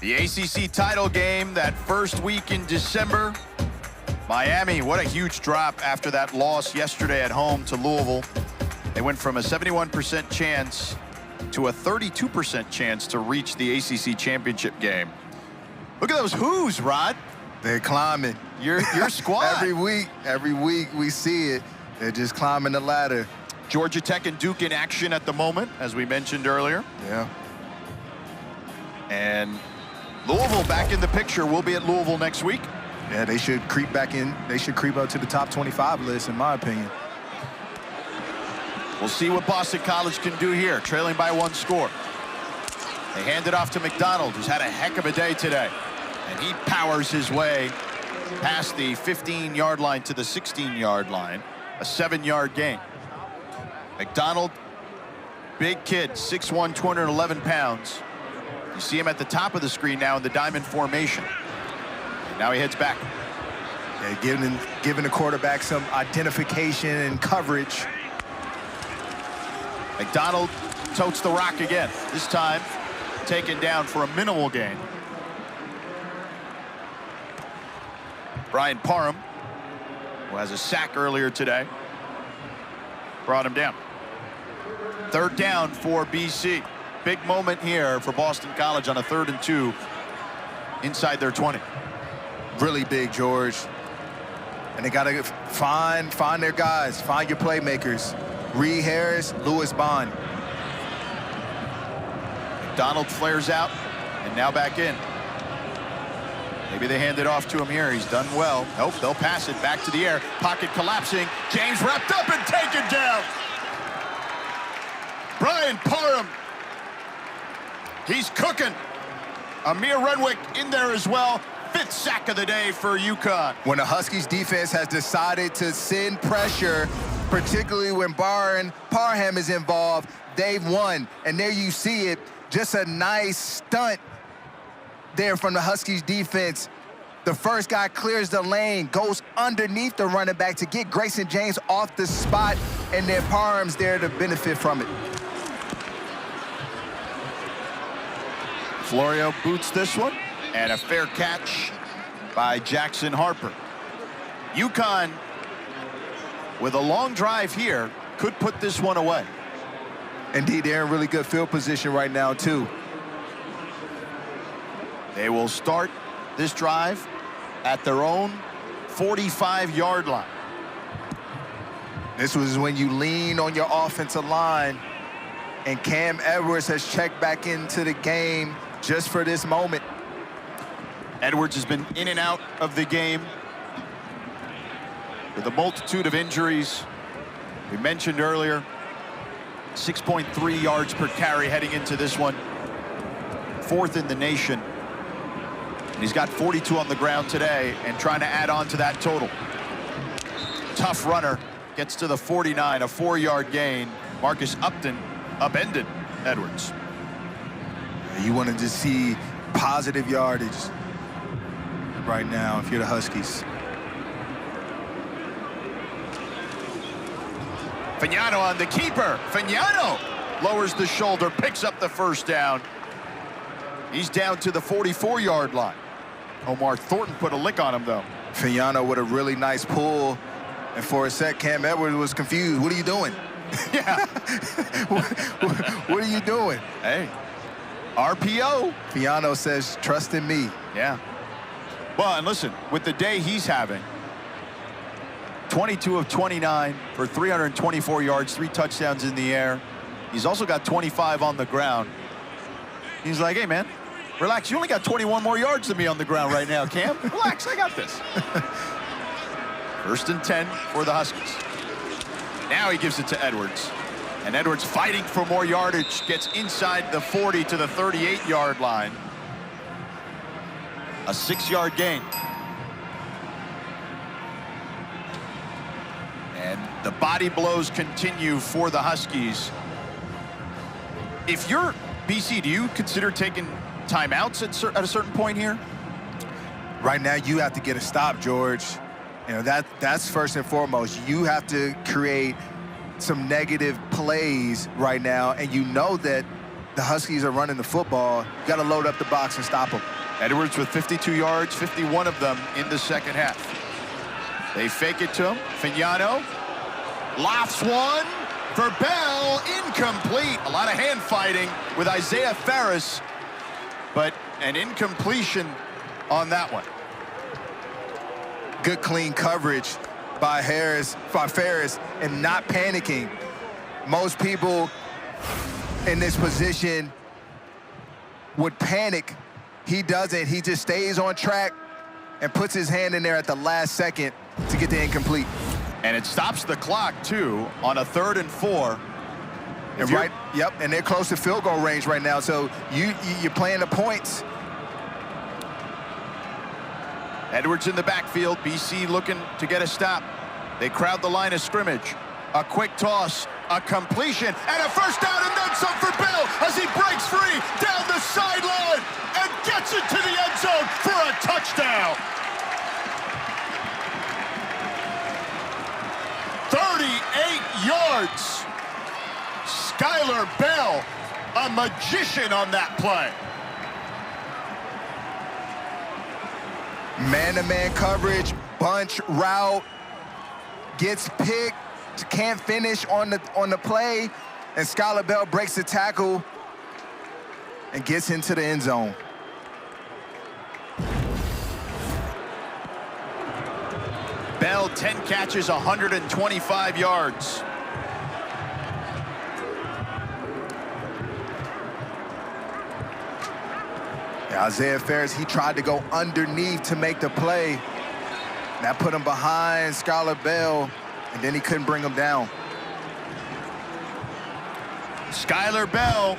The ACC title game, that first week in December. Miami, what a huge drop after that loss yesterday at home to Louisville. They went from a 71% chance to a 32% chance to reach the ACC championship game. Look at those Who's, Rod. They're climbing. Your squad. Every week we see it. They're just climbing the ladder. Georgia Tech and Duke in action at the moment, as we mentioned earlier. Yeah. And Louisville back in the picture. We'll be at Louisville next week. Yeah, they should creep back in. They should creep up to the top 25 list, in my opinion. We'll see what Boston College can do here, trailing by 1 score. They hand it off to McDonald, who's had a heck of a day today. And he powers his way past the 15-yard line to the 16-yard line, a 7-yard gain. McDonald, big kid, 6'1", 211 pounds. You see him at the top of the screen now in the diamond formation. And now he heads back. Yeah, giving the quarterback some identification and coverage. McDonald totes the rock again, this time taken down for a minimal gain. Brian Parham, who has a sack earlier today, brought him down. 3rd down for BC. Big moment here for Boston College on a 3rd and 2 inside their 20. Really big, George. And they got to find their guys, find your playmakers. Reed Harris, Lewis Bond. McDonald flares out and now back in. Maybe they hand it off to him here. He's done well. Nope, they'll pass it back to the air. Pocket collapsing. James wrapped up and taken down. Brian Parham. He's cooking. Amir Renwick in there as well. 5th sack of the day for UConn. When the Huskies defense has decided to send pressure, particularly when Parham is involved, they've won. And there you see it. Just a nice stunt there from the Huskies defense. The first guy clears the lane, goes underneath the running back to get Grayson James off the spot, and then Parham's there to benefit from it. Florio boots this one, and a fair catch by Jackson Harper. UConn, with a long drive here, could put this one away. Indeed, they're in really good field position right now, too. They will start this drive at their own 45-yard line. This was when you lean on your offensive line, and Cam Edwards has checked back into the game just for this moment. Edwards has been in and out of the game with a multitude of injuries. We mentioned earlier, 6.3 yards per carry heading into this one. 4th in the nation. And he's got 42 on the ground today and trying to add on to that total. Tough runner, gets to the 49, a 4-yard gain. Marcus Upton upended Edwards. You wanted to see positive yardage right now if you're the Huskies. Fagnano on the keeper. Fagnano lowers the shoulder, picks up the 1st down. He's down to the 44-yard line. Omar Thornton put a lick on him, though. Fagnano with a really nice pull. And for a sec, Cam Edwards was confused. What are you doing? Yeah. What are you doing? Hey, RPO. Fagnano says, trust in me. Yeah. Well, and listen, with the day he's having, 22 of 29 for 324 yards, 3 touchdowns in the air. He's also got 25 on the ground. He's like, hey, man, relax. You only got 21 more yards than me on the ground right now, Cam. Relax, I got this. 1st and 10 for the Huskies. Now he gives it to Edwards. And Edwards fighting for more yardage, gets inside the 40 to the 38-yard line. A 6-yard gain. And the body blows continue for the Huskies. If you're BC, do you consider taking timeouts at a certain point here? Right now, you have to get a stop, George. You know, that's first and foremost. You have to create some negative plays right now, and you know that the Huskies are running the football, you got to load up the box and stop them. Edwards with 52 yards, 51 of them in the second half. They fake it to him. Fignano lofts one. Verbell incomplete. A lot of hand fighting with Isaiah Ferris, but an incompletion on that one. Good clean coverage by Ferris, and not panicking. Most people in this position would panic. He doesn't. He just stays on track and puts his hand in there at the last second to get the incomplete. And it stops the clock, too, on a 3rd and 4. And they're close to field goal range right now, so you're playing the points. Edwards in the backfield. BC looking to get a stop. They crowd the line of scrimmage. A quick toss, a completion, and a first down, and then some for Bell as he breaks free down the sideline and gets it to the end zone for a touchdown. 38 yards. Skylar Bell, a magician on that play. Man-to-man coverage, bunch route, gets picked, can't finish on the play, and Skylar Bell breaks the tackle and gets into the end zone. Bell, 10 catches, 125 yards. Yeah, Isaiah Ferris, he tried to go underneath to make the play. That put him behind Skylar Bell, and then he couldn't bring him down. Skylar Bell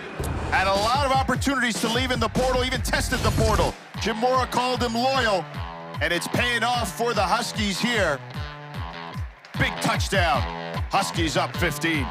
had a lot of opportunities to leave in the portal, even tested the portal. Jim Mora called him loyal, and it's paying off for the Huskies here. Big touchdown. Huskies up 15.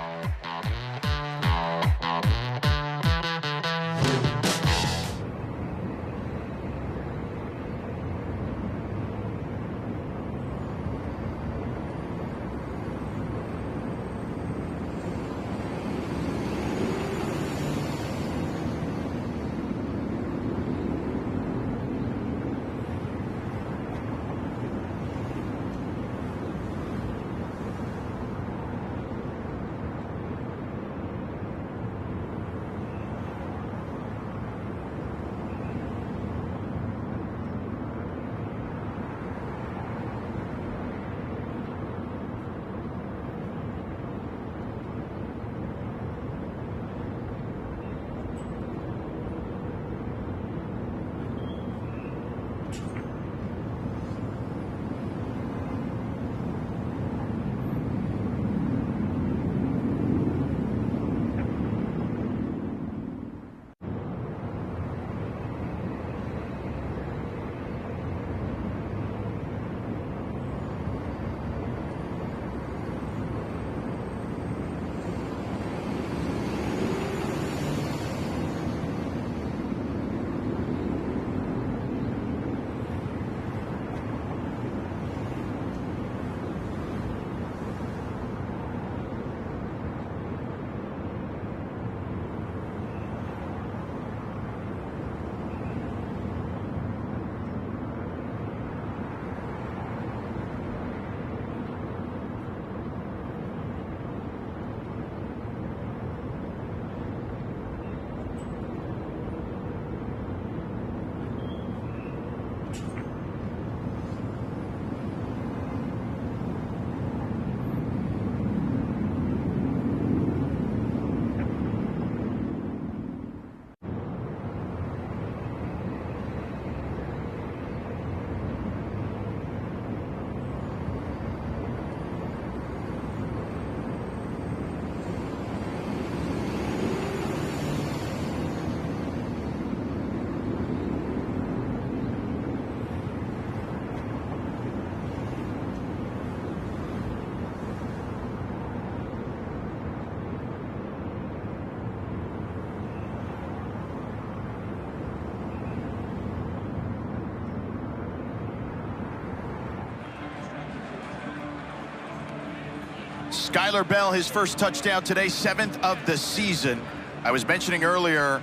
Skylar Bell, his first touchdown today, 7th of the season. I was mentioning earlier,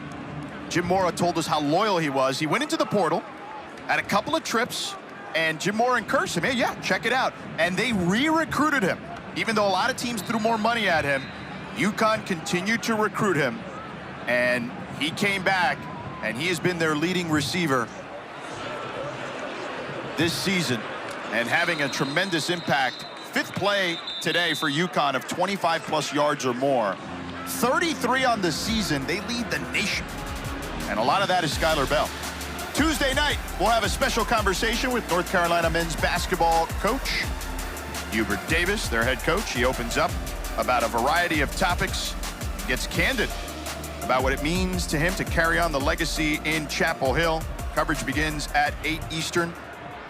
Jim Mora told us how loyal he was. He went into the portal, had a couple of trips, and Jim Mora encouraged him, hey, yeah, check it out. And they re-recruited him. Even though a lot of teams threw more money at him, UConn continued to recruit him, and he came back, and he has been their leading receiver this season and having a tremendous impact. 5th play today for UConn of 25+ yards or more. 33 on the season. They lead the nation. And a lot of that is Skylar Bell. Tuesday night, we'll have a special conversation with North Carolina men's basketball coach Hubert Davis, their head coach. He opens up about a variety of topics, gets candid about what it means to him to carry on the legacy in Chapel Hill. Coverage begins at 8 Eastern,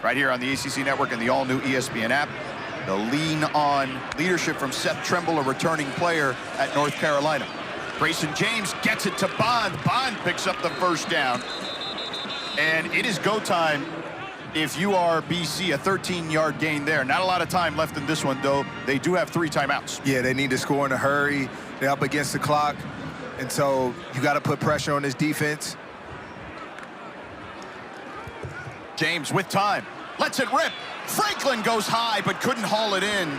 right here on the ACC Network and the all-new ESPN app. The lean on leadership from Seth Trimble, a returning player at North Carolina. Grayson James gets it to Bond. Bond picks up the first down. And it is go time if you are BC, a 13-yard gain there. Not a lot of time left in this one, though. They do have 3 timeouts. Yeah, they need to score in a hurry. They're up against the clock. And so you got to put pressure on this defense. James with time. Lets it rip. Franklin goes high, but couldn't haul it in.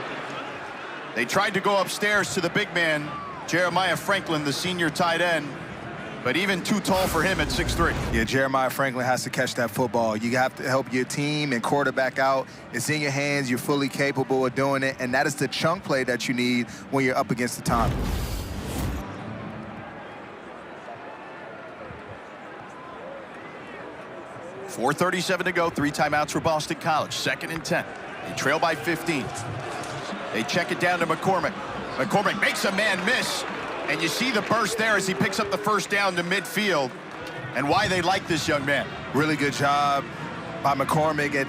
They tried to go upstairs to the big man, Jeremiah Franklin, the senior tight end, but even too tall for him at 6'3". Yeah, Jeremiah Franklin has to catch that football. You have to help your team and quarterback out. It's in your hands. You're fully capable of doing it, and that is the chunk play that you need when you're up against the time. .437 to go, 3 timeouts for Boston College. 2nd and 10. They trail by 15. They check it down to McCormick. McCormick makes a man miss, and you see the burst there as he picks up the first down to midfield, and why they like this young man. Really good job by McCormick at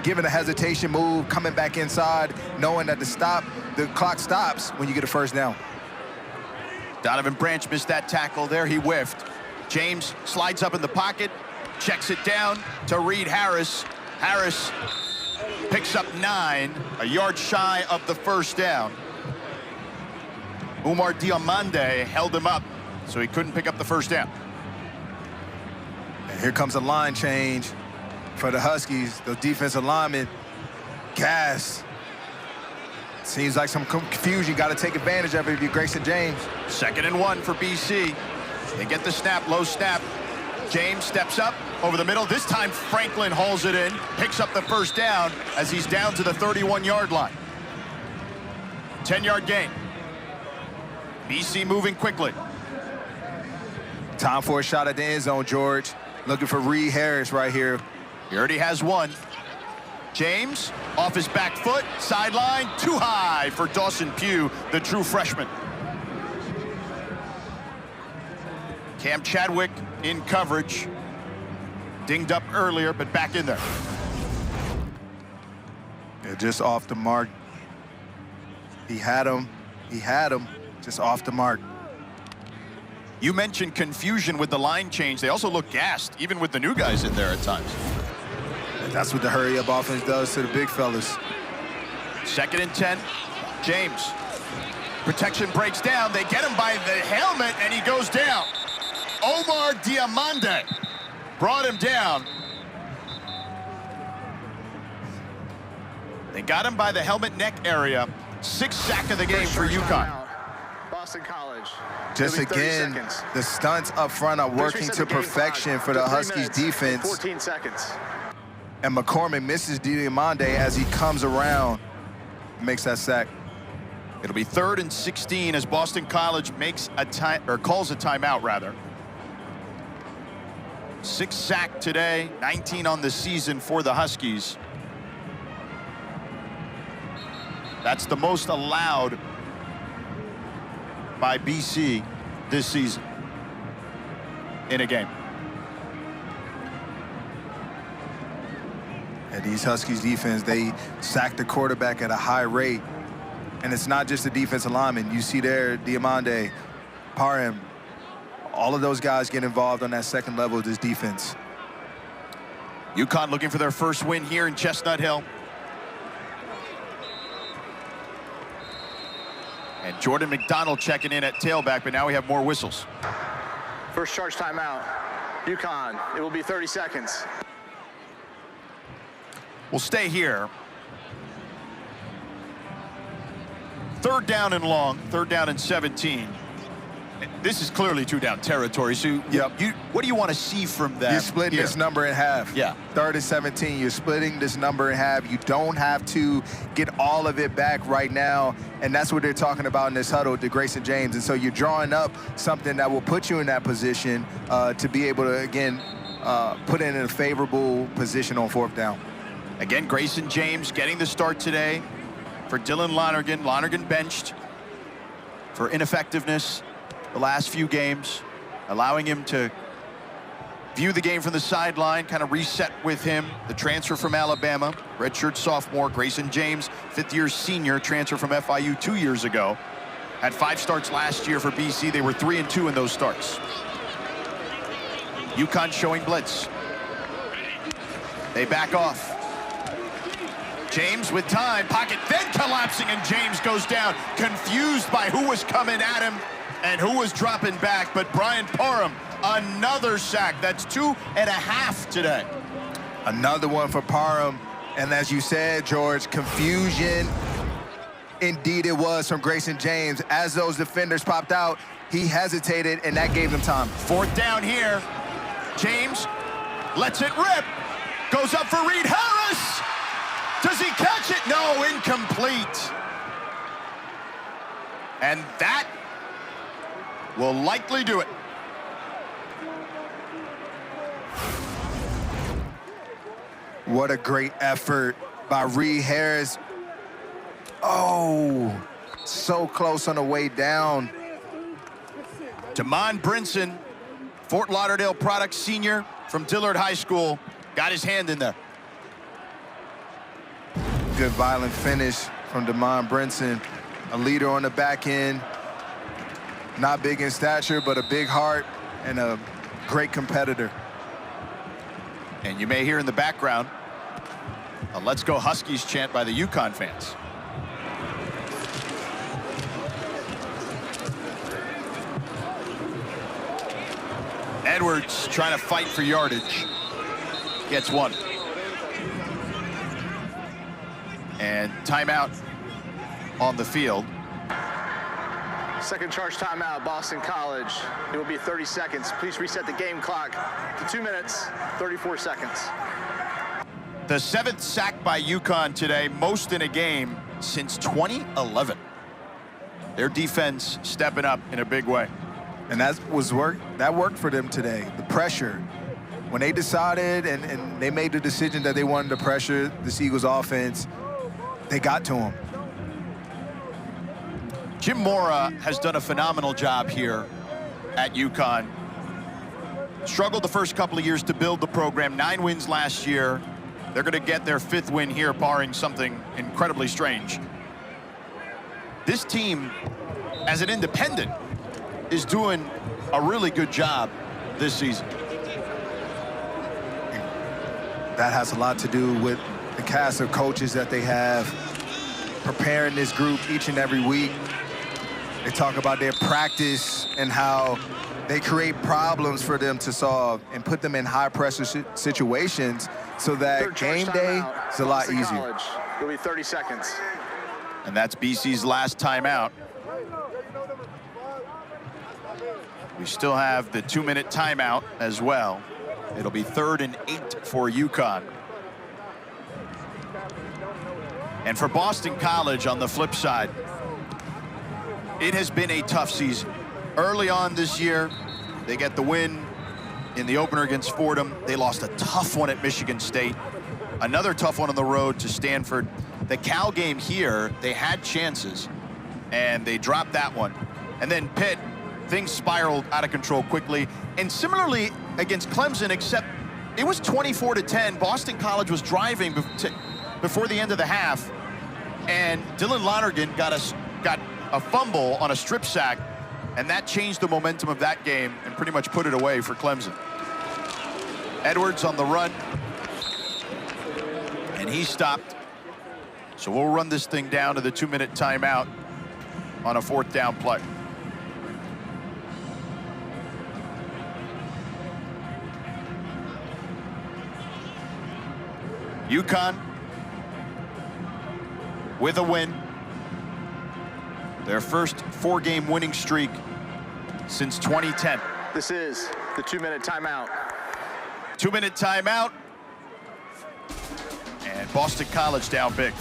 giving a hesitation move, coming back inside, knowing that the clock stops when you get a first down. Donovan Branch missed that tackle there. He whiffed. James slides up in the pocket, checks it down to Reed Harris. Harris picks up 9, a yard shy of the first down. Umar Diamande held him up, so he couldn't pick up the first down. And here comes a line change for the Huskies. The defensive linemen, gas. Seems like some confusion. Got to take advantage of it if you're Grayson James. 2nd and 1 for BC. They get the snap, low snap. James steps up over the middle. This time Franklin hauls it in, picks up the first down as he's down to the 31-yard line. 10-yard gain. BC moving quickly. Time for a shot at the end zone, George. Looking for Reed Harris right here. He already has 1. James off his back foot, sideline, too high for Dawson Pugh, the true freshman. Cam Chadwick in coverage. Dinged up earlier, but back in there. Yeah, just off the mark. He had him. He had him. Just off the mark. You mentioned confusion with the line change. They also look gassed, even with the new guys in there at times. That's what the hurry-up offense does to the big fellas. 2nd and 10. James. Protection breaks down. They get him by the helmet, and he goes down. Omar Diamande brought him down. They got him by the helmet neck area. 6th sack of the game for UConn. Boston College. Just again, the stunts up front are working to perfection for the Huskies defense. 14 seconds. And McCormick misses Diamande as he comes around, makes that sack. It'll be 3rd and 16 as Boston College makes a calls a timeout rather. 6 sack today, 19 on the season for the Huskies. That's the most allowed by BC this season in a game. And these Huskies defense, they sack the quarterback at a high rate. And it's not just the defensive lineman. You see there, Diamande, Parham, all of those guys get involved on that second level of this defense. UConn looking for their first win here in Chestnut Hill. And Jordan McDonald checking in at tailback, but now we have more whistles. First charge timeout. UConn, it will be 30 seconds. We'll stay here. Third down and long, third down and 17. This is clearly two-down territory. So, what do you want to see from that? You're splitting this number in half. Yeah. 3rd and 17, you're splitting this number in half. You don't have to get all of it back right now, and that's what they're talking about in this huddle to Grayson James. And so you're drawing up something that will put you in that position to be able to, again, put in a favorable position on 4th down. Again, Grayson James getting the start today for Dylan Lonergan. Lonergan benched for ineffectiveness the last few games, allowing him to view the game from the sideline, kind of reset with him. The transfer from Alabama, redshirt sophomore, Grayson James, 5th-year senior, transfer from FIU 2 years ago. Had 5 starts last year for BC. They were 3-2 in those starts. UConn showing blitz. They back off. James with time, pocket then collapsing, and James goes down, confused by who was coming at him and who was dropping back. But Brian Parham, another sack. That's 2.5 today. Another one for Parham. And as you said, George, confusion. Indeed it was from Grayson James. As those defenders popped out, he hesitated, and that gave him time. 4th down here. James lets it rip. Goes up for Reed Harris. Does he catch it? No, incomplete. And that will likely do it. What a great effort by Reed Harris. Oh, so close on the way down. Damon Brinson, Fort Lauderdale product senior from Dillard High School, got his hand in there. Good violent finish from Damon Brinson, a leader on the back end. Not big in stature, but a big heart and a great competitor. And you may hear in the background a "Let's Go Huskies" chant by the UConn fans. Edwards trying to fight for yardage. Gets one. And timeout on the field. Second charge timeout, Boston College. It will be 30 seconds. Please reset the game clock to 2 minutes, 34 seconds. The 7th sack by UConn today, most in a game since 2011. Their defense stepping up in a big way. And that worked for them today. The pressure. When they decided and they made the decision that they wanted to pressure this Eagles offense, they got to him. Jim Mora has done a phenomenal job here at UConn. Struggled the first couple of years to build the program. 9 wins last year. They're going to get their 5th win here, barring something incredibly strange. This team, as an independent, is doing a really good job this season. That has a lot to do with the cast of coaches that they have, preparing this group each and every week. They talk about their practice and how they create problems for them to solve and put them in high-pressure situations so that game day is a lot easier. It'll be 30 seconds. And that's BC's last timeout. We still have the 2-minute timeout as well. It'll be 3rd and 8 for UConn. And for Boston College on the flip side, it has been a tough season. Early on this year, they get the win in the opener against Fordham. They lost a tough one at Michigan State. Another tough one on the road to Stanford. The Cal game here, they had chances, and they dropped that one. And then Pitt, things spiraled out of control quickly. And similarly against Clemson, except it was 24-10. Boston College was driving before the end of the half, and Dylan Lonergan got a fumble on a strip sack, and that changed the momentum of that game and pretty much put it away for Clemson. Edwards on the run, and he stopped. So we'll run this thing down to the 2-minute timeout. on a 4th down play. UConn with a win. Their first 4-game winning streak since 2010. This is the 2-minute timeout. 2-minute timeout. And Boston College down big.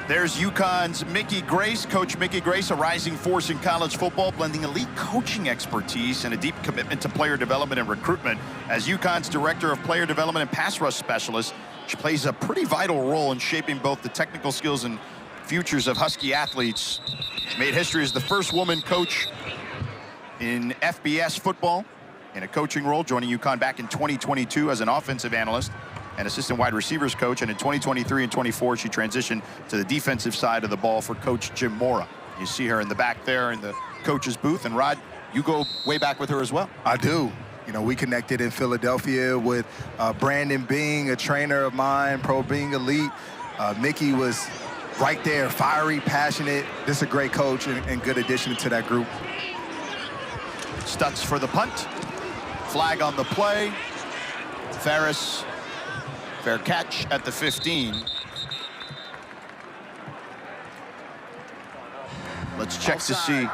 There's UConn's Mickey Grace. Coach Mickey Grace, a rising force in college football, blending elite coaching expertise and a deep commitment to player development and recruitment. As UConn's Director of Player Development and Pass Rush Specialist, she plays a pretty vital role in shaping both the technical skills and futures of Husky athletes. She made history as the first woman coach in FBS football in a coaching role, joining UConn back in 2022 as an offensive analyst and assistant wide receivers coach, and in 2023 and 24 she transitioned to the defensive side of the ball for Coach Jim Mora. You see her in the back there in the coach's booth, and Rod, you go way back with her as well. I do. You know, we connected in Philadelphia with Brandon Bing, a trainer of mine, Pro Bing Elite. Mickey was right there, fiery, passionate, just a great coach and good addition to that group. Stutz for the punt. Flag on the play. Ferris, fair catch at the 15. Let's check to see.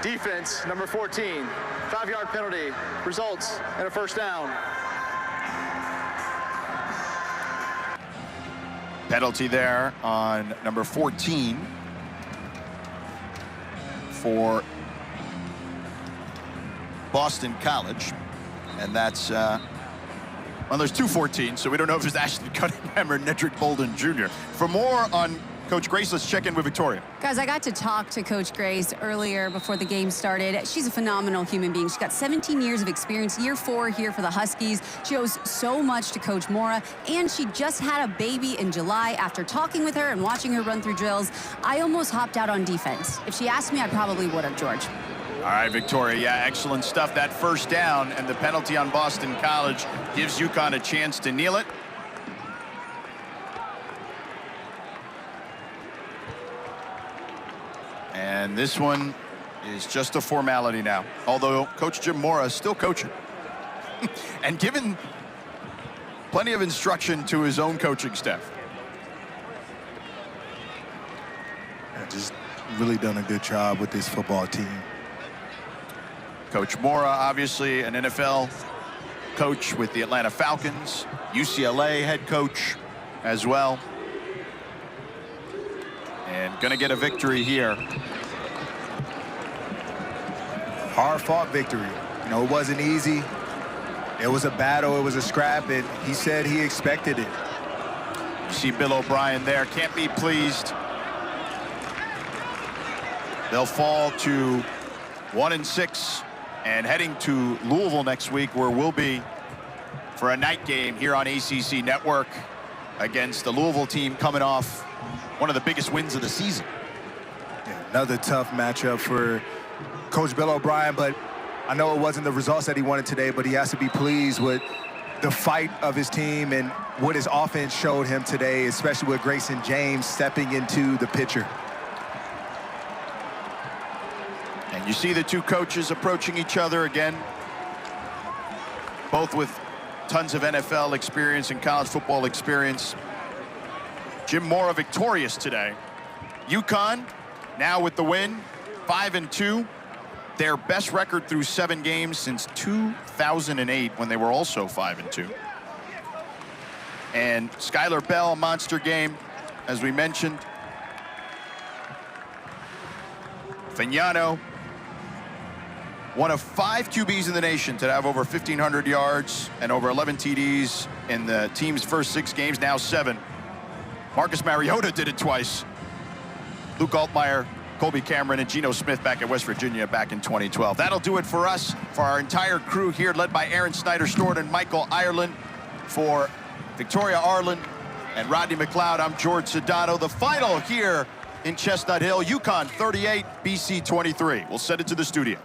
Defense, number 14. 5-yard penalty. Results in a first down. Penalty there on number 14 for Boston College. And that's, well, there's two 14s, so we don't know if it's Ashton Cunningham or Nedrick Bolden Jr. For more on Coach Grace, let's check in with Victoria. Guys, I got to talk to Coach Grace earlier before the game started. She's a phenomenal human being. She's got 17 years of experience, year 4 here for the Huskies. She owes so much to Coach Mora, and she just had a baby in July. After talking with her and watching her run through drills, I almost hopped out on defense. If she asked me, I probably would have, George. All right, Victoria, yeah, excellent stuff. That first down and the penalty on Boston College gives UConn a chance to kneel it. And this one is just a formality now, although Coach Jim Mora is still coaching and given plenty of instruction to his own coaching staff. Just really done a good job with this football team. Coach Mora, obviously an NFL coach with the Atlanta Falcons, UCLA head coach as well. And gonna get a victory here. Hard-fought victory. You know, it wasn't easy. It was a battle, it was a scrap, and he said he expected it. You see Bill O'Brien there, can't be pleased. They'll fall to 1-6 and heading to Louisville next week, where we'll be for a night game here on ACC Network against the Louisville team coming off one of the biggest wins of the season. Yeah, another tough matchup for Coach Bill O'Brien, but I know it wasn't the results that he wanted today, but he has to be pleased with the fight of his team and what his offense showed him today, especially with Grayson James stepping into the picture. And you see the two coaches approaching each other again, both with tons of NFL experience and college football experience. Jim Mora victorious today. UConn now with the win, 5-2. Their best record through 7 games since 2008, when they were also 5-2. And Skylar Bell, monster game, as we mentioned. Fagnano, one of 5 QBs in the nation to have over 1,500 yards and over 11 TDs in the team's first 6 games, now 7. Marcus Mariota did it twice. Luke Altmaier, Colby Cameron, and Geno Smith back at West Virginia back in 2012. That'll do it for us, for our entire crew here, led by Aaron Snyder-Stewart and Michael Ireland. For Victoria Arlen and Rodney McLeod, I'm George Sedano. The final here in Chestnut Hill, UConn 38, BC 23. We'll send it to the studio.